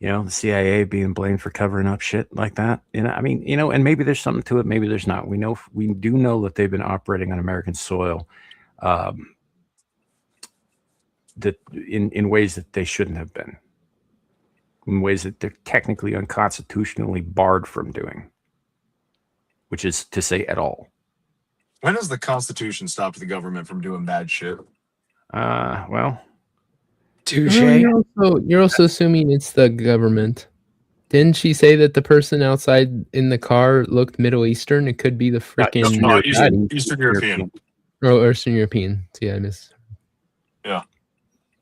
Speaker 1: The CIA being blamed for covering up shit like that. And maybe there's something to it. Maybe there's not. We do know that they've been operating on American soil, that in ways that they shouldn't have been, in ways that they're technically unconstitutionally barred from doing, which is to say at all.
Speaker 8: When has the Constitution stopped the government from doing bad shit?
Speaker 1: Well,
Speaker 7: Touche.
Speaker 6: You're also assuming it's the government. Didn't she say that the person outside in the car looked Middle Eastern? It could be the freaking
Speaker 8: No, Eastern European.
Speaker 6: or Eastern European. See, I miss.
Speaker 8: Yeah.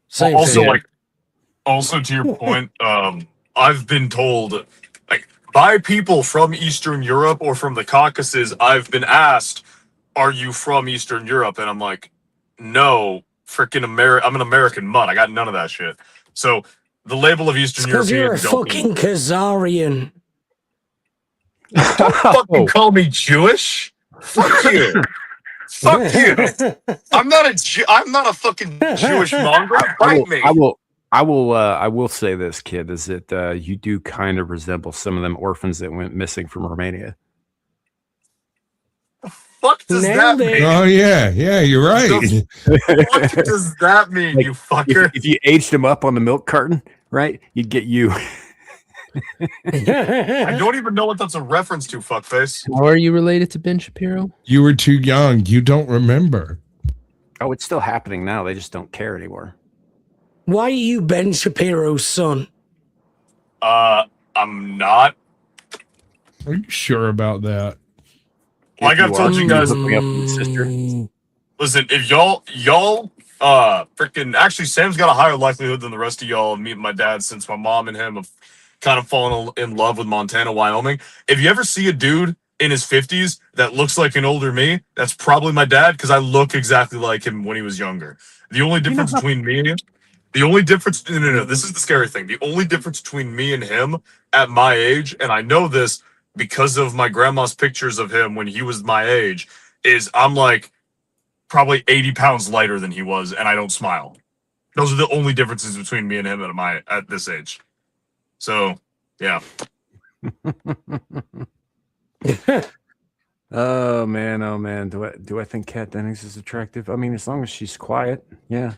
Speaker 7: Same
Speaker 8: Also,
Speaker 7: thing.
Speaker 8: also to your point, I've been told, like, by people from Eastern Europe or from the Caucasus, I've been asked, "Are you from Eastern Europe?" And I'm like, "No, freaking I'm an American mutt. I got none of that shit." So the label of Eastern
Speaker 7: Because
Speaker 8: European.
Speaker 7: you're a fucking Khazarian.
Speaker 8: Don't fucking call me Jewish. Fuck you. Fuck you. I'm not a fucking Jewish mongrel. Bite me.
Speaker 1: I will say this, kid, is that you do kind of resemble some of them orphans that went missing from Romania.
Speaker 8: Fuck does
Speaker 7: Nailed
Speaker 8: that
Speaker 7: it.
Speaker 8: mean?
Speaker 3: Oh yeah, you're right.
Speaker 8: What does that mean,
Speaker 1: Like,
Speaker 8: you fucker?
Speaker 1: If you aged them up on the milk carton, right, you'd get you.
Speaker 8: I don't even know what that's a reference to, fuckface.
Speaker 6: How are you related to Ben Shapiro?
Speaker 3: You were too young. You don't remember.
Speaker 1: Oh, it's still happening now. They just don't care anymore.
Speaker 7: Why are you Ben Shapiro's son?
Speaker 8: I'm not.
Speaker 3: Are you sure about that?
Speaker 8: Like
Speaker 1: If
Speaker 8: I've
Speaker 1: you
Speaker 8: told
Speaker 1: are,
Speaker 8: you guys,
Speaker 1: hook me up with your sister.
Speaker 8: listen, if y'all, freaking, actually, Sam's got a higher likelihood than the rest of y'all of meeting my dad since my mom and him have kind of fallen in love with Montana, Wyoming. If you ever see a dude in his 50s that looks like an older me, that's probably my dad because I look exactly like him when he was younger. The only difference between me and him, no, this is the scary thing. The only difference between me and him at my age, and I know this because of my grandma's pictures of him when he was my age, is I'm like probably 80 pounds lighter than he was, and I don't smile. Those are the only differences between me and him at this age. So, yeah.
Speaker 1: Oh man. Do I think Kat Dennings is attractive? I mean, as long as she's quiet, yeah.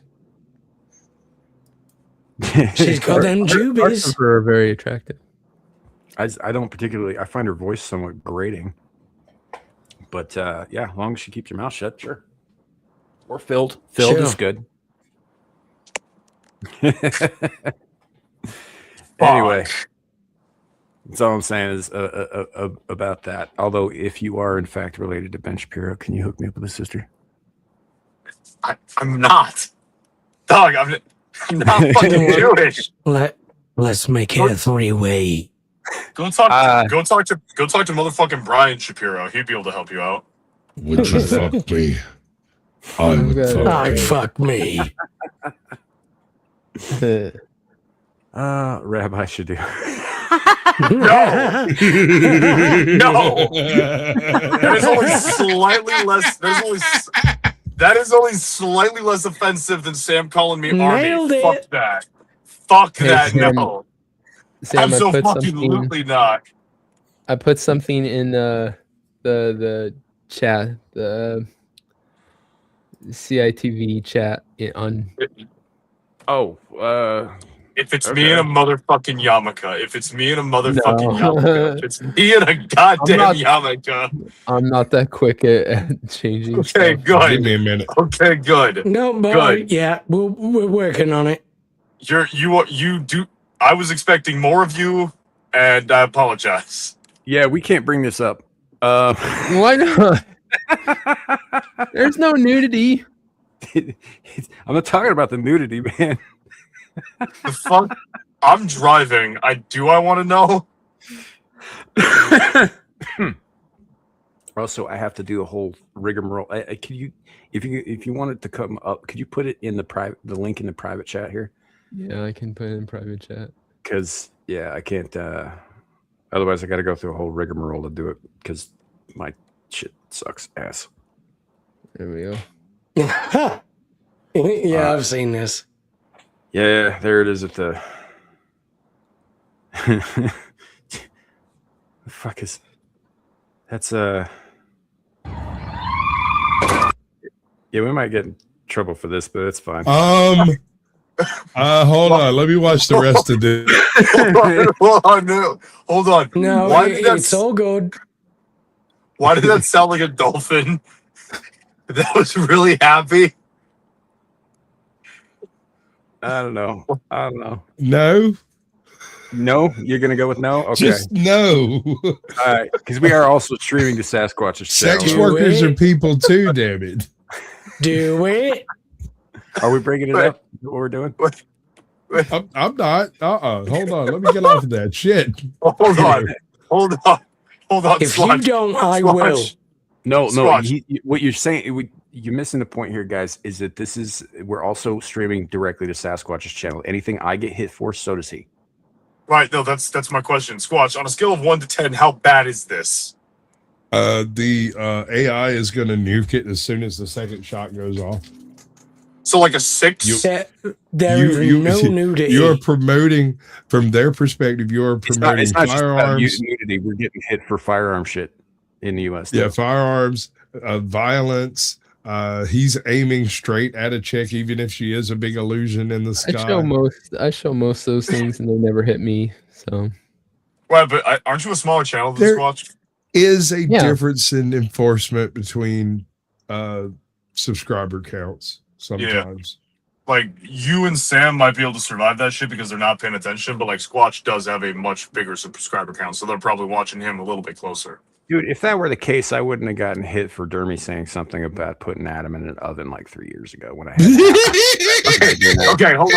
Speaker 7: She's got them
Speaker 6: Parts
Speaker 7: jubies.
Speaker 6: of her are very attractive.
Speaker 1: I don't particularly. I find her voice somewhat grating, but yeah, as long as she keeps her mouth shut, sure. Or filled. Filled is good. Anyway, that's all I'm saying is about that. Although, if you are in fact related to Ben Shapiro, can you hook me up with a sister?
Speaker 8: I'm not. Dog, I'm not fucking Jewish.
Speaker 7: Let's make it a three-way.
Speaker 8: Go talk to motherfucking Brian Shapiro. He'd be able to help you out.
Speaker 3: Would you fuck me? I would
Speaker 7: I'd fuck me.
Speaker 1: Rabbi should do.
Speaker 8: No. No. There's only slightly less. That is only slightly less offensive than Sam calling me
Speaker 7: Nailed
Speaker 8: Army.
Speaker 7: it.
Speaker 8: Fuck that. Fuck
Speaker 6: Hey,
Speaker 8: that.
Speaker 6: Sam,
Speaker 8: No.
Speaker 6: Sam,
Speaker 8: I'm so fucking not.
Speaker 6: I put something in the chat, the CITV chat on.
Speaker 1: Oh,
Speaker 8: If it's
Speaker 1: Okay.
Speaker 8: me and a motherfucking yarmulke, if it's me and a motherfucking
Speaker 6: No.
Speaker 8: yarmulke, if it's me and a goddamn
Speaker 6: not-
Speaker 8: yarmulke.
Speaker 6: I'm not that quick at changing.
Speaker 8: Okay,
Speaker 6: stuff.
Speaker 8: good.
Speaker 3: Give me a minute.
Speaker 8: Okay, good.
Speaker 7: No, but
Speaker 8: Good.
Speaker 7: yeah, we're working on it.
Speaker 8: You do. I was expecting more of you, and I apologize.
Speaker 1: yeah, we can't bring this up.
Speaker 6: Why not? There's no nudity.
Speaker 1: I'm not talking about the nudity, man.
Speaker 8: The fuck? I'm driving. I want to know.
Speaker 1: Also, I have to do a whole rigmarole. Could you, if you want it to come up, could you put it in the link in the private chat here?
Speaker 6: Yeah, I can put it in private chat.
Speaker 1: Because yeah, I can't. Otherwise, I got to go through a whole rigmarole to do it because my shit sucks ass.
Speaker 6: There we go.
Speaker 7: Yeah, I've seen this.
Speaker 1: Yeah, there it is at the. The fuck is? That's Yeah, we might get in trouble for this, but it's fine.
Speaker 3: Hold on. Let me watch the rest of this.
Speaker 8: Hold on.
Speaker 7: No,
Speaker 8: Why did that
Speaker 7: it's all good.
Speaker 8: Why did that sound like a dolphin? That was really happy.
Speaker 1: I don't know.
Speaker 3: No,
Speaker 1: No, you're gonna go with no. Okay,
Speaker 3: just no.
Speaker 1: all right. Because we are also streaming to Sasquatch's
Speaker 3: Sex
Speaker 1: channel.
Speaker 3: workers are people too. Damn it.
Speaker 7: Do it.
Speaker 1: Are we bringing it up? Is that what we're doing?
Speaker 3: I'm not. Hold on. Let me get off of that shit.
Speaker 8: Hold on. Hold on.
Speaker 7: If you
Speaker 8: Swatch.
Speaker 7: don't, I
Speaker 8: Swatch.
Speaker 7: will.
Speaker 1: No,
Speaker 8: Swatch.
Speaker 1: what you're saying, you're missing the point here, guys, is that we're also streaming directly to Sasquatch's channel. Anything I get hit for, so does he.
Speaker 8: Right, no, that's my question. Squatch, on a scale of 1 to 10, how bad is this?
Speaker 3: The AI is going to nuke it as soon as the second shot goes off.
Speaker 8: So like a 6?
Speaker 7: There is no nudity.
Speaker 3: You're promoting, from their perspective, you're promoting
Speaker 1: It's not just about
Speaker 3: firearms.
Speaker 1: nudity. We're getting hit for firearm shit in the U.S.
Speaker 3: Yeah,
Speaker 1: too.
Speaker 3: firearms, violence. He's aiming straight at a chick, even if she is a big illusion in the sky.
Speaker 6: I show most of those things, and they never hit me. So,
Speaker 8: Right, but aren't you a smaller channel than
Speaker 3: There-
Speaker 8: Squatch?
Speaker 3: Is a
Speaker 6: Yeah.
Speaker 3: difference in enforcement between subscriber counts sometimes.
Speaker 8: Like, you and Sam might be able to survive that shit because they're not paying attention, but like Squatch does have a much bigger subscriber count, so they're probably watching him a little bit closer.
Speaker 1: Dude, if that were the case, I wouldn't have gotten hit for Dermy saying something about putting Adam in an oven like 3 years ago when I had
Speaker 8: Okay, hold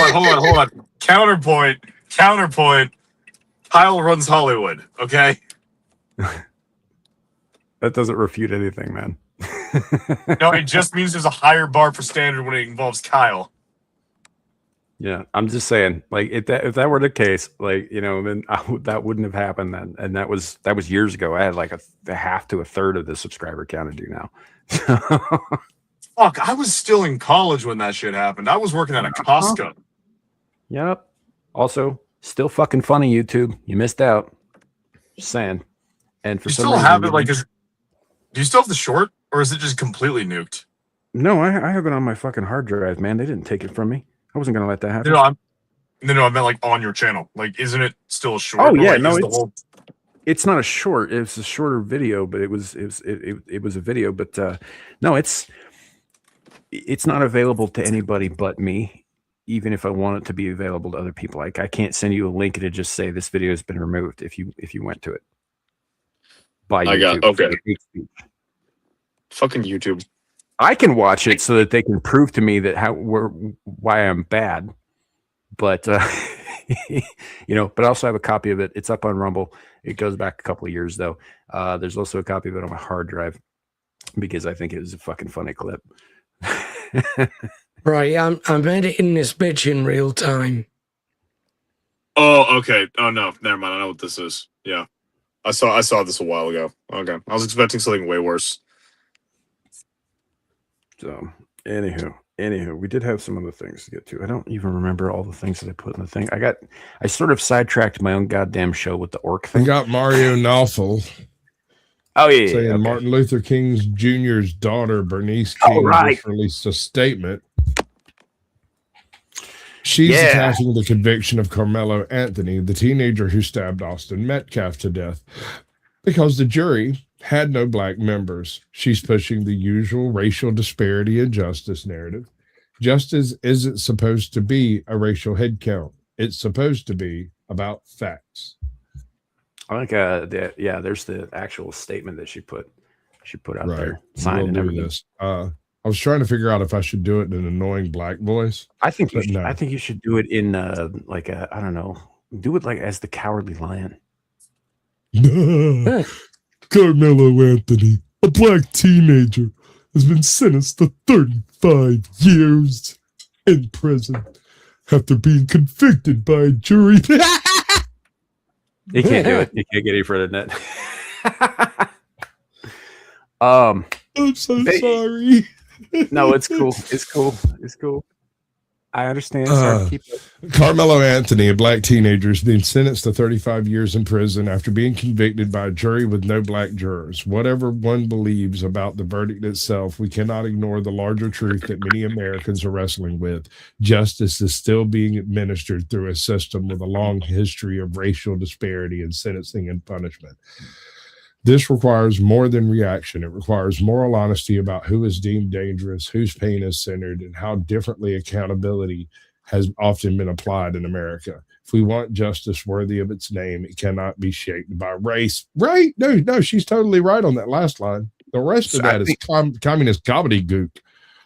Speaker 8: on. Counterpoint. Kyle runs Hollywood, okay?
Speaker 1: That doesn't refute anything, man.
Speaker 8: No, it just means there's a higher bar for standard when it involves Kyle.
Speaker 1: Yeah, I'm just saying, like, if that were the case, like, you know, then that wouldn't have happened then, and that was years ago. I had like a half to a third of the subscriber count I do now.
Speaker 8: Fuck, I was still in college when that shit happened. I was working at a Costco.
Speaker 1: Yep. Also, still fucking funny, YouTube. You missed out. Just saying. And for
Speaker 8: You
Speaker 1: some
Speaker 8: still
Speaker 1: reason,
Speaker 8: have it, like, do you still have the short, or is it just completely nuked?
Speaker 1: no, I have it on my fucking hard drive, man. They didn't take it from me. I wasn't gonna let that happen.
Speaker 8: No, I meant like on your channel. Like, isn't it still a short?
Speaker 1: Oh,
Speaker 8: Or,
Speaker 1: yeah,
Speaker 8: like,
Speaker 1: no,
Speaker 8: is the
Speaker 1: it's-
Speaker 8: whole...
Speaker 1: It's not a short. It's a shorter video, but it was a video. But no, it's not available to anybody but me. Even if I want it to be available to other people, like I can't send you a link to just say this video has been removed if you went to it. By
Speaker 8: I got-
Speaker 1: YouTube.
Speaker 8: okay. Fucking YouTube.
Speaker 1: I can watch it so that they can prove to me that why I'm bad. But you know, but I also have a copy of it. It's up on Rumble. It goes back a couple of years though. There's also a copy of it on my hard drive because I think it was a fucking funny clip.
Speaker 7: Right, I'm editing this bitch in real time.
Speaker 8: Oh, okay. Oh no, never mind. I know what this is. Yeah, I saw this a while ago. Okay, I was expecting something way worse.
Speaker 1: So, anywho, we did have some other things to get to. I don't even remember all the things that I put in the thing. I sort of sidetracked my own goddamn show with the orc
Speaker 3: I
Speaker 1: thing.
Speaker 3: got Mario Nawful
Speaker 1: Oh yeah,
Speaker 3: saying
Speaker 1: okay.
Speaker 3: Martin Luther King Jr.'s daughter, Bernice King,
Speaker 1: right.
Speaker 3: just released a statement. She's
Speaker 1: Yeah.
Speaker 3: attacking the conviction of Carmelo Anthony, the teenager who stabbed Austin Metcalf to death, because the jury had no black members. She's pushing the usual racial disparity and justice narrative. Justice isn't supposed to be a racial headcount. It's supposed to be about facts.
Speaker 1: I think there's the actual statement that she put out
Speaker 3: Right.
Speaker 1: there, signed
Speaker 3: We'll
Speaker 1: and
Speaker 3: do
Speaker 1: everything.
Speaker 3: this. I was trying to figure out if I should do it in an annoying black voice.
Speaker 1: I think
Speaker 3: But no.
Speaker 1: I think you should do it in like a, I don't know, do it like as the Cowardly Lion.
Speaker 3: Carmelo Anthony, a black teenager, has been sentenced to 35 years in prison after being convicted by a jury.
Speaker 1: You can't do it. You can't get any further than that. I'm
Speaker 3: so
Speaker 1: Hey.
Speaker 3: sorry.
Speaker 1: No, it's cool. It's cool. It's cool. I understand. Sorry, keep it.
Speaker 3: Carmelo Anthony, a black teenager, is being sentenced to 35 years in prison after being convicted by a jury with no black jurors. Whatever one believes about the verdict itself, we cannot ignore the larger truth that many Americans are wrestling with. Justice is still being administered through a system with a long history of racial disparity in sentencing and punishment. This requires more than reaction. It requires moral honesty about who is deemed dangerous, whose pain is centered, and how differently accountability has often been applied in America. If we want justice worthy of its name, it cannot be shaped by race. Right? No, she's totally right on that last line. The rest of that is communist gobbledygook.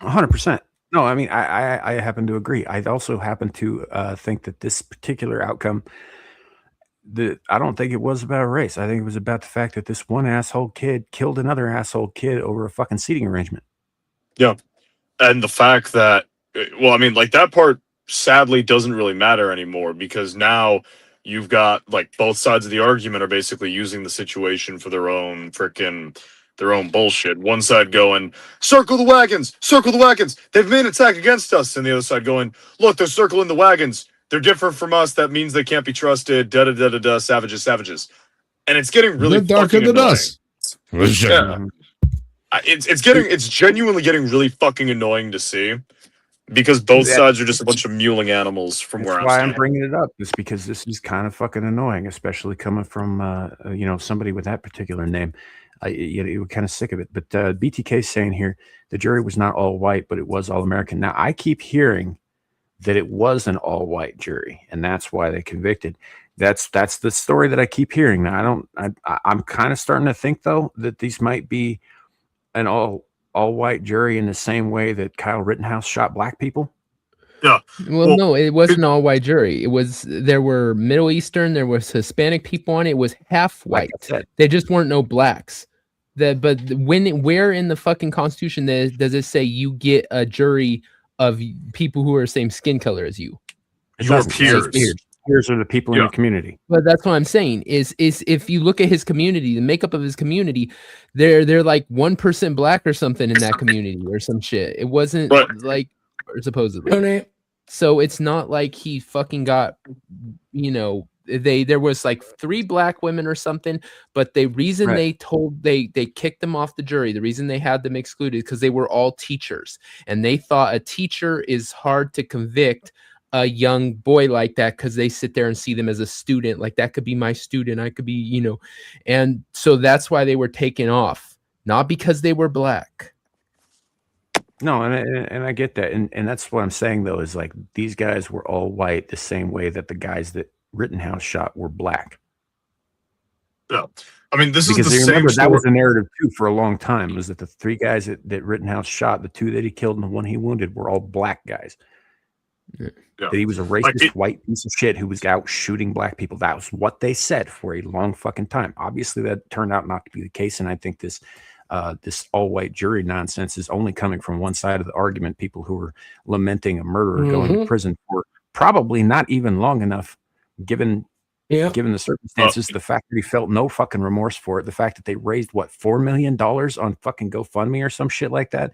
Speaker 1: 100%. No, I mean, I happen to agree. I also happen to think that this particular outcome I don't think it was about race. I think it was about the fact that this one asshole kid killed another asshole kid over a fucking seating arrangement.
Speaker 8: Yeah. And the fact that, well, I mean, like that part sadly doesn't really matter anymore because now you've got like both sides of the argument are basically using the situation for their own bullshit. One side going, circle the wagons, they've made an attack against us. And the other side going, look, they're circling the wagons. They're different from us. That means they can't be trusted. Da da da da da. Savages. And it's getting really
Speaker 3: They're darker
Speaker 8: fucking
Speaker 3: than
Speaker 8: annoying.
Speaker 3: us.
Speaker 8: Yeah. It's genuinely getting really fucking annoying to see because both sides are just a bunch of mewling animals from where
Speaker 1: That's
Speaker 8: I'm
Speaker 1: why
Speaker 8: standing.
Speaker 1: I'm bringing it up, is because this is kind of fucking annoying, especially coming from somebody with that particular name. You're kind of sick of it. But BTK saying here the jury was not all white, but it was all American. Now I keep hearing that it was an all white jury, and that's why they convicted. That's the story that I keep hearing. Now I'm kind of starting to think though that these might be an all white jury in the same way that Kyle Rittenhouse shot black people.
Speaker 8: Yeah.
Speaker 6: Well, no, it wasn't an all white jury. There were Middle Eastern, there was Hispanic people on it. It was half white.
Speaker 1: Like
Speaker 6: they just weren't no blacks. But where in the fucking Constitution does it say you get a jury of people who are the same skin color as you?
Speaker 8: Your peers.
Speaker 1: Peers are the people in your community.
Speaker 6: But that's what I'm saying is if you look at his community, the makeup of his community, they're like 1% black or something in that community or some shit. It wasn't like supposedly. So it's not like he fucking got, there was like 3 black women or something, but the reason they kicked them off the jury, the reason they had them excluded, because they were all teachers, and they thought a teacher is hard to convict a young boy like that because they sit there and see them as a student. Like, that could be my student, I could be, and so that's why they were taken off, not because they were black.
Speaker 1: No, and I get that, and that's what I'm saying though, is like these guys were all white the same way that the guys that Rittenhouse shot were black.
Speaker 8: Yeah, I mean, this
Speaker 1: because
Speaker 8: is the same
Speaker 1: remember
Speaker 8: story.
Speaker 1: that was the narrative too for a long time, was that the 3 guys that Rittenhouse shot, the 2 that he killed and the 1 he wounded, were all black guys.
Speaker 8: Yeah.
Speaker 1: That he was a racist white piece of shit who was out shooting black people. That was what they said for a long fucking time. Obviously, that turned out not to be the case, and I think this all-white jury nonsense is only coming from one side of the argument. People who are lamenting a murderer going to prison for probably not even long enough, given the circumstances, the fact that he felt no fucking remorse for it, the fact that they raised $4 million on fucking GoFundMe or some shit like that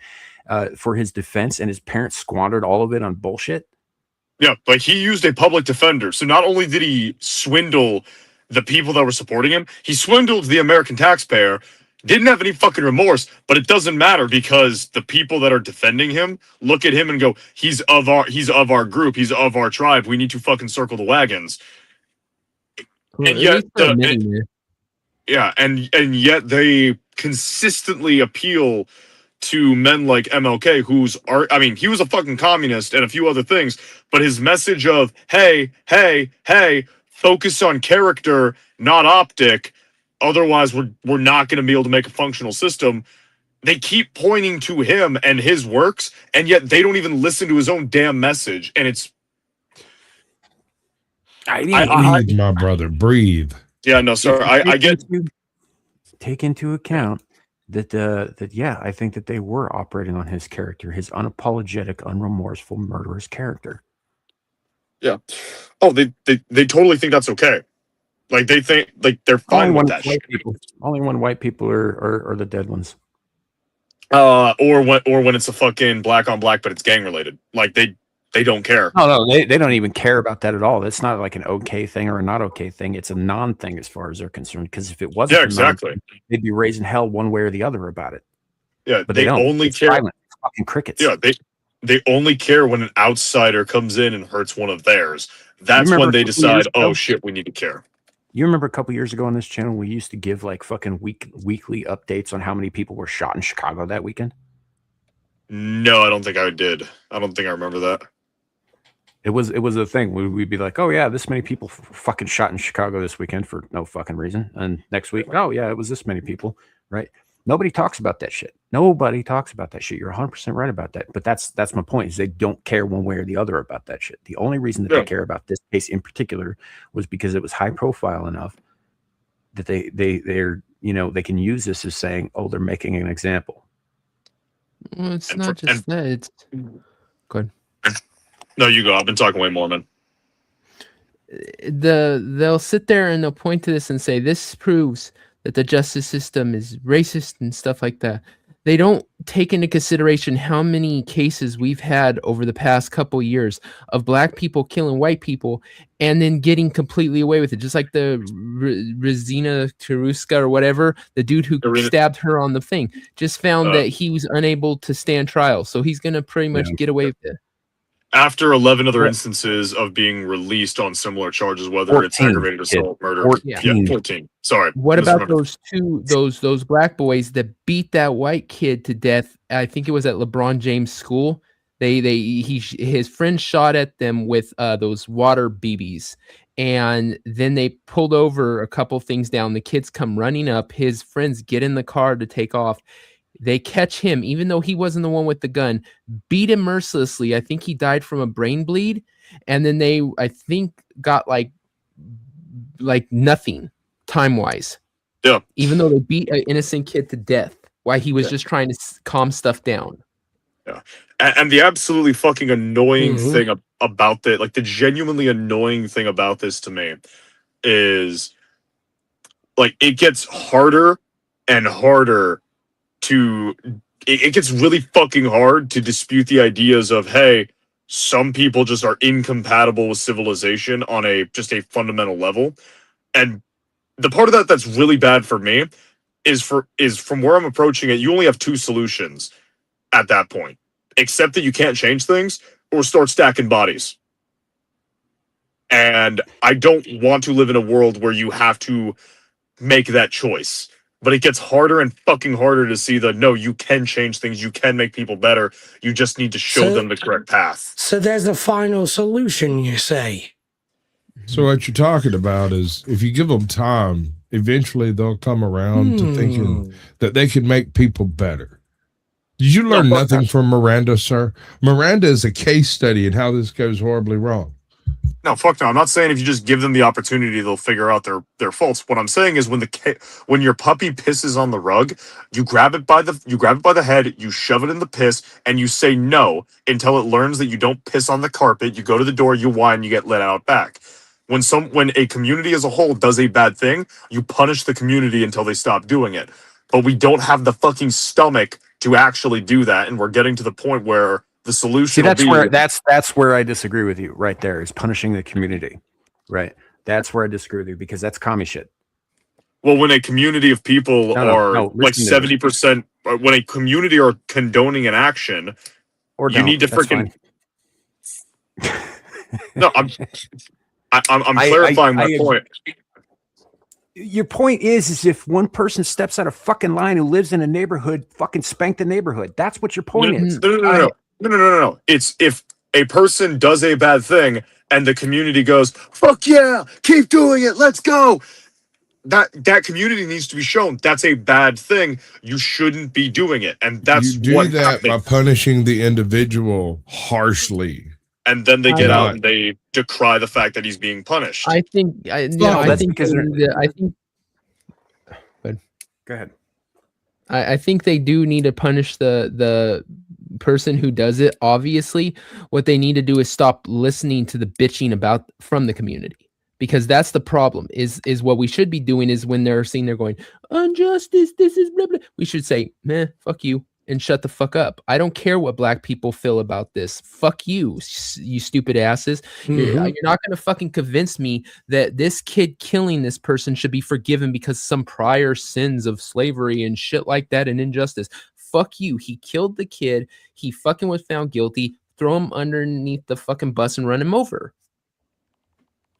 Speaker 1: for his defense, and his parents squandered all of it on bullshit.
Speaker 8: Yeah, but he used a public defender. So not only did he swindle the people that were supporting him, he swindled the American taxpayer, didn't have any fucking remorse, but it doesn't matter because the people that are defending him look at him and go, he's of our group, he's of our tribe, we need to fucking circle the wagons.
Speaker 6: Well,
Speaker 8: and yet and yet they consistently appeal to men like MLK, he was a fucking communist and a few other things, but his message of, hey, focus on character, not optic, otherwise we're not going to be able to make a functional system. They keep pointing to him and his works, and yet they don't even listen to his own damn message. And it's
Speaker 3: breathe, my brother, breathe.
Speaker 8: Yeah, no, sir. I get
Speaker 1: take into account that yeah, I think that they were operating on his character, his unapologetic, unremorseful, murderous character.
Speaker 8: Yeah. Oh, they totally think that's okay. Like, they think, like, they're fine with that shit.
Speaker 1: Only when white people are the dead ones.
Speaker 8: Or when it's a fucking black on black, but it's gang related. Like, they don't care.
Speaker 1: No, they don't even care about that at all. That's not like an okay thing or a not okay thing. It's a non-thing as far as they're concerned. Because if it wasn't,
Speaker 8: exactly,
Speaker 1: they'd be raising hell one way or the other about it.
Speaker 8: Yeah,
Speaker 1: but
Speaker 8: they
Speaker 1: don't.
Speaker 8: only
Speaker 1: It's
Speaker 8: care.
Speaker 1: silent. It's fucking crickets.
Speaker 8: Yeah, they only care when an outsider comes in and hurts one of theirs. That's when they decide, oh shit, we need to care.
Speaker 1: You remember a couple years ago on this channel, we used to give like fucking weekly updates on how many people were shot in Chicago that weekend?
Speaker 8: No, I don't think I did. I don't think I remember that.
Speaker 1: It was a thing. We'd be like, oh yeah, this many people fucking shot in Chicago this weekend for no fucking reason. And next week, oh yeah, it was this many people, right? Nobody talks about that shit. Nobody talks about that shit. You're 100% right about that. But that's my point, is they don't care one way or the other about that shit. The only reason that
Speaker 8: Yeah.
Speaker 1: they care about this case in particular was because it was high profile enough that they're, you know, they can use this as saying, oh, they're making an example.
Speaker 6: Well, it's
Speaker 8: And
Speaker 6: not
Speaker 8: for-
Speaker 6: just that. It's good.
Speaker 8: No, you go. I've been talking way more, man.
Speaker 6: They'll sit there and they'll point to this and say this proves that the justice system is racist and stuff like that. They don't take into consideration how many cases we've had over the past couple years of black people killing white people and then getting completely away with it. Just like the Rezina Teruska or whatever, the dude who stabbed her on the thing, just found that he was unable to stand trial. So he's going to pretty much get away with it.
Speaker 8: After 11 other instances of being released on similar charges, whether it's
Speaker 1: 14,
Speaker 8: aggravated assault, murder,
Speaker 1: 14.
Speaker 8: 14. Sorry.
Speaker 6: What about
Speaker 8: misremembered.
Speaker 6: those black boys that beat that white kid to death? I think it was at LeBron James' school. His friend shot at them with those water BBs, and then they pulled over a couple things down. The kids come running up. His friends get in the car to take off. They catch him, even though he wasn't the one with the gun, beat him mercilessly. I think he died from a brain bleed. And then they, I think, got like nothing time-wise.
Speaker 8: Yeah.
Speaker 6: Even though they beat an innocent kid to death while he was just trying to calm stuff down.
Speaker 8: Yeah. And the absolutely fucking annoying thing about that, like the genuinely annoying thing about this to me is like it gets harder and harder it gets really fucking hard to dispute the ideas of, hey, some people just are incompatible with civilization on just a fundamental level. And the part of that that's really bad for me is from where I'm approaching it, you only have two solutions at that point. Accept that you can't change things or start stacking bodies. And I don't want to live in a world where you have to make that choice. But it gets harder and fucking harder to see no, you can change things. You can make people better. You just need to show them the correct path.
Speaker 7: So there's a final solution, you say?
Speaker 3: So what you're talking about is if you give them time, eventually they'll come around to thinking that they can make people better. Did you learn nothing from Miranda, sir? Miranda is a case study in how this goes horribly wrong.
Speaker 8: No, fuck no. I'm not saying if you just give them the opportunity, they'll figure out their faults. What I'm saying is when your puppy pisses on the rug, you grab it by the head, you shove it in the piss, and you say no until it learns that you don't piss on the carpet. You go to the door, you whine, you get let out back. When a community as a whole does a bad thing, you punish the community until they stop doing it. But we don't have the fucking stomach to actually do that, and we're getting to the point where the solution.
Speaker 1: See, that's where I disagree with you. Right there is punishing the community. Right, that's where I disagree with you because that's commie shit.
Speaker 8: Well, when a community of people like 70%, when a community are condoning an action,
Speaker 1: or
Speaker 8: you need to freaking. No, I'm clarifying my point.
Speaker 1: Your point is if one person steps out of fucking line who lives in a neighborhood, fucking spank the neighborhood. That's what your point is.
Speaker 8: No. It's if a person does a bad thing and the community goes, fuck yeah, keep doing it, let's go. That community needs to be shown that's a bad thing. You shouldn't be doing it. And that's
Speaker 3: you do
Speaker 8: what
Speaker 3: that
Speaker 8: happens.
Speaker 3: by punishing the individual harshly.
Speaker 8: And then they get out and they decry the fact that he's being punished.
Speaker 6: I think.
Speaker 1: Go ahead.
Speaker 6: I think they do need to punish the person who does it. Obviously, what they need to do is stop listening to the bitching from the community, because that's the problem. Is what we should be doing is when they're sitting there going, injustice, this is blah blah, we should say, man, fuck you, and shut the fuck up. I don't care what black people feel about this. Fuck you, you stupid asses. You're not going to fucking convince me that this kid killing this person should be forgiven because some prior sins of slavery and shit like that and injustice. Fuck you. He killed the kid. He fucking was found guilty. Throw him underneath the fucking bus and run him over.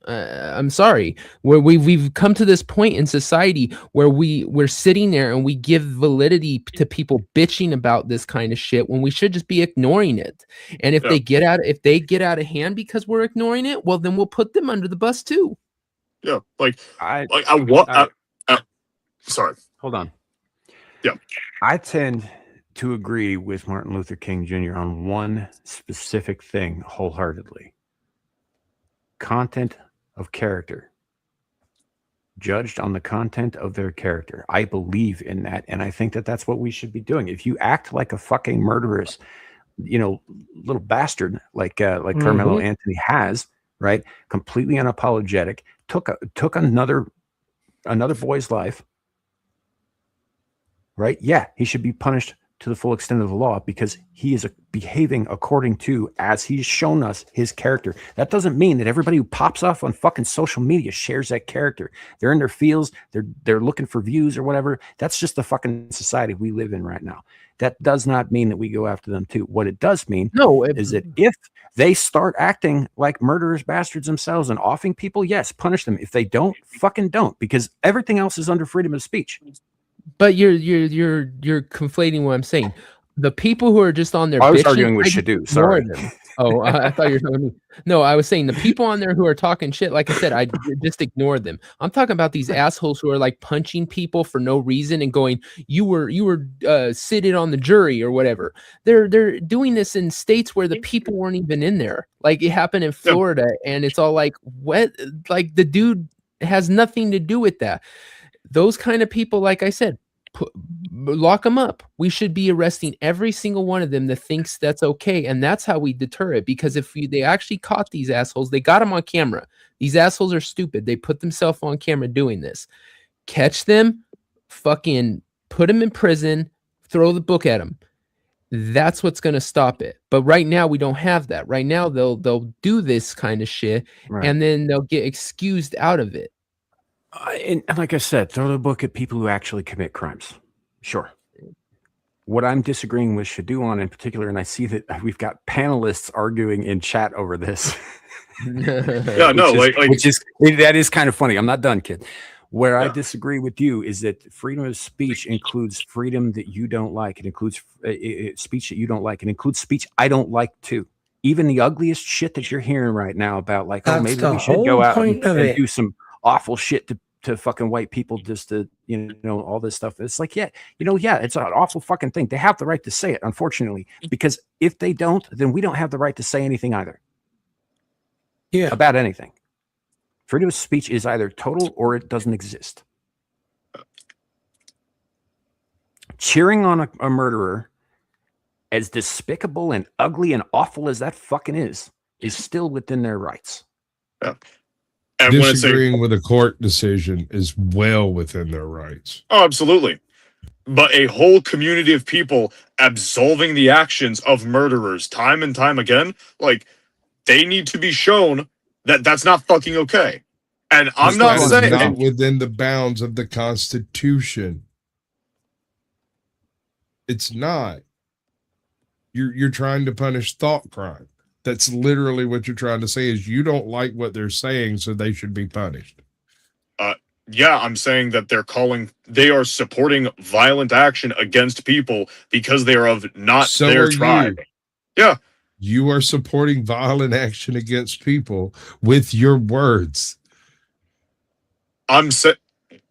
Speaker 6: I'm sorry. Where we've come to this point in society where we're sitting there and we give validity to people bitching about this kind of shit when we should just be ignoring it. And if they get out of hand because we're ignoring it, well, then we'll put them under the bus too.
Speaker 8: Yeah, sorry.
Speaker 1: Hold on.
Speaker 8: Yeah,
Speaker 1: I tend to agree with Martin Luther King Jr. on one specific thing wholeheartedly. Content of character. Judged on the content of their character. I believe in that, and I think that that's what we should be doing. If you act like a fucking murderous, little bastard like Carmelo Anthony has, right? Completely unapologetic, took another boy's life, right? Yeah, he should be punished to the full extent of the law because he is behaving according to, as he's shown us, his character. That doesn't mean that everybody who pops off on fucking social media shares that character. They're in their fields, they're looking for views or whatever. That's just the fucking society we live in right now. That does not mean that we go after them too. What it does mean is that if they start acting like murderous bastards themselves and offing people, yes, punish them. If they don't, fucking don't, because everything else is under freedom of speech.
Speaker 6: But you're conflating what I'm saying. The people who are just on there,
Speaker 1: I was
Speaker 6: bitching,
Speaker 1: arguing with Shadu. Sorry.
Speaker 6: them. Oh, I thought you were talking to me. No, I was saying the people on there who are talking shit. Like I said, I just ignored them. I'm talking about these assholes who are like punching people for no reason and going, "You were seated on the jury" or whatever. They're doing this in states where the people weren't even in there. Like it happened in Florida, and it's all like, what? Like the dude has nothing to do with that. Those kind of people, like I said, lock them up. We should be arresting every single one of them that thinks that's okay, and that's how we deter it. Because if they actually caught these assholes, they got them on camera. These assholes are stupid. They put themselves on camera doing this. Catch them, fucking put them in prison, throw the book at them. That's what's going to stop it. But right now we don't have that. Right now they'll do this kind of shit, and then they'll get excused out of it.
Speaker 1: And like I said, throw the book at people who actually commit crimes. Sure. What I'm disagreeing with Shadu on in particular, and I see that we've got panelists arguing in chat over this. That is kind of funny. I'm not done, kid. Where I disagree with you is that freedom of speech includes freedom that you don't like. It includes speech that you don't like. It includes speech I don't like too. Even the ugliest shit that you're hearing right now about, like, oh, maybe we should go out and do some awful shit to fucking white people just to, all this stuff. It's like, it's an awful fucking thing. They have the right to say it, unfortunately, because if they don't, then we don't have the right to say anything either.
Speaker 7: Yeah.
Speaker 1: About anything. Freedom of speech is either total or it doesn't exist. Cheering on a murderer, as despicable and ugly and awful as that fucking is still within their rights.
Speaker 8: Yeah.
Speaker 3: And disagreeing with a court decision is well within their rights.
Speaker 8: Oh, absolutely. But a whole community of people absolving the actions of murderers time and time again, like, they need to be shown that that's not fucking okay. And I'm not saying
Speaker 3: not within the bounds of the Constitution. It's not. You're trying to punish thought crime. That's literally what you're trying to say, is you don't like what they're saying, so they should be punished.
Speaker 8: Yeah, I'm saying that they are supporting violent action against people because they are of not their tribe. Yeah.
Speaker 3: You are supporting violent action against people with your words.
Speaker 8: What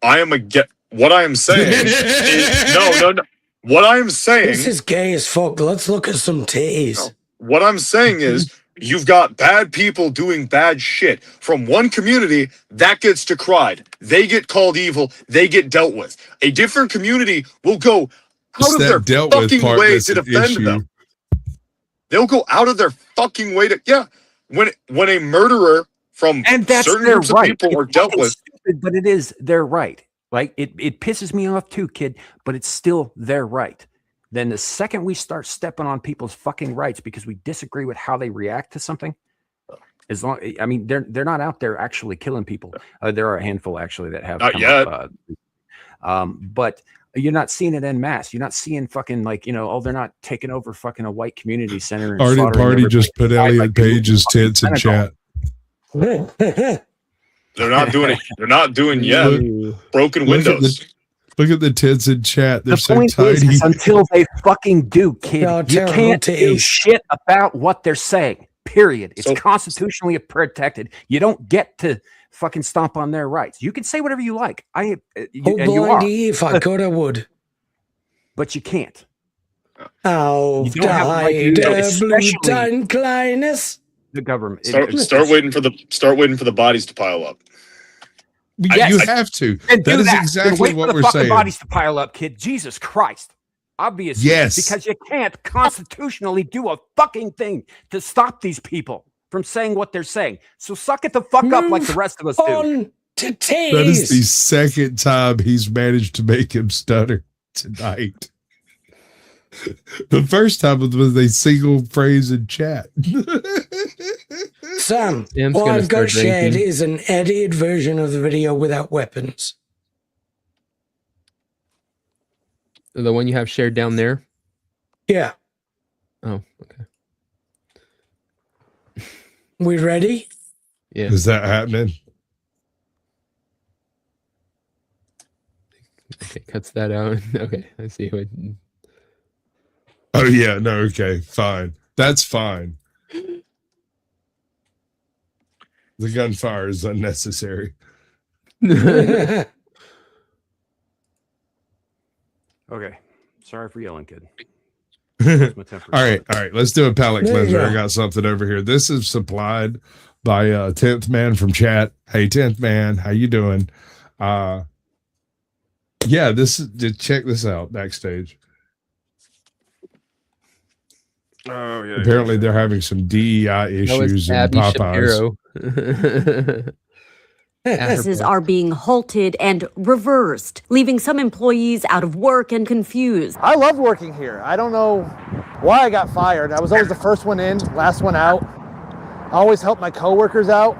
Speaker 8: I am saying is, no. What I am saying,
Speaker 7: this is gay as fuck. Let's look at some titties.
Speaker 8: No. What I'm saying is, you've got bad people doing bad shit from one community that gets decried. They get called evil. They get dealt with. A different community will go out of their fucking way to defend them. They'll go out of their fucking way to, when a murderer from certain groups of people are dealt with.
Speaker 1: Stupid, but it is their right. Like, it pisses me off too, kid, but it's still their right. Then the second we start stepping on people's fucking rights because we disagree with how they react to something, they're not out there actually killing people. There are a handful actually that have.
Speaker 8: Not yet.
Speaker 1: But you're not seeing it en masse. You're not seeing fucking they're not taking over fucking a white community center. And
Speaker 3: Party just put Elliot Page's tits in chat.
Speaker 8: They're not doing it. They're not doing yet. Broken windows.
Speaker 3: Look at the tits in chat. They're so
Speaker 1: point
Speaker 3: tiny.
Speaker 1: is until they fucking do, kid, you can't do shit about what they're saying. Period. It's constitutionally protected. You don't get to fucking stomp on their rights. You can say whatever you like.
Speaker 7: If I could, I would.
Speaker 1: But you can't.
Speaker 7: Of
Speaker 1: You don't have the right to do
Speaker 7: the
Speaker 1: that, especially-
Speaker 7: Bluetooth Kleines.
Speaker 1: The government.
Speaker 8: Start waiting for the bodies to pile up.
Speaker 1: Yes.
Speaker 3: You have to.
Speaker 1: And
Speaker 3: That
Speaker 1: do
Speaker 3: is
Speaker 1: that.
Speaker 3: exactly
Speaker 1: Wait
Speaker 3: what
Speaker 1: for the
Speaker 3: we're
Speaker 1: fucking
Speaker 3: saying.
Speaker 1: bodies to pile up, kid. Jesus Christ. Obviously.
Speaker 3: Yes.
Speaker 1: Because you can't constitutionally do a fucking thing to stop these people from saying what they're saying. So suck it the fuck up like the rest of us do.
Speaker 7: On to tease.
Speaker 3: That is the second time he's managed to make him stutter tonight. The first time was a single phrase in chat.
Speaker 7: Sam,
Speaker 6: Sam's
Speaker 7: what
Speaker 6: gonna
Speaker 7: I've got
Speaker 6: start
Speaker 7: shared
Speaker 6: drinking.
Speaker 7: is an edited version of the video without weapons.
Speaker 6: The one you have shared down there.
Speaker 7: Yeah.
Speaker 6: Oh, okay.
Speaker 7: We ready?
Speaker 6: Yeah.
Speaker 3: Is that happening?
Speaker 6: Okay, cuts that out. Okay, I see what.
Speaker 3: Oh yeah, no, okay, fine. That's fine. The gunfire is unnecessary.
Speaker 1: Okay. Sorry for yelling, kid.
Speaker 3: all
Speaker 1: My temper.
Speaker 3: right, let's do a palate
Speaker 7: There you
Speaker 3: cleanser. I
Speaker 7: go.
Speaker 3: got something over here. This is supplied by 10th Man from chat. Hey 10th Man, how you doing? Yeah, check this out backstage.
Speaker 1: Oh yeah.
Speaker 3: Apparently they're having some DEI
Speaker 6: That
Speaker 3: issues
Speaker 6: was
Speaker 3: in
Speaker 6: Abby
Speaker 3: Popeyes.
Speaker 6: Shapiro.
Speaker 10: Businesses are being halted and reversed, leaving some employees out of work and confused.
Speaker 11: I love working here. I don't know why I got fired. I was always the first one in, last one out. I always help my coworkers out,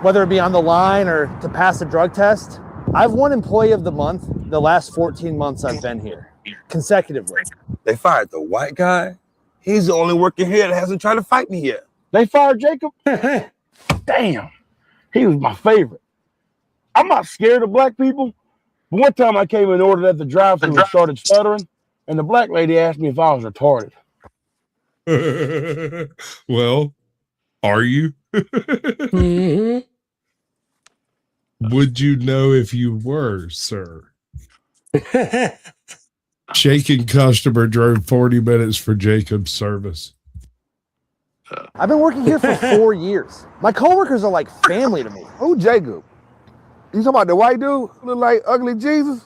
Speaker 11: whether it be on the line or to pass a drug test. I've won Employee of the Month the last 14 months I've been here, consecutively.
Speaker 12: They fired the white guy. He's the only worker here that hasn't tried to fight me yet.
Speaker 11: They fired Jacob? Damn, he was my favorite. I'm not scared of black people. But one time I came and ordered at the drive-thru and started stuttering, and the black lady asked me if I was retarded.
Speaker 3: Well, are you?
Speaker 7: Mhm.
Speaker 3: Would you know if you were, sir? Shaken customer drove 40 minutes for Jacob's service.
Speaker 11: I've been working here for 4 years. My coworkers are like family to me.
Speaker 12: Who Jacob? You talking about the white dude? Look like ugly Jesus?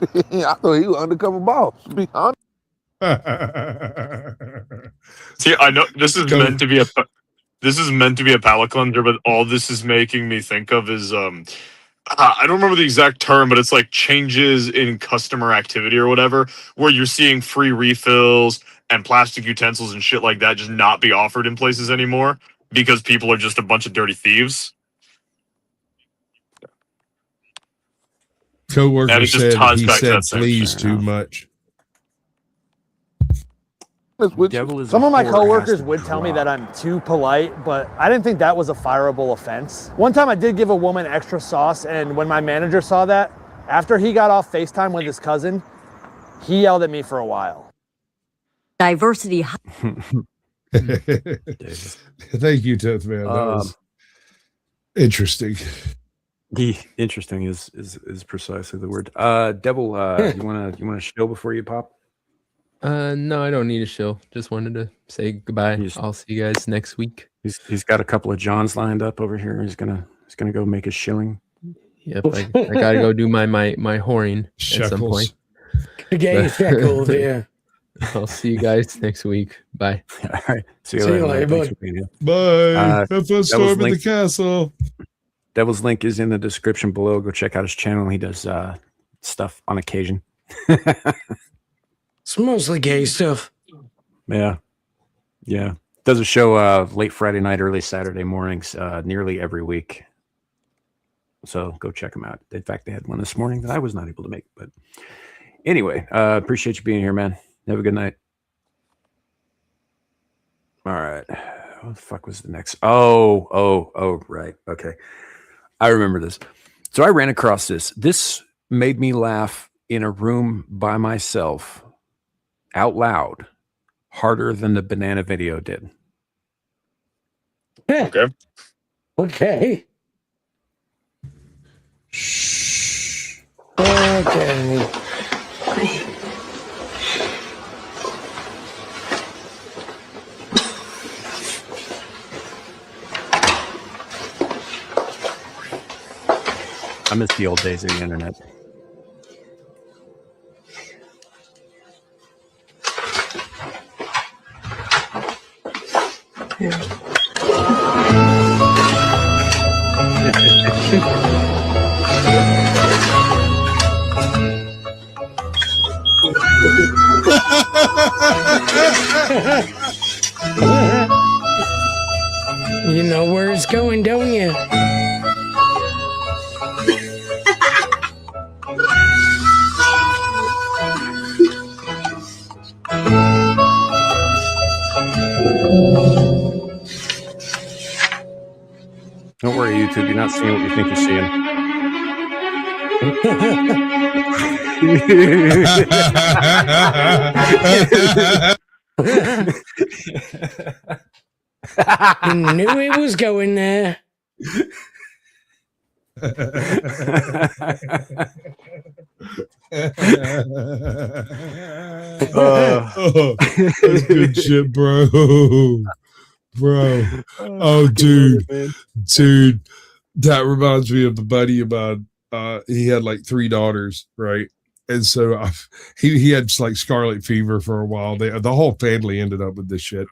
Speaker 12: I thought he was undercover boss. To be honest.
Speaker 8: See, I know this is
Speaker 3: Go.
Speaker 8: meant to be a palate cleanser, but all this is making me think of is I don't remember the exact term, but it's like changes in customer activity or whatever, where you're seeing free refills and plastic utensils and shit like that just not be offered in places anymore because people are just a bunch of dirty thieves.
Speaker 3: Co-worker
Speaker 8: And it just
Speaker 3: said
Speaker 8: ties
Speaker 3: he
Speaker 8: back to
Speaker 3: said
Speaker 8: that same
Speaker 3: please
Speaker 1: thing.
Speaker 3: too much.
Speaker 1: Devil is
Speaker 11: Some
Speaker 1: a
Speaker 11: of my
Speaker 1: whore, has
Speaker 11: coworkers
Speaker 1: to
Speaker 11: would tell me
Speaker 1: drop.
Speaker 11: that I'm too polite, but I didn't think that was a fireable offense. One time I did give a woman extra sauce, and when my manager saw that, after he got off FaceTime with his cousin, he yelled at me for a while.
Speaker 10: Diversity.
Speaker 3: Thank you, Tooth Man. That was interesting.
Speaker 1: Interesting is precisely the word. Devil, you wanna show before you pop?
Speaker 6: No, I don't need a show. Just wanted to say goodbye. I'll see you guys next week.
Speaker 1: He's got a couple of Johns lined up over here. He's gonna go make his shilling.
Speaker 6: Yep, I gotta go do my whoring at some point.
Speaker 7: Gay shekels, yeah.
Speaker 6: I'll see you guys next week. Bye.
Speaker 1: All right. See you
Speaker 7: See you
Speaker 1: later.
Speaker 7: later,
Speaker 1: Thanks
Speaker 7: bud.
Speaker 1: for being here.
Speaker 3: Bye. Have fun
Speaker 1: Devil's
Speaker 3: storming the
Speaker 1: Link-
Speaker 3: castle.
Speaker 1: Devil's link is in the description below. Go check out his channel. He does stuff on occasion.
Speaker 7: It's mostly gay stuff.
Speaker 1: Yeah. Does a show late Friday night, early Saturday mornings, nearly every week. So go check them out. In fact, they had one this morning that I was not able to make. But anyway, appreciate you being here, man. Have a good night. All right. What the fuck was the next? Oh, right. Okay. I remember this. So I ran across this. This made me laugh in a room by myself out loud harder than the banana video did.
Speaker 8: Okay.
Speaker 7: Okay. Okay.
Speaker 1: I miss the old days of the internet.
Speaker 7: You know where it's going, don't you?
Speaker 1: Don't worry, YouTube. You're not seeing what you think you're seeing.
Speaker 7: You knew it was going there.
Speaker 3: That's good shit, bro. Bro. Oh, dude. Dude. That reminds me of a buddy of mine. He had like 3 daughters, right? And so he had like scarlet fever for a while. The whole family ended up with this shit.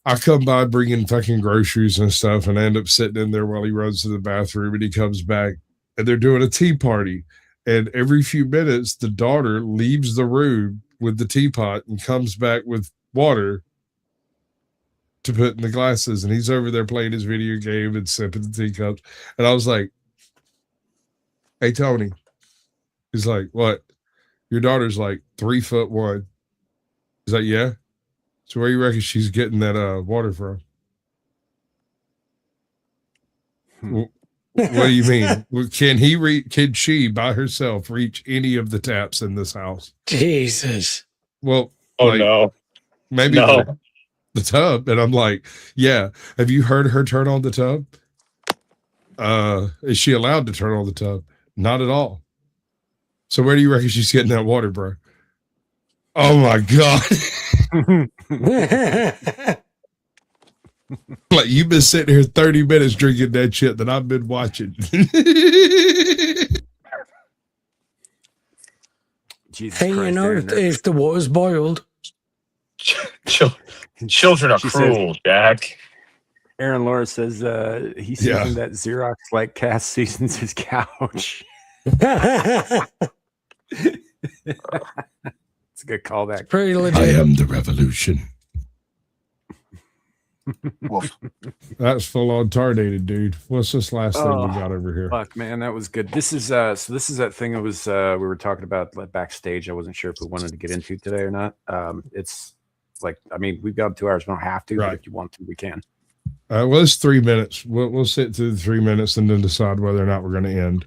Speaker 3: I come by bringing fucking groceries and stuff, and I end up sitting in there while he runs to the bathroom, and he comes back, and they're doing a tea party. And every few minutes, the daughter leaves the room with the teapot and comes back with water to put in the glasses. And he's over there playing his video game and sipping the teacups. And I was like, hey, Tony. He's like, what? Your daughter's like 3'1". He's like, yeah. So where you reckon she's getting that water from? What do you mean? Can she by herself reach any of the taps in this house?
Speaker 7: Jesus.
Speaker 3: Well,
Speaker 8: no.
Speaker 3: Maybe
Speaker 8: No.
Speaker 3: the tub. And I'm like, yeah. Have you heard her turn on the tub? Is she allowed to turn on the tub? Not at all. So where do you reckon she's getting that water, bro? Oh my God. Like, you've been sitting here 30 minutes drinking that shit that I've been watching.
Speaker 1: Jesus
Speaker 7: Hey,
Speaker 1: Christ,
Speaker 7: you know,
Speaker 1: Aaron,
Speaker 7: if the water's boiled.
Speaker 8: Children are
Speaker 1: She
Speaker 8: cruel, Jack.
Speaker 1: Aaron Laura says he seasoned that Xerox like Cass seasons his couch. It's a good callback.
Speaker 7: Pretty legit.
Speaker 3: I am the revolution. That's full on tardated, dude. What's this last thing we got over here?
Speaker 1: Fuck, man, that was good. This is this is that thing that was we were talking about like, backstage. I wasn't sure if we wanted to get into today or not. It's like, I mean, we've got 2 hours. We don't have to, but if you want to, we can.
Speaker 3: Well, it's 3 minutes. We'll sit through the 3 minutes and then decide whether or not we're going to end.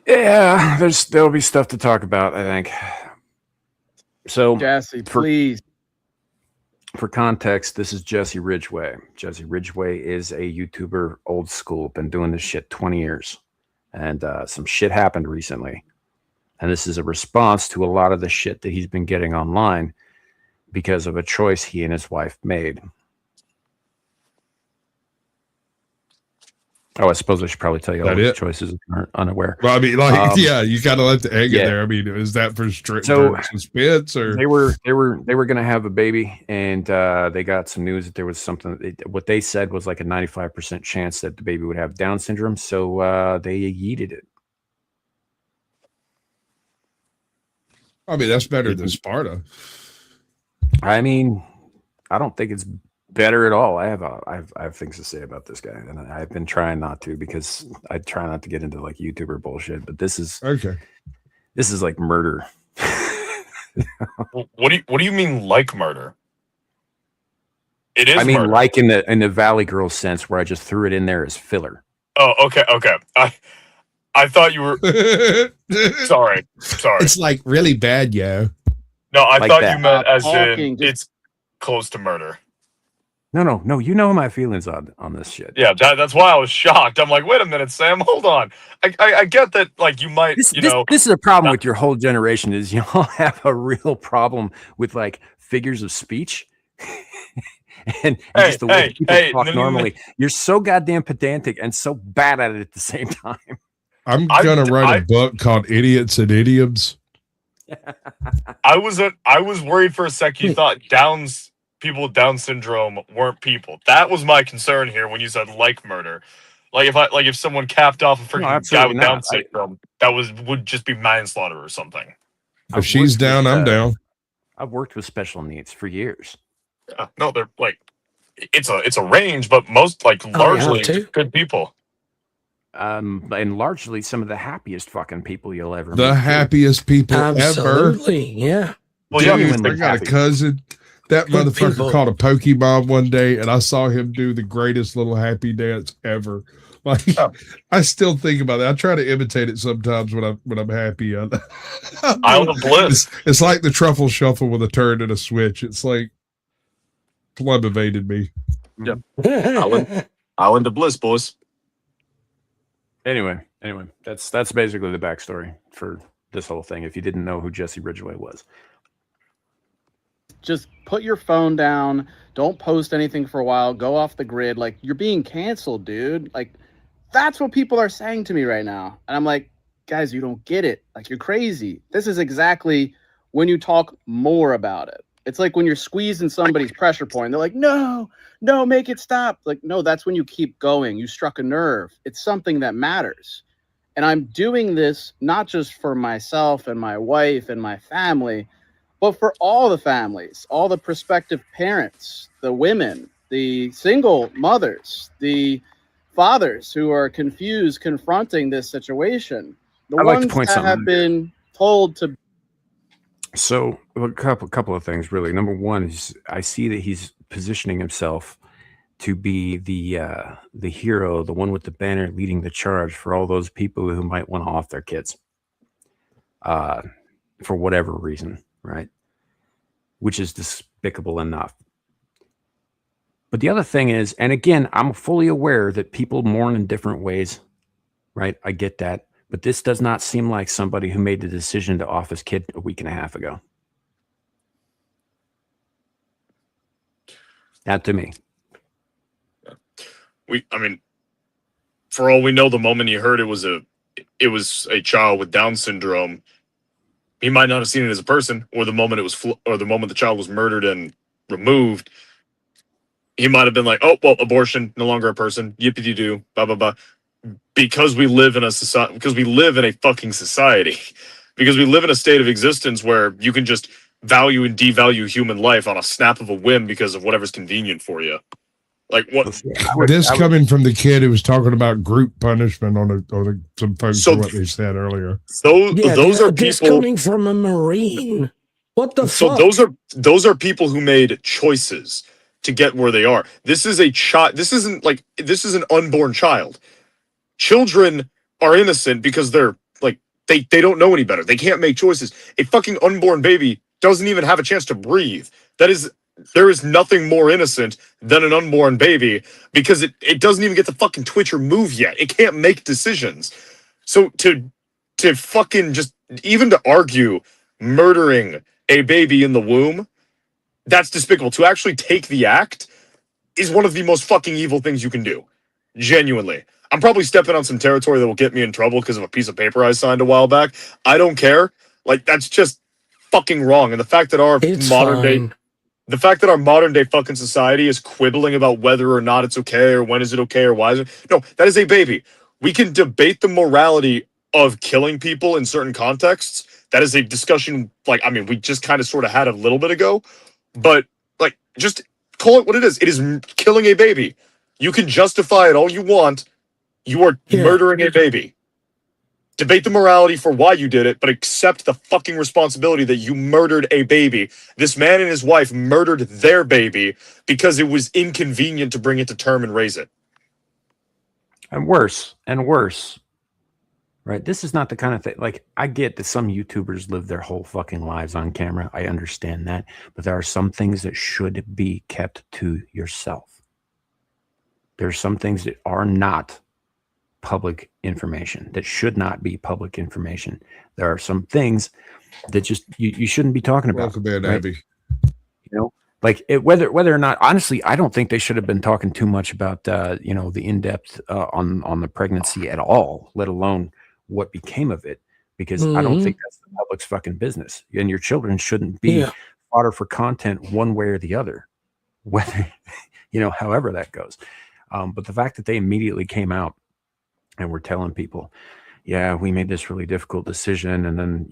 Speaker 1: Yeah, there'll be stuff to talk about, I think. So,
Speaker 13: Jesse, please.
Speaker 1: For context, this is Jesse Ridgway. Jesse Ridgway is a YouTuber, old school, been doing this shit 20 years. And some shit happened recently. And this is a response to a lot of the shit that he's been getting online because of a choice he and his wife made. Oh, I suppose I should probably tell you all these choices if you're unaware.
Speaker 3: Well, I mean, like, yeah, you got to let the egg in there. I mean, is that for suspense or
Speaker 1: they were going to have a baby, and they got some news that there was something. What they said was like a 95% chance that the baby would have Down syndrome, so they yeeted it.
Speaker 3: I mean, that's better than Sparta.
Speaker 1: I mean, I don't think it's better at all. I have things to say about this guy, and I've been trying not to because I try not to get into like YouTuber bullshit. But this is
Speaker 3: okay.
Speaker 1: This is like murder.
Speaker 8: What do you mean like murder? It is.
Speaker 1: I mean,
Speaker 8: murder.
Speaker 1: like in the Valley Girl sense, where I just threw it in there as filler.
Speaker 8: Oh, okay. I thought you were. Sorry.
Speaker 3: It's like really bad, yo.
Speaker 8: No, I
Speaker 1: Like
Speaker 8: thought
Speaker 1: that.
Speaker 8: you meant as in it's close to murder.
Speaker 1: No. You know my feelings on this shit.
Speaker 8: Yeah, that's why I was shocked. I'm like, wait a minute, Sam, hold on. I get that, like, you might,
Speaker 1: This is a problem with your whole generation. Is y'all have a real problem with like figures of speech, and
Speaker 8: Hey,
Speaker 1: just the way
Speaker 8: hey,
Speaker 1: people
Speaker 8: hey,
Speaker 1: talk
Speaker 8: no.
Speaker 1: normally. You're so goddamn pedantic and so bad at it at the same time.
Speaker 3: I'm gonna write a book called Idiots and Idioms.
Speaker 8: I was worried for a sec. You thought people with Down syndrome weren't people. That was my concern here when you said like murder. Like if someone capped off a freaking guy
Speaker 1: absolutely
Speaker 8: with Down
Speaker 1: not.
Speaker 8: syndrome, that would just be manslaughter or something.
Speaker 3: If she's down, I'm down.
Speaker 1: I've worked with special needs for years.
Speaker 8: Yeah, no, they're like it's a range, but most largely good people.
Speaker 1: And largely some of the happiest fucking people you'll ever meet.
Speaker 3: The happiest people
Speaker 7: Absolutely,
Speaker 3: ever.
Speaker 7: yeah.
Speaker 3: Well, dude, I got a cousin. That
Speaker 7: Good
Speaker 3: motherfucker
Speaker 7: people.
Speaker 3: caught a Pokemon one day, and I saw him do the greatest little happy dance ever. Like, I still think about that. I try to imitate it sometimes when I'm happy.
Speaker 8: Island of Bliss.
Speaker 3: It's like the truffle shuffle with a turn and a switch. It's like plumb-evaded me.
Speaker 8: Yep. Island of Bliss, boys.
Speaker 1: Anyway, that's basically the backstory for this whole thing. If you didn't know who Jesse Ridgway was,
Speaker 13: just put your phone down. Don't post anything for a while. Go off the grid. Like, you're being canceled, dude. Like, that's what people are saying to me right now. And I'm like, guys, you don't get it. Like, you're crazy. This is exactly when you talk more about it. It's like when you're squeezing somebody's pressure point. They're like, no, make it stop. Like, no, that's when you keep going. You struck a nerve. It's something that matters. And I'm doing this not just for myself and my wife and my family, but for all the families, all the prospective parents, the women, the single mothers, the fathers who are confused confronting this situation, the
Speaker 1: I'd like to
Speaker 13: ones
Speaker 1: point
Speaker 13: that
Speaker 1: something
Speaker 13: have been told to.
Speaker 1: So a couple of things, really. Number one is I see that he's positioning himself to be the hero, the one with the banner leading the charge for all those people who might want to off their kids for whatever reason, right? Which is despicable enough. But the other thing is, and again, I'm fully aware that people mourn in different ways, right? I get that. But this does not seem like somebody who made the decision to off his kid a week and a half ago. Not to me.
Speaker 8: I mean, for all we know, the moment he heard it was a child with Down syndrome, he might not have seen it as a person, or the moment the child was murdered and removed, he might have been like, oh, well, abortion, no longer a person, yippee-doo, blah, blah, blah. Because we live in a society, because we live in a fucking society, because we live in a state of existence where you can just value and devalue human life on a snap of a whim because of whatever's convenient for you. Like what?
Speaker 3: Coming from the kid who was talking about group punishment on some folks what they said earlier.
Speaker 8: Those are
Speaker 7: this
Speaker 8: people
Speaker 7: coming from a Marine. What the fuck?
Speaker 8: Those are people who made choices to get where they are. This is a child. This is an unborn child. Children are innocent because they're like they don't know any better. They can't make choices. A fucking unborn baby doesn't even have a chance to breathe. There is nothing more innocent than an unborn baby because it doesn't even get to fucking twitch or move yet. It can't make decisions. So to fucking just even to argue murdering a baby in the womb, that's despicable. To actually take the act is one of the most fucking evil things you can do. Genuinely. I'm probably stepping on some territory that will get me in trouble because of a piece of paper I signed a while back. I don't care. Like, that's just fucking wrong. And the fact that our modern day fucking society is quibbling about whether or not it's okay or when is it okay or why is it. No, that is a baby. We can debate the morality of killing people in certain contexts. That is a discussion, we just kind of sort of had a little bit ago. But, just call it what it is. It is killing a baby. You can justify it all you want. You are murdering a baby. Debate the morality for why you did it, but accept the fucking responsibility that you murdered a baby. This man and his wife murdered their baby because it was inconvenient to bring it to term and raise it.
Speaker 1: And worse, right? This is not the kind of thing, I get that some YouTubers live their whole fucking lives on camera. I understand that. But there are some things that should be kept to yourself. There are some things that are not public information, that should not be public information. There are some things that just you shouldn't be talking about.
Speaker 3: Welcome in,
Speaker 1: right?
Speaker 3: Abby.
Speaker 1: whether or not, honestly, I don't think they should have been talking too much about the in-depth on the pregnancy at all, let alone what became of it, because I don't think that's the public's fucking business, and your children shouldn't be fodder for content one way or the other, whether however that goes. But the fact that they immediately came out and were telling people, yeah, we made this really difficult decision, and then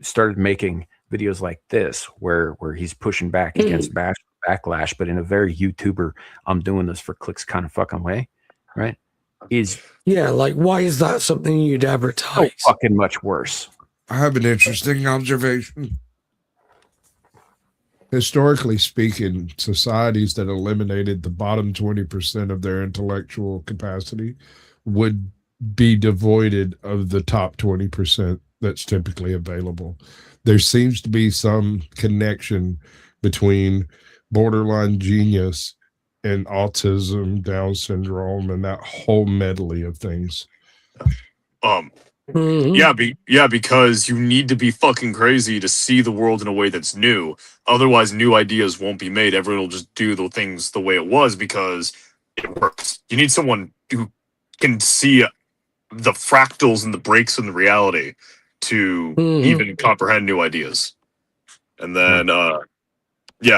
Speaker 1: started making videos like this where he's pushing back against backlash, but in a very YouTuber, I'm doing this for clicks kind of fucking way, right?
Speaker 7: Like, why is that something you'd advertise?
Speaker 1: So fucking much worse.
Speaker 3: I have an interesting observation. Historically speaking, societies that eliminated the bottom 20% of their intellectual capacity would be devoided of the top 20% that's typically available. There seems to be some connection between borderline genius and autism, Down syndrome, and that whole medley of things.
Speaker 8: Because you need to be fucking crazy to see the world in a way that's new. Otherwise, new ideas won't be made. Everyone will just do the things the way it was because it works. You need someone who can see the fractals and the breaks in the reality to even comprehend new ideas. And then,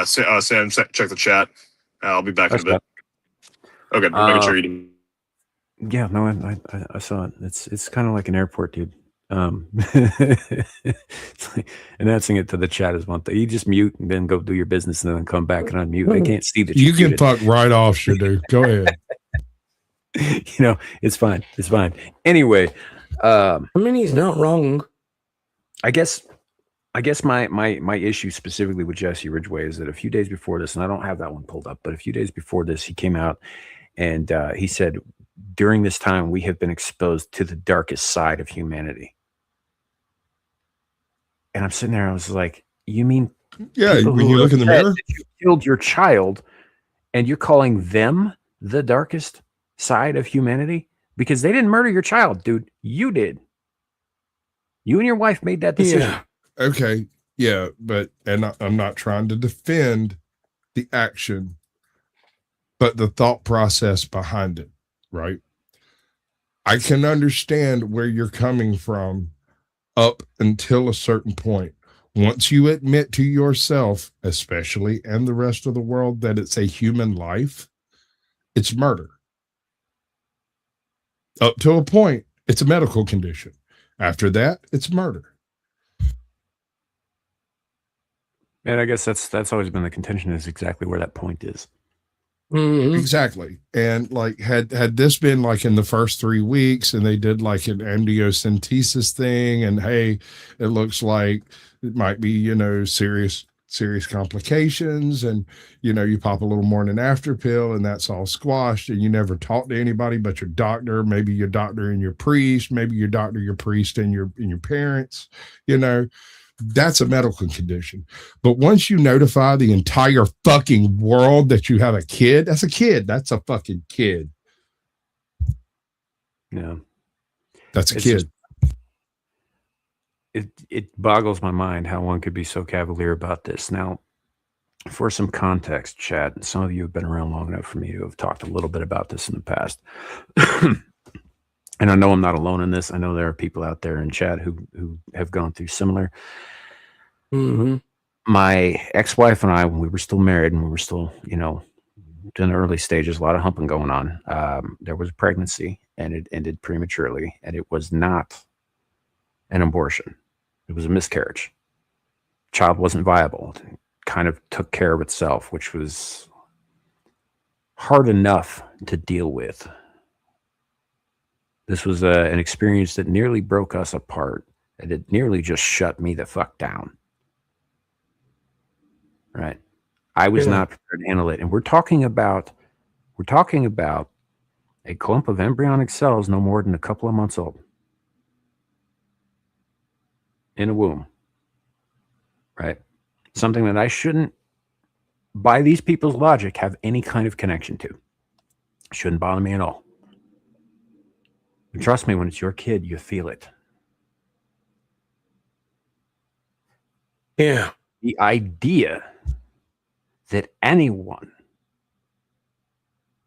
Speaker 8: Sam, check the chat. I'll be back in a bit. Okay, making sure you do.
Speaker 1: Yeah, no, I saw it. It's kind of like an airport, dude. It's like announcing it to the chat is one thing. You just mute and then go do your business and then come back and unmute. They can't see that
Speaker 3: you can fuck right off, Shadu. Go ahead.
Speaker 1: It's fine. It's fine. Anyway,
Speaker 7: I mean, he's not wrong.
Speaker 1: I guess my issue specifically with Jesse Ridgway is that a few days before this, and I don't have that one pulled up, but a few days before this, he came out and he said, during this time, we have been exposed to the darkest side of humanity. And I'm sitting there, I was like, you mean
Speaker 3: when you look in the mirror,
Speaker 1: you killed your child and you're calling them the darkest side of humanity? Because they didn't murder your child, dude. You did. You and your wife made that decision.
Speaker 3: Yeah. Okay. Yeah, but I'm not trying to defend the action, but the thought process behind it, right? I can understand where you're coming from up until a certain point. Once you admit to yourself, especially, and the rest of the world, that it's a human life, it's murder. Up to a point, it's a medical condition. After that, it's murder.
Speaker 1: And I guess that's always been the contention, is exactly where that point is.
Speaker 3: Exactly. And like had this been like in the first 3 weeks and they did like an amniocentesis thing, and hey, it looks like it might be, serious complications, and you pop a little morning after pill and that's all squashed, and you never talk to anybody but your doctor, maybe your doctor and your priest, maybe your doctor, your priest, and your parents, that's a medical condition. But once you notify the entire fucking world that you have a kid, that's a kid. That's a fucking kid.
Speaker 1: Yeah.
Speaker 3: That's a kid.
Speaker 1: It boggles my mind how one could be so cavalier about this. Now, for some context, Chad, some of you have been around long enough for me to have talked a little bit about this in the past. And I know I'm not alone in this. I know there are people out there in chat who have gone through similar. My ex-wife and I, when we were still married and we were still, in the early stages, a lot of humping going on. There was a pregnancy and it ended prematurely, and it was not an abortion. It was a miscarriage. Child wasn't viable. It kind of took care of itself, which was hard enough to deal with. This was an experience that nearly broke us apart, and it nearly just shut me the fuck down. Right? I was not prepared to handle it. And we're talking about a clump of embryonic cells no more than a couple of months old in a womb. Right? Something that I shouldn't, by these people's logic, have any kind of connection to. Shouldn't bother me at all. And trust me, when it's your kid, you feel it.
Speaker 7: Yeah.
Speaker 1: The idea that anyone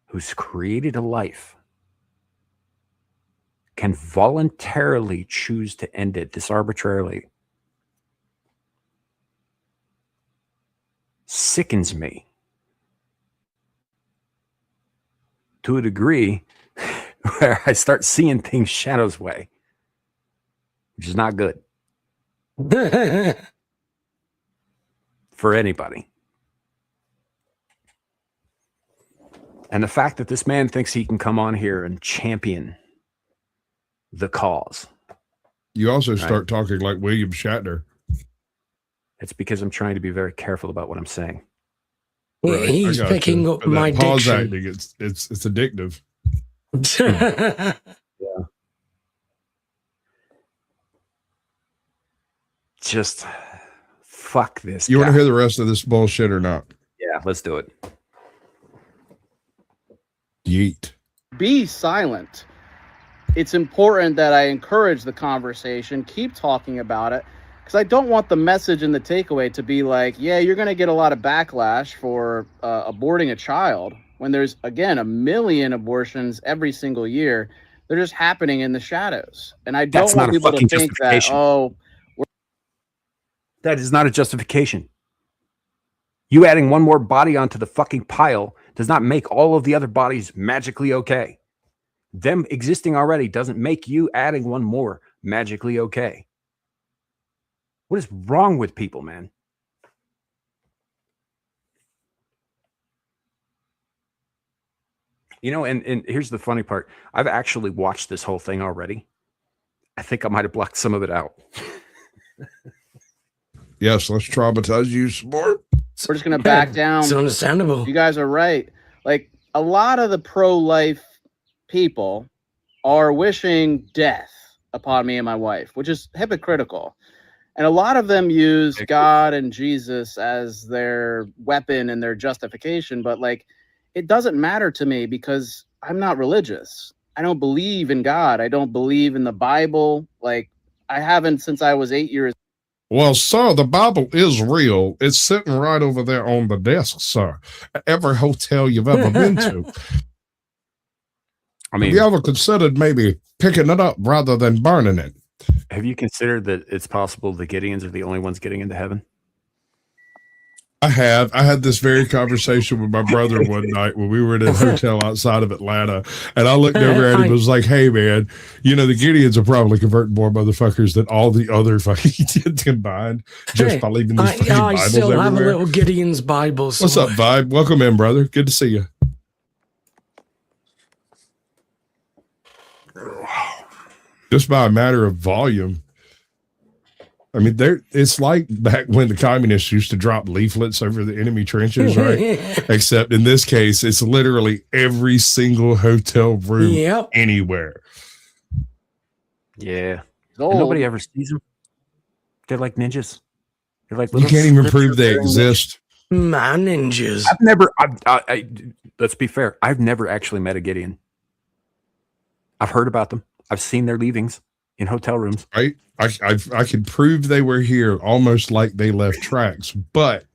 Speaker 1: who's created a life can voluntarily choose to end it this arbitrarily sickens me to a degree where I start seeing things Shadow's way, which is not good for anybody. And the fact that this man thinks he can come on here and champion the cause.
Speaker 3: You also start talking like William Shatner.
Speaker 1: It's because I'm trying to be very careful about what I'm saying.
Speaker 3: Right,
Speaker 7: He's picking up
Speaker 3: But
Speaker 7: my
Speaker 3: that pause
Speaker 7: diction.
Speaker 3: acting, it's addictive.
Speaker 1: Yeah. Just fuck this.
Speaker 3: You want to
Speaker 1: guy.
Speaker 3: hear the rest of this bullshit or not?
Speaker 1: Yeah, let's do it.
Speaker 3: Yeet.
Speaker 13: Be silent. It's important that I encourage the conversation, keep talking about it, because I don't want the message and the takeaway to be like, yeah, you're going to get a lot of backlash for aborting a child, when there's, again, 1 million abortions every single year. They're just happening in the shadows. And I don't
Speaker 1: That's
Speaker 13: want
Speaker 1: not a
Speaker 13: people to
Speaker 1: fucking
Speaker 13: think that,
Speaker 1: justification.
Speaker 13: oh,
Speaker 1: That is not a justification. You adding one more body onto the fucking pile does not make all of the other bodies magically okay. Them existing already doesn't make you adding one more magically okay. What is wrong with people, man? You know, and here's the funny part. I've actually watched this whole thing already. I think I might have blocked some of it out.
Speaker 3: Yes, let's traumatize you some more.
Speaker 13: we're just going to back down.
Speaker 7: It's understandable.
Speaker 13: You guys are right. Like, a lot of the pro-life people are wishing death upon me and my wife, which is hypocritical. And a lot of them use God and Jesus as their weapon and their justification. But, like, it doesn't matter to me because I'm not religious. I don't believe in God. I don't believe in the Bible. Like, I haven't since I was 8 years.
Speaker 3: Well, sir, the Bible is real. It's sitting right over there on the desk, sir. Every hotel you've ever been to.
Speaker 1: I mean,
Speaker 3: have you ever considered maybe picking it up rather than burning it?
Speaker 1: have you considered that it's possible the Gideons are the only ones getting into heaven?
Speaker 3: I have. I had this very conversation with my brother one night when we were in a hotel outside of Atlanta, and I looked over at him and was like, "Hey, man, you know the Gideons are probably converting more motherfuckers than all the other fucking kids combined just by leaving these fucking
Speaker 7: I
Speaker 3: Bibles
Speaker 7: still have a
Speaker 3: everywhere."
Speaker 7: little Gideon's Bible.
Speaker 3: What's up, Vibe? Welcome in, brother. Good to see you. Just by a matter of volume. I mean, it's like back when the communists used to drop leaflets over the enemy trenches, right? Except in this case, it's literally every single hotel room anywhere.
Speaker 1: Yeah. And nobody ever sees them. They're like ninjas. They're like
Speaker 3: You can't even prove they exist.
Speaker 7: Man, ninjas.
Speaker 1: I've never, let's be fair, I've never actually met a Gideon. I've heard about them. I've seen their leavings in hotel rooms.
Speaker 3: Right? I can prove they were here almost like they left tracks, but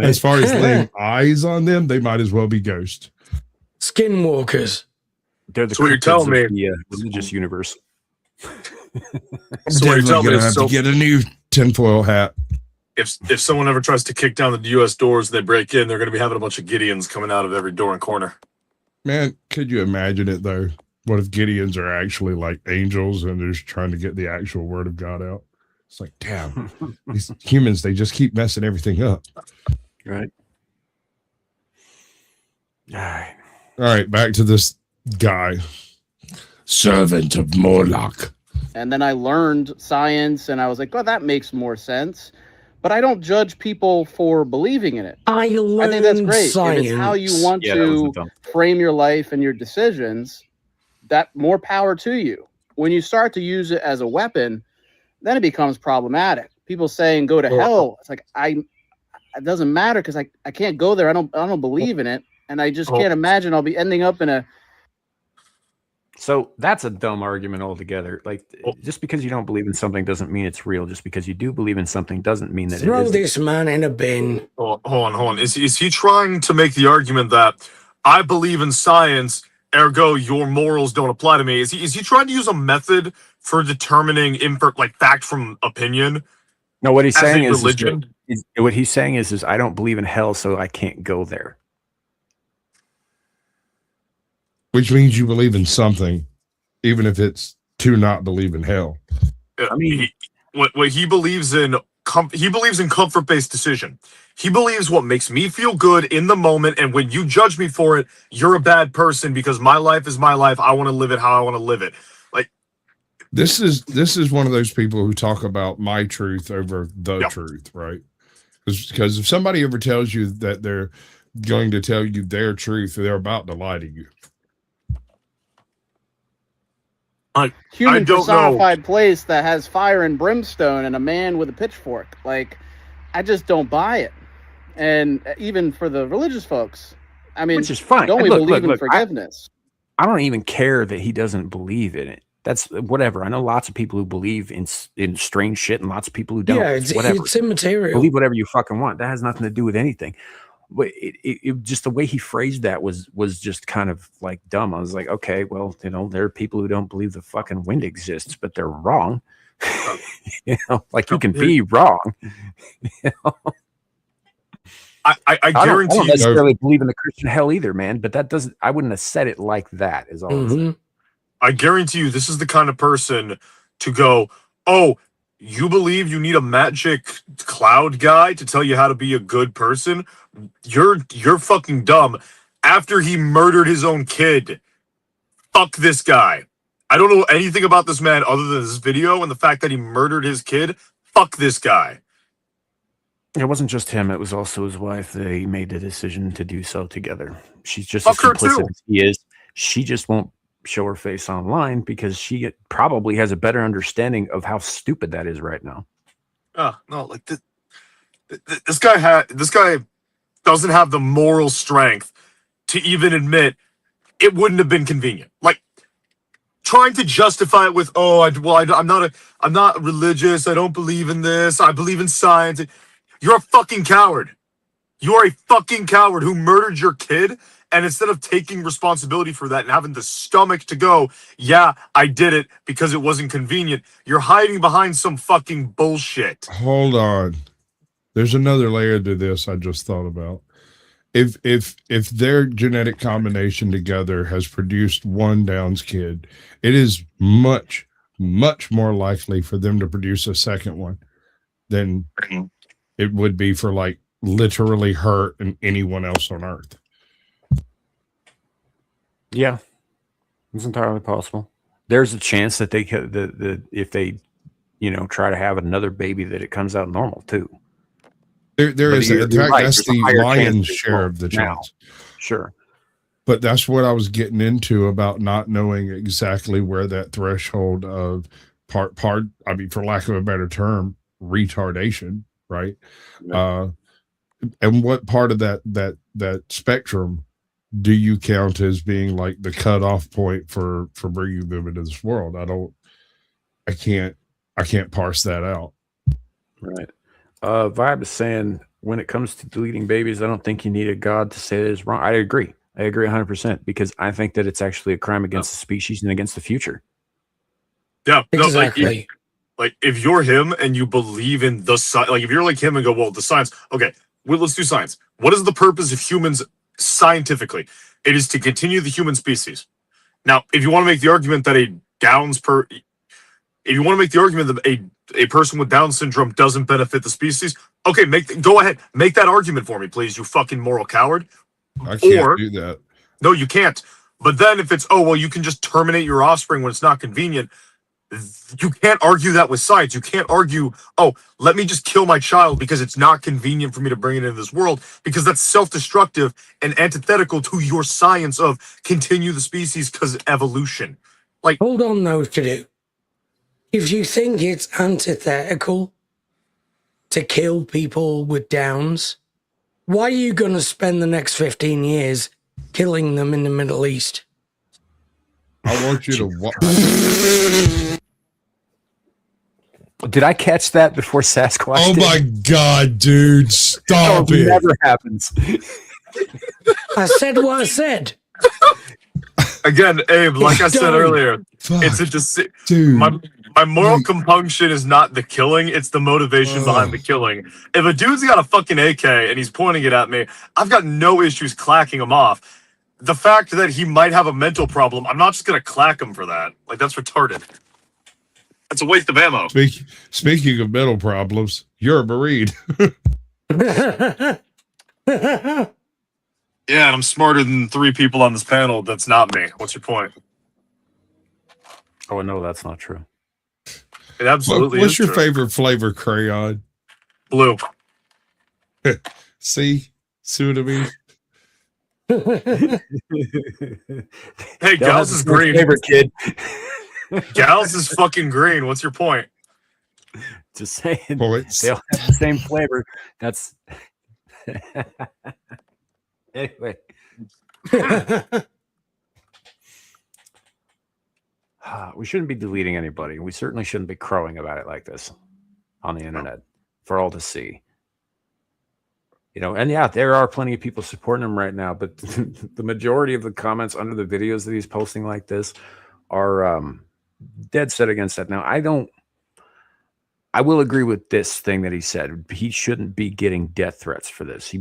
Speaker 3: as far as laying eyes on them, they might as well be ghosts.
Speaker 7: Skinwalkers.
Speaker 1: They're the
Speaker 8: So what you're telling
Speaker 1: cryptids of
Speaker 8: me-
Speaker 1: the religious universe.
Speaker 8: So what you're telling me
Speaker 3: Gonna
Speaker 8: is,
Speaker 3: have
Speaker 8: so
Speaker 3: to get a new tinfoil hat.
Speaker 8: if someone ever tries to kick down the U.S. doors and they break in, they're going to be having a bunch of Gideons coming out of every door and corner.
Speaker 3: Man, could you imagine it though? What if Gideons are actually like angels and they're just trying to get the actual word of God out? It's like, damn, these humans, they just keep messing everything up.
Speaker 1: Right. All right.
Speaker 3: All right, back to this guy. Servant of Moloch.
Speaker 13: And then I learned science and I was like, oh, that makes more sense. But I don't judge people for believing in it.
Speaker 7: I learned
Speaker 13: think that's great.
Speaker 7: science.
Speaker 13: If it's how you want
Speaker 1: Yeah, that
Speaker 13: to
Speaker 1: wasn't dumb.
Speaker 13: frame your life and your decisions, that more power to you. When you start to use it as a weapon, then it becomes problematic. People saying go to hell. It's like it doesn't matter because I can't go there. I don't believe in it. And I just can't imagine I'll be ending up in a
Speaker 1: So that's a dumb argument altogether. Like, just because you don't believe in something doesn't mean it's real. Just because you do believe in something doesn't mean that
Speaker 7: Throw
Speaker 1: it is.
Speaker 7: this man in a bin.
Speaker 8: Hold on. Is he trying to make the argument that I believe in science, ergo your morals don't apply to me? Is he trying to use a method for determining fact from opinion?
Speaker 1: No, what he's saying is
Speaker 8: religion.
Speaker 1: What he's saying is I don't believe in hell, so I can't go there.
Speaker 3: Which means you believe in something, even if it's to not believe in hell.
Speaker 8: I mean, what he believes in, he believes in comfort-based decision. He believes what makes me feel good in the moment, and when you judge me for it, you're a bad person because my life is my life. I want to live it how I want to live it. Like,
Speaker 3: this is one of those people who talk about my truth over the truth, right? Because if somebody ever tells you that they're going to tell you their truth, they're about to lie to you.
Speaker 13: Human personified place that has fire and brimstone and a man with a pitchfork. Like, I just don't buy it. And even for the religious folks, I mean,
Speaker 1: which is fine.
Speaker 13: Don't we believe in forgiveness?
Speaker 1: I don't even care that he doesn't believe in it. That's whatever. I know lots of people who believe in strange shit and lots of people who don't.
Speaker 7: Yeah, it's immaterial.
Speaker 1: Believe whatever you fucking want. That has nothing to do with anything. But it just the way he phrased that was just kind of like dumb. I was like, okay, well, there are people who don't believe the fucking wind exists, but they're wrong. Like you can be wrong.
Speaker 8: I guarantee
Speaker 1: I don't necessarily believe in the Christian hell either, man. But that doesn't. I wouldn't have said it like that. Is all.
Speaker 7: Mm-hmm.
Speaker 8: I guarantee you, this is the kind of person to go, oh, you believe you need a magic cloud guy to tell you how to be a good person? You're fucking dumb. After he murdered his own kid, fuck this guy. I don't know anything about this man other than this video and the fact that he murdered his kid. Fuck this guy.
Speaker 1: It wasn't just him. It was also his wife. They made the decision to do so together. She's just as complicit as he is. She just won't show her face online because she probably has a better understanding of how stupid that is right now.
Speaker 8: No, like this guy doesn't have the moral strength to even admit it wouldn't have been convenient. Like trying to justify it with, I'm not religious. I don't believe in this. I believe in science. You're a fucking coward. You are a fucking coward who murdered your kid. And instead of taking responsibility for that and having the stomach to go, yeah, I did it because it wasn't convenient, you're hiding behind some fucking bullshit.
Speaker 3: Hold on. There's another layer to this I just thought about. If their genetic combination together has produced one Down's kid, it is much, much more likely for them to produce a second one than it would be for like literally her and anyone else on Earth.
Speaker 1: Yeah, it's entirely possible. There's a chance that they could, if they, try to have another baby, that it comes out normal too.
Speaker 3: There is, in fact, that's the lion's share of the chance.
Speaker 1: Sure.
Speaker 3: But that's what I was getting into about not knowing exactly where that threshold of part, I mean, for lack of a better term, retardation, right? Yeah. And what part of that spectrum do you count as being like the cutoff point for bringing them into this world? I can't parse that out.
Speaker 1: Right. Vibe is saying when it comes to deleting babies, I don't think you need a god to say it is wrong. I agree 100% because I think that it's actually a crime against the species and against the future.
Speaker 8: Yeah,
Speaker 7: exactly.
Speaker 8: Like if you're him and you believe in the science, like if you're like him and go, well, the science, okay, well, let's do science. What is the purpose of humans scientifically? It is to continue the human species. Now, if you want to make the argument that if you want to make the argument that a person with Down syndrome doesn't benefit the species, okay, go ahead, make that argument for me, please, you fucking moral coward.
Speaker 3: I can't do that.
Speaker 8: No, you can't. But then if it's, you can just terminate your offspring when it's not convenient, you can't argue that with science. You can't argue, let me just kill my child because it's not convenient for me to bring it into this world, because that's self-destructive and antithetical to your science of continue the species because evolution. Like,
Speaker 7: hold on though, Shadu. If you think it's antithetical to kill people with Downs, why are you going to spend the next 15 years killing them in the Middle East?
Speaker 3: I want you to.
Speaker 1: Did I catch that before Sasquatch?
Speaker 3: Oh
Speaker 1: did?
Speaker 3: my god, dude! Stop it!
Speaker 1: Never happens.
Speaker 7: I said what I said.
Speaker 8: Again, Abe, like I said
Speaker 7: Done.
Speaker 8: earlier,
Speaker 3: Fuck,
Speaker 8: it's a
Speaker 3: dude.
Speaker 8: my moral compunction is not the killing, it's the motivation behind the killing. If a dude's got a fucking AK and he's pointing it at me, I've got no issues clacking him off. The fact that he might have a mental problem, I'm not just gonna clack him for that. Like, that's retarded. That's a waste of ammo.
Speaker 3: Speaking of mental problems, you're a Marine.
Speaker 8: Yeah, and I'm smarter than 3 people on this panel. That's not me. What's your point?
Speaker 1: Oh no, that's not true.
Speaker 8: It absolutely
Speaker 3: What's
Speaker 8: is
Speaker 3: your
Speaker 8: true.
Speaker 3: favorite flavor crayon?
Speaker 8: Blue.
Speaker 3: See what I mean?
Speaker 8: Hey, Gals is green.
Speaker 1: Favorite kid.
Speaker 8: Gals is fucking green. What's your point?
Speaker 1: Just saying.
Speaker 3: Points.
Speaker 1: They all have the same flavor. That's anyway. We shouldn't be deleting anybody. We certainly shouldn't be crowing about it like this on the internet for all to see. You know, and yeah, there are plenty of people supporting him right now, but the majority of the comments under the videos that he's posting like this are dead set against that. Now, I will agree with this thing that he said. He shouldn't be getting death threats for this.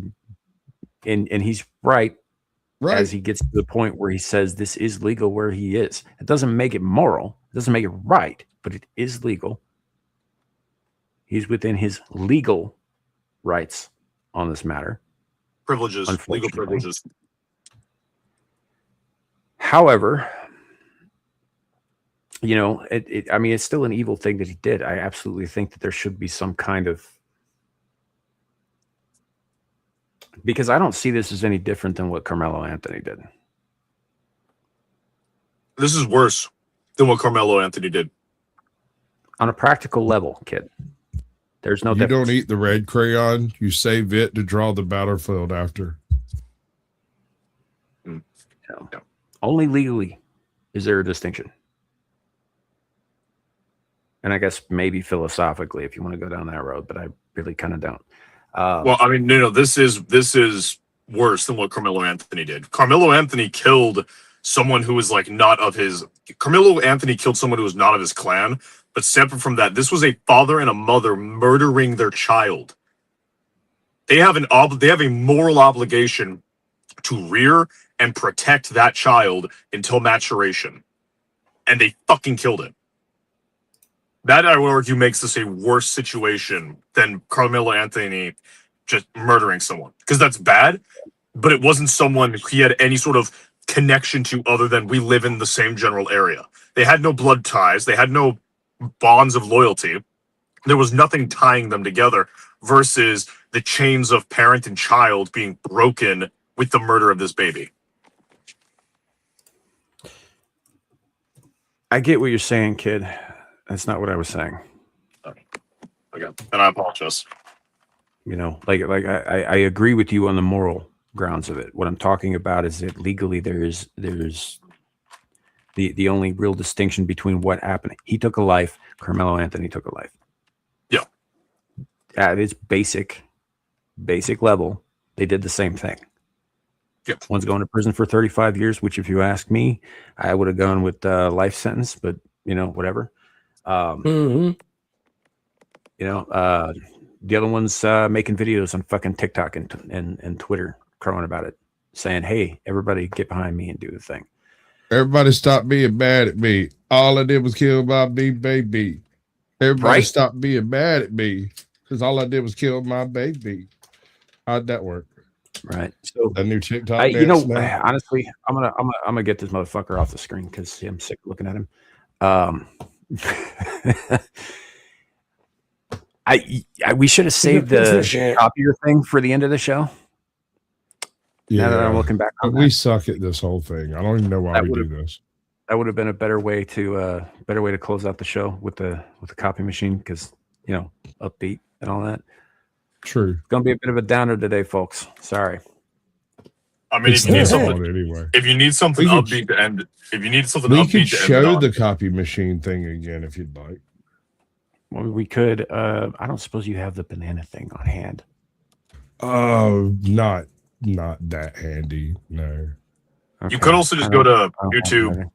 Speaker 1: And he's right.
Speaker 3: Right.
Speaker 1: As he gets to the point where he says this is legal where he is. It doesn't make it moral. It doesn't make it right, but it is legal. He's within his legal rights on this matter.
Speaker 8: Privileges. Legal privileges.
Speaker 1: However, you know, I mean, it's still an evil thing that he did. I absolutely think that there should be some kind of, because I don't see this as any different than what Carmelo Anthony did.
Speaker 8: This is worse than what Carmelo Anthony did.
Speaker 1: On a practical level, kid. There's no
Speaker 3: You
Speaker 1: difference.
Speaker 3: don't eat the red crayon. You save it to draw the battlefield after.
Speaker 1: No. Only legally is there a distinction. And I guess maybe philosophically, if you want to go down that road, but I really kind of don't.
Speaker 8: Well, I mean, no, this is worse than what Carmelo Anthony did. Carmelo Anthony killed someone who was like not of his. Carmelo Anthony killed someone who was not of his clan. But separate from that, this was a father and a mother murdering their child. They have a moral obligation to rear and protect that child until maturation, and they fucking killed it. That, I would argue, makes this a worse situation than Carmelo Anthony just murdering someone. Because that's bad, but it wasn't someone he had any sort of connection to other than we live in the same general area. They had no blood ties. They had no bonds of loyalty. There was nothing tying them together versus the chains of parent and child being broken with the murder of this baby.
Speaker 1: I get what you're saying, kid. That's not what I was saying.
Speaker 8: Okay, and I apologize.
Speaker 1: You know, like I agree with you on the moral grounds of it. What I'm talking about is that legally there's the only real distinction between what happened. He took a life. Carmelo Anthony took a life.
Speaker 8: Yeah.
Speaker 1: At its basic level, they did the same thing.
Speaker 8: Yep.
Speaker 1: One's going to prison for 35 years, which if you ask me, I would have gone with life sentence, but you know, whatever. You know, the other one's making videos on fucking TikTok and Twitter, crowing about it, saying, "Hey, everybody, get behind me and do the thing."
Speaker 3: Everybody stop being mad at me. All I did was kill my baby. Everybody
Speaker 1: Right?
Speaker 3: stop being mad at me because all I did was kill my baby. How'd that work?
Speaker 1: Right. So
Speaker 3: that new TikTok.
Speaker 1: you know,
Speaker 3: dance now?
Speaker 1: honestly, I'm gonna get this motherfucker off the screen because I'm sick of looking at him. We should have saved the copier thing for the end of the show. Now that I'm looking back on
Speaker 3: But we suck at this whole thing. I don't even know why we do this.
Speaker 1: that would have been a better way to close out the show with the copy machine because you know, upbeat and all that.
Speaker 3: True.
Speaker 1: It's gonna be a bit of a downer today, folks. Sorry.
Speaker 8: I mean,
Speaker 3: It's
Speaker 8: if you need
Speaker 3: their
Speaker 8: something,
Speaker 3: fault anyway.
Speaker 8: if you need something
Speaker 3: We could-
Speaker 8: upbeat to end, if you need something
Speaker 3: We
Speaker 8: upbeat
Speaker 3: could
Speaker 8: to end
Speaker 3: show
Speaker 8: on,
Speaker 3: the copy machine thing again if you'd like.
Speaker 1: Well, we could. I don't suppose you have the banana thing on hand.
Speaker 3: Oh, not that handy. No.
Speaker 8: you could also just go to
Speaker 1: I don't have
Speaker 8: YouTube.
Speaker 1: it.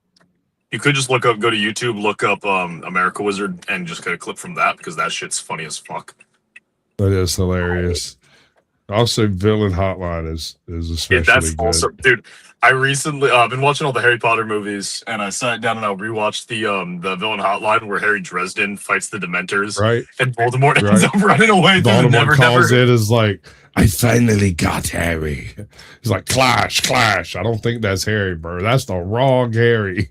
Speaker 8: You could just go to YouTube, look up America Wizard, and just get a clip from that because that shit's funny as fuck.
Speaker 3: That is hilarious. Also, Villain Hotline is especially
Speaker 8: Yeah, that's
Speaker 3: good.
Speaker 8: also, dude. I recently been watching all the Harry Potter movies, and I sat down and I rewatched the Villain Hotline where Harry Dresden fights the Dementors,
Speaker 3: Right.
Speaker 8: and Voldemort ends
Speaker 3: Right.
Speaker 8: up running away. through the
Speaker 3: Voldemort
Speaker 8: Never
Speaker 3: calls
Speaker 8: Never.
Speaker 3: it as like, I finally got Harry. He's like, clash, clash. I don't think that's Harry, bro. That's the wrong Harry.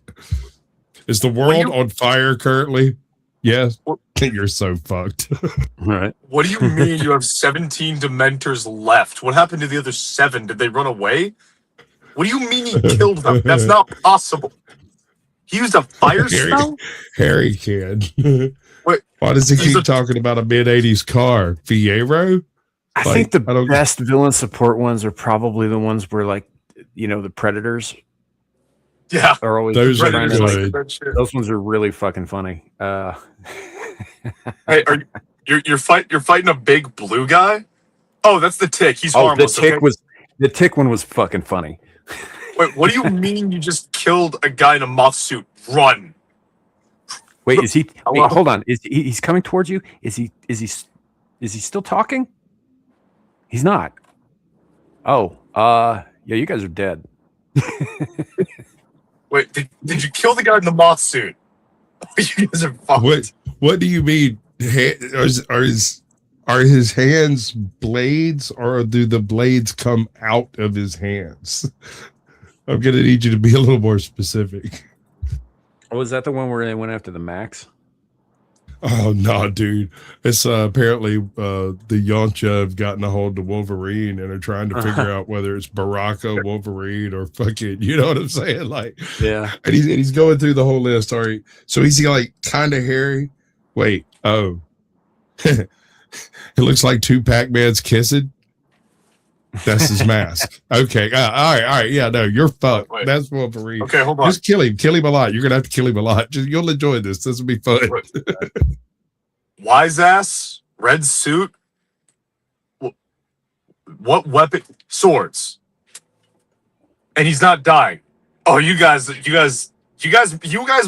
Speaker 3: Is the world on fire currently? Yes. You're so fucked.
Speaker 1: Right.
Speaker 8: What do you mean you have 17 Dementors left? What happened to the other 7? Did they run away? What do you mean he killed them? That's not possible. He used a fire spell?
Speaker 3: Harry can.
Speaker 8: Wait,
Speaker 3: Why does he
Speaker 8: he's
Speaker 3: keep talking about a mid-80s car? Fiero?
Speaker 1: I think the best villain support ones are probably the ones where, like, the Predators.
Speaker 8: Yeah,
Speaker 1: are always
Speaker 3: Those are
Speaker 1: trying to, like,
Speaker 3: good.
Speaker 1: those ones are really fucking funny.
Speaker 8: Hey, you're fighting a big blue guy? Oh, that's the Tick. He's harmless.
Speaker 1: The Tick one was fucking funny.
Speaker 8: Wait, what do you mean you just killed a guy in a moth suit? Run.
Speaker 1: Wait, is he?
Speaker 8: Hello?
Speaker 1: Wait, hold on. He's coming towards you? Is he still talking? He's not. Oh, yeah, you guys are dead.
Speaker 8: Wait, did you kill the guy in the moth suit? You guys are fucked.
Speaker 3: What do you mean? Are his hands blades, or do the blades come out of his hands? I'm gonna need you to be a little more specific.
Speaker 1: Oh, is that the one where they went after the Max?
Speaker 3: Oh no, dude! It's apparently the Yoncha have gotten a hold of Wolverine and are trying to figure out whether it's Baraka, Wolverine, or fucking, you know what I'm saying? Like,
Speaker 1: yeah.
Speaker 3: And he's going through the whole list. All right, so he's like kind of hairy. Wait, oh, it looks like two Pac-Mans kissing. That's his mask. Okay, all right, yeah, no, you're fucked.
Speaker 8: Wait.
Speaker 3: That's Wolverine.
Speaker 8: Okay, hold on.
Speaker 3: Just kill him a lot. You're gonna have to kill him a lot. You'll enjoy this. This will be fun.
Speaker 8: Wise ass, red suit. What weapon? Swords. And he's not dying. Oh, you guys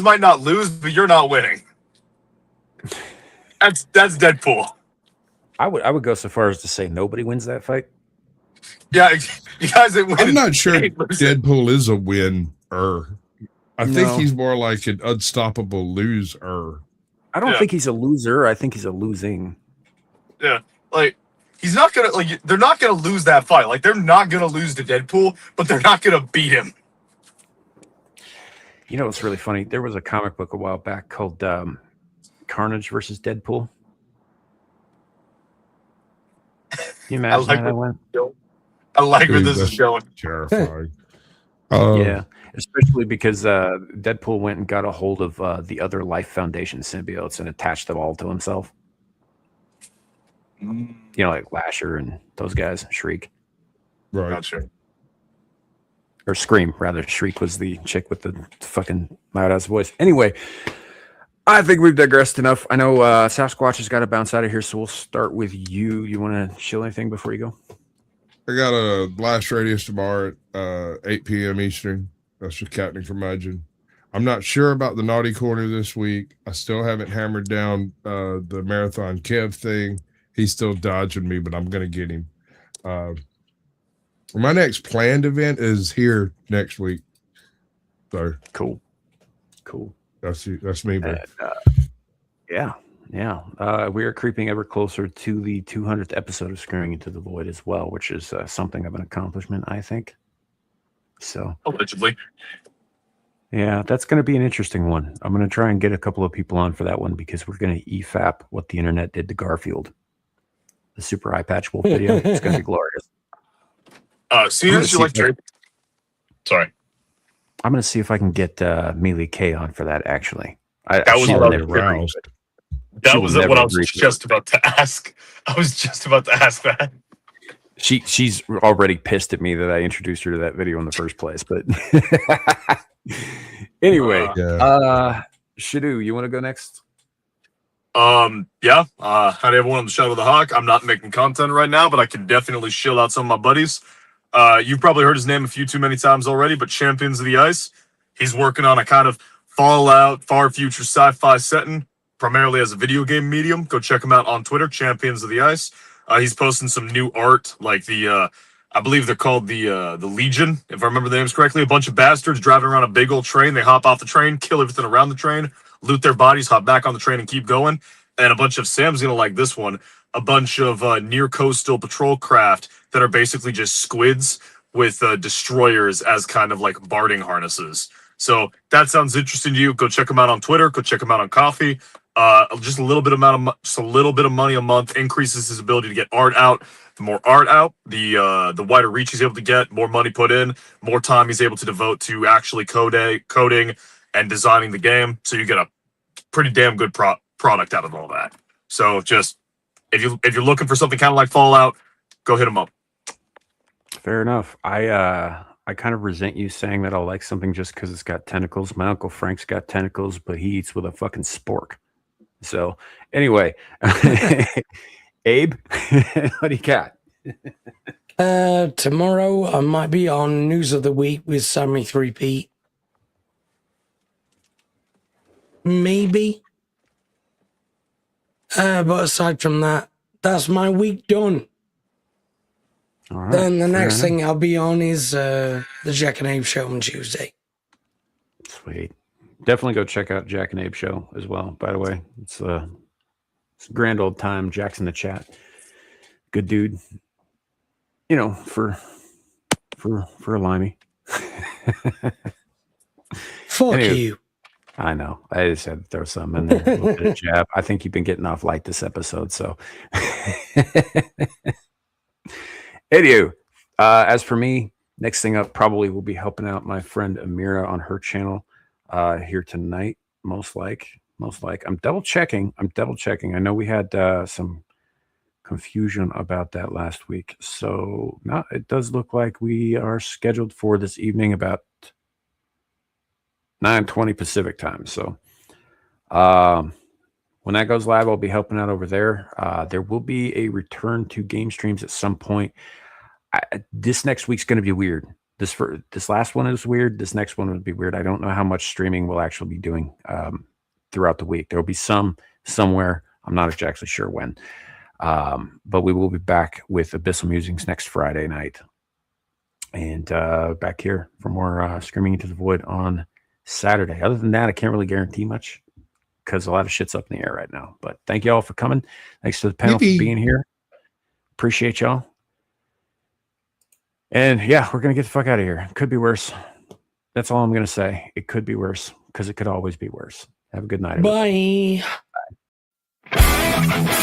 Speaker 8: might not lose, but you're not winning. That's Deadpool.
Speaker 1: I would go so far as to say nobody wins that fight.
Speaker 8: Yeah, you guys didn't win.
Speaker 3: I'm not sure Deadpool is a winner. I think
Speaker 1: No.
Speaker 3: he's more like an unstoppable loser.
Speaker 1: I don't
Speaker 8: Yeah.
Speaker 1: think he's a loser. I think he's a losing.
Speaker 8: Yeah, like he's not gonna they're not gonna lose that fight. Like they're not gonna lose to Deadpool, but they're not gonna beat him.
Speaker 1: You know what's really funny? There was a comic book a while back called Carnage versus Deadpool. Can you imagine how that went?
Speaker 8: I like where
Speaker 3: Dude,
Speaker 8: this is
Speaker 3: that's
Speaker 8: going.
Speaker 3: Terrifying.
Speaker 1: Yeah, especially because Deadpool went and got a hold of the other Life Foundation symbiotes and attached them all to himself. You know, like Lasher and those guys, Shriek.
Speaker 3: Right.
Speaker 8: Gotcha.
Speaker 1: Or Scream, rather. Shriek was the chick with the fucking loud-ass voice. Anyway, I think we've digressed enough. I know Sasquatch has got to bounce out of here, so we'll start with you. You want to chill anything before you go?
Speaker 3: I got a blast radius tomorrow at 8 p.m. Eastern. That's with Captain Curmudgeon. I'm not sure about the Naughty Corner this week. I still haven't hammered down the Marathon Kev thing. He's still dodging me, but I'm going to get him. My next planned event is here next week. So
Speaker 1: cool.
Speaker 3: That's me, bro.
Speaker 1: Yeah. We are creeping ever closer to the 200th episode of Screaming Into the Void as well, which is something of an accomplishment, I think. So,
Speaker 8: Allegedly.
Speaker 1: yeah, that's going to be an interesting one. I'm going to try and get a couple of people on for that one because we're going to EFAP what the internet did to Garfield. The Super Eye Patch Wolf video. It's going to be glorious.
Speaker 8: Seeing as you like Drake. Sorry.
Speaker 1: I'm going to see if I can get Mealy K on for that, actually.
Speaker 8: That was
Speaker 1: she
Speaker 8: what I
Speaker 1: never
Speaker 8: was
Speaker 1: agreed.
Speaker 3: aroused.
Speaker 8: That
Speaker 1: She
Speaker 8: was
Speaker 1: will
Speaker 8: what
Speaker 1: never
Speaker 8: I was
Speaker 1: agree to
Speaker 8: just about to ask. I was just about to ask that.
Speaker 1: She's already pissed at me that I introduced her to that video in the first place. But anyway, Shadu, you want to go next?
Speaker 8: Yeah. Howdy everyone on the Shadow of the Hawk. I'm not making content right now, but I can definitely shill out some of my buddies. You've probably heard his name a few too many times already, but Champions of the Ice. He's working on a kind of Fallout, far future sci-fi setting, primarily as a video game medium. Go check him out on Twitter, Champions of the Ice. He's posting some new art, like the I believe they're called the Legion, if I remember the names correctly. A bunch of bastards driving around a big old train. They hop off the train, kill everything around the train, loot their bodies, hop back on the train, and keep going. And a bunch of Sam's gonna like this one. A bunch of near coastal patrol craft that are basically just squids with destroyers as kind of like barding harnesses. So that sounds interesting to you. Go check them out on Twitter. Go check them out on Coffee. Just a little bit of money a month increases his ability to get art out. The more art out, the wider reach he's able to get, more money put in, more time he's able to devote to actually coding and designing the game. So you get a pretty damn good product out of all that. So just if you're looking for something kind of like Fallout, go hit him up.
Speaker 1: Fair enough. I kind of resent you saying that I'll like something just because it's got tentacles. My Uncle Frank's got tentacles, but he eats with a fucking spork. So anyway, Abe, what do you got?
Speaker 7: Tomorrow I might be on News of the Week with Sammy 3P. Maybe. But aside from that, that's my week done.
Speaker 1: All right,
Speaker 7: then the next thing I'll be on is the Jack and Abe show on Tuesday.
Speaker 1: Sweet. Definitely go check out Jack and Abe show as well. By the way, it's a grand old time. Jack's in the chat. Good dude. You know, for a limey.
Speaker 7: Fuck you.
Speaker 1: I know. I just had to throw some in there. A little bit of jab. I think you've been getting off light this episode. So, anywho, as for me, next thing up probably will be helping out my friend Amira on her channel here tonight. Most like. I'm double checking. I know we had some confusion about that last week. So now it does look like we are scheduled for this evening about 9:20 Pacific time. So when that goes live, I'll be helping out over there. There will be a return to game streams at some point. This next week's going to be weird. This last one is weird. This next one would be weird. I don't know how much streaming we'll actually be doing throughout the week. There will be some somewhere. I'm not exactly sure when. But we will be back with Abyssal Musings next Friday night. And back here for more Screaming Into the Void on Saturday. Other than that, I can't really guarantee much because a lot of shit's up in the air right now. But thank you all for coming. Thanks to the panel for being here. Appreciate y'all. And yeah, we're going to get the fuck out of here. Could be worse. That's all I'm going to say. It could be worse because it could always be worse. Have a good night, everybody.
Speaker 7: Bye.